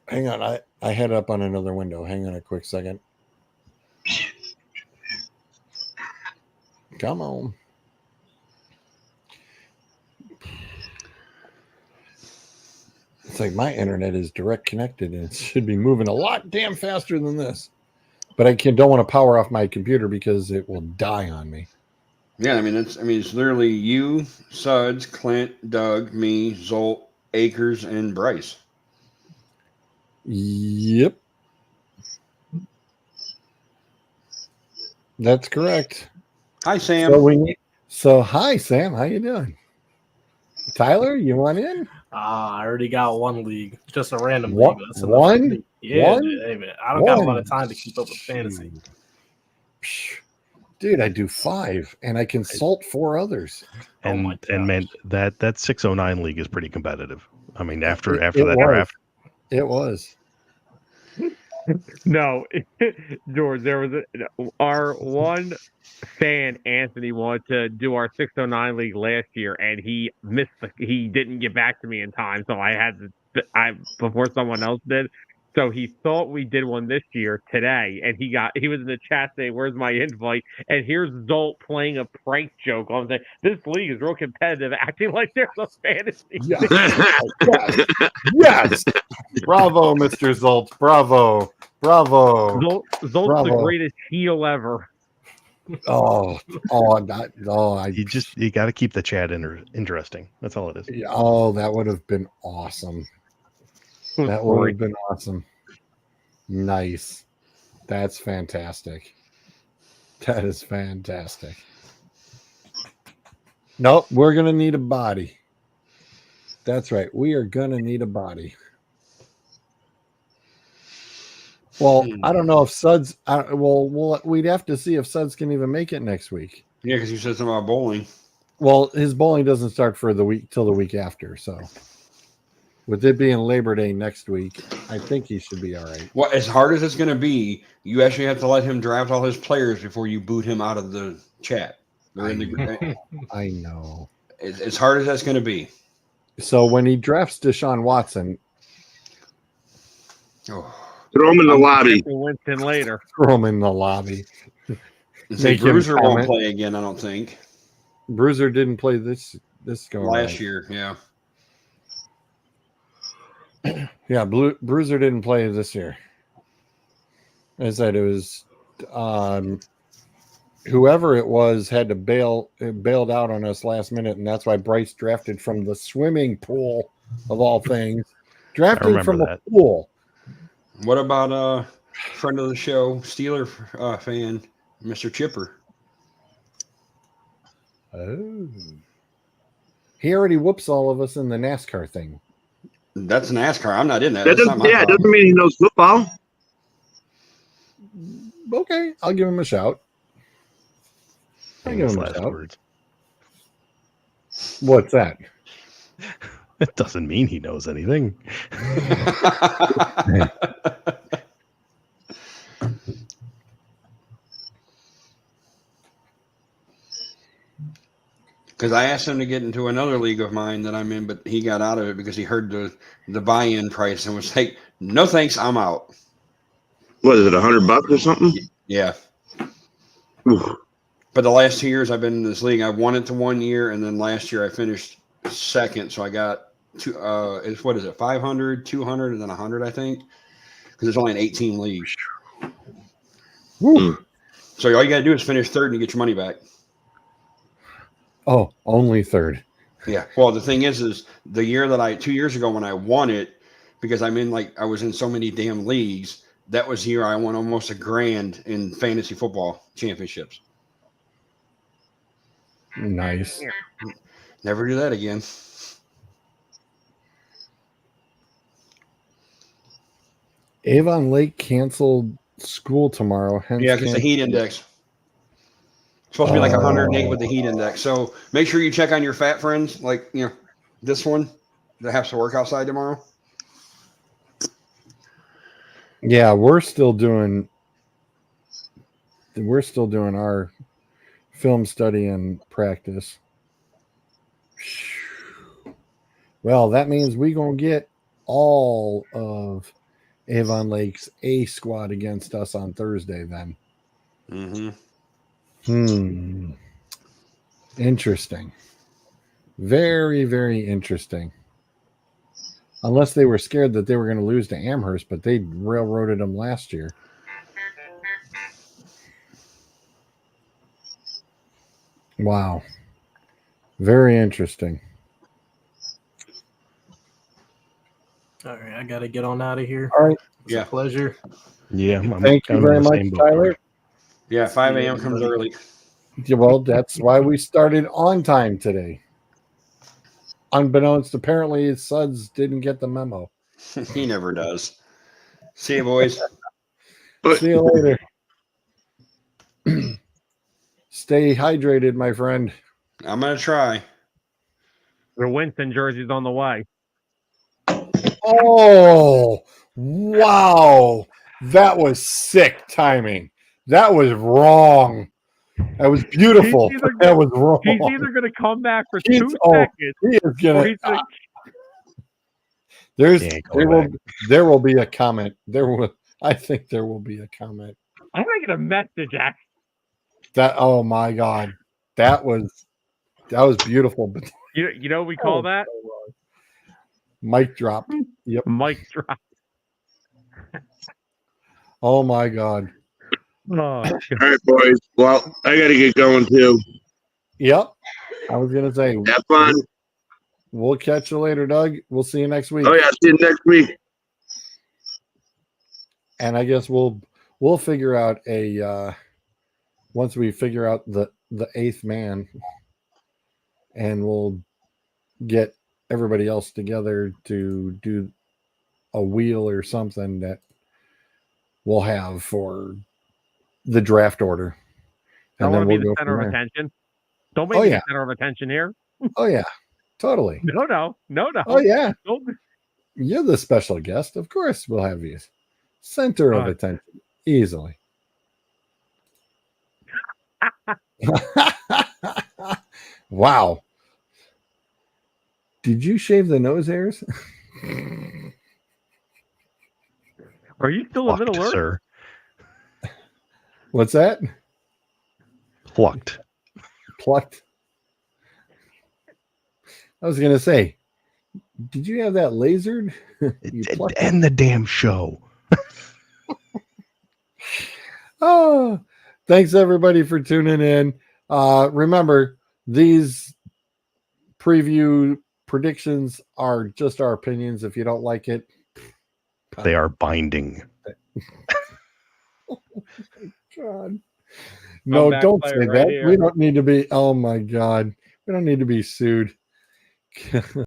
Hang on, I had up on another window. Hang on a quick second. Come on. It's like my internet is direct connected and it should be moving a lot damn faster than this. But I don't want to power off my computer because it will die on me. Yeah, I mean it's literally you, Suds, Clint, Doug, me, Zolt, Akers, and Bryce. Yep. That's correct. Hi, Sam. Hi Sam, how you doing? Tyler, you want in? I already got one league. Just a random One- league. That's enough one? for me. Yeah, One? hey, man. I don't got a lot One. of time to keep up with fantasy. Dude, I do 5 and I consult 4 others. And my and man, gosh. that 609 league is pretty competitive. I mean, after It that was. draft, It was. No, George, there was our one fan, Anthony, wanted to do our 609 league last year, and he he didn't get back to me in time, so I had to, before someone else did. So he thought we did one this year today, and he was in the chat saying, "Where's my invite?" And here's Zolt playing a prank joke on saying, "This league is real competitive," acting like there's a fantasy. Yeah. Yes. Bravo, Mr. Zolt. Bravo. Zolt's the Bravo. greatest heel ever. you got to keep the chat interesting. That's all it is. That would have been awesome. That would have been awesome. Nice. That's fantastic. That is fantastic. Nope, we're going to need a body. That's right. We are going to need a body. Well, I don't know if Suds. We'd have to see if Suds can even make it next week. Yeah, because you said something about bowling. Well, his bowling doesn't start for the week till the week after. So, with it being Labor Day next week, I think he should be all right. Well, as hard as it's going to be, you actually have to let him draft all his players before you boot him out of the chat. Or in the, I know. As hard as that's going to be. So when he drafts Deshaun Watson, throw him in the lobby. Winston later. Throw him in the lobby. Make Bruiser won't play again, I don't think. Bruiser didn't play this go last year, yeah. Yeah, Bruiser didn't play this year. I said it was whoever it was had to bailed out on us last minute, and that's why Bryce drafted from the swimming pool of all things. Drafted from a pool. What about friend of the show, Steeler fan, Mr. Chipper? Oh. He already whoops all of us in the NASCAR thing. That's NASCAR. I'm not in that. It doesn't mean he knows football. Okay, I'll give him a shout. I'll give him a shout. Words. What's that? It doesn't mean he knows anything. Because I asked him to get into another league of mine that I'm in, but he got out of it because he heard the buy-in price and was like, "No thanks, I'm out." What is it, $100 or something? Yeah. Oof. But the last 2 years I've been in this league, I won it to 1 year, and then last year I finished second, so I got what is it, 500, 200, and then 100, I think, because it's only an 18 league. So all you got to do is finish third and you get your money back. Oh, only third. Yeah. Well, the thing is the year that 2 years ago when I won it, because I was in so many damn leagues, that was the year I won almost $1,000 in fantasy football championships. Nice. Never do that again. Avon Lake canceled school tomorrow. Yeah, because the heat index. It's supposed to be like 108 with the heat index. So make sure you check on your fat friends, like this one that has to work outside tomorrow. Yeah, we're still doing our film study and practice. Well, that means we're going to get all of Avon Lake's A squad against us on Thursday then. Interesting. Very, very interesting. Unless they were scared that they were going to lose to Amherst, but they railroaded them last year. Wow. Very interesting. All right, I got to get on out of here. All right. It's a pleasure. Yeah. Thank you very much, Tyler. Yeah, 5 a.m. comes early. Well, that's why we started on time today. Unbeknownst, apparently, Suds didn't get the memo. He never does. See you, boys. See you later. Stay hydrated, my friend. I'm going to try. The Winston jersey's on the way. Oh, wow. That was sick timing. That was wrong. That was beautiful. That was wrong. He's either going to come back for 2 seconds. He is going to. There will be a comment. I think there will be a comment. I'm going to get a message. Oh my God, that was beautiful. But you know what we call that? Mic drop. Yep. Mic drop. Oh my God. Oh, all right, boys. Well, I got to get going too. Yep. I was gonna say. Have fun. We'll catch you later, Doug. We'll see you next week. Oh yeah, see you next week. And I guess we'll we'll figure out a once we figure out the eighth man, and we'll get everybody else together to do a wheel or something that we'll have for the draft order. I And want then to be we'll the go center from of there. attention. Don't make Oh me yeah. the center of attention here. Oh yeah. Totally. No. Oh yeah. Don't- You're the special guest. Of course we'll have you. Center of attention. Easily. Wow. Did you shave the nose hairs? Are you still a Plucked, Middle Earth? sir. What's that? Plucked. Plucked. I was gonna say, did you have that lasered? You plucked it. End the damn show. Oh, thanks everybody for tuning in. Remember, these preview predictions are just our opinions. If you don't like it, They are binding. God. No, Comeback don't player say right that. here. We don't need to be. Oh my God, we don't need to be sued.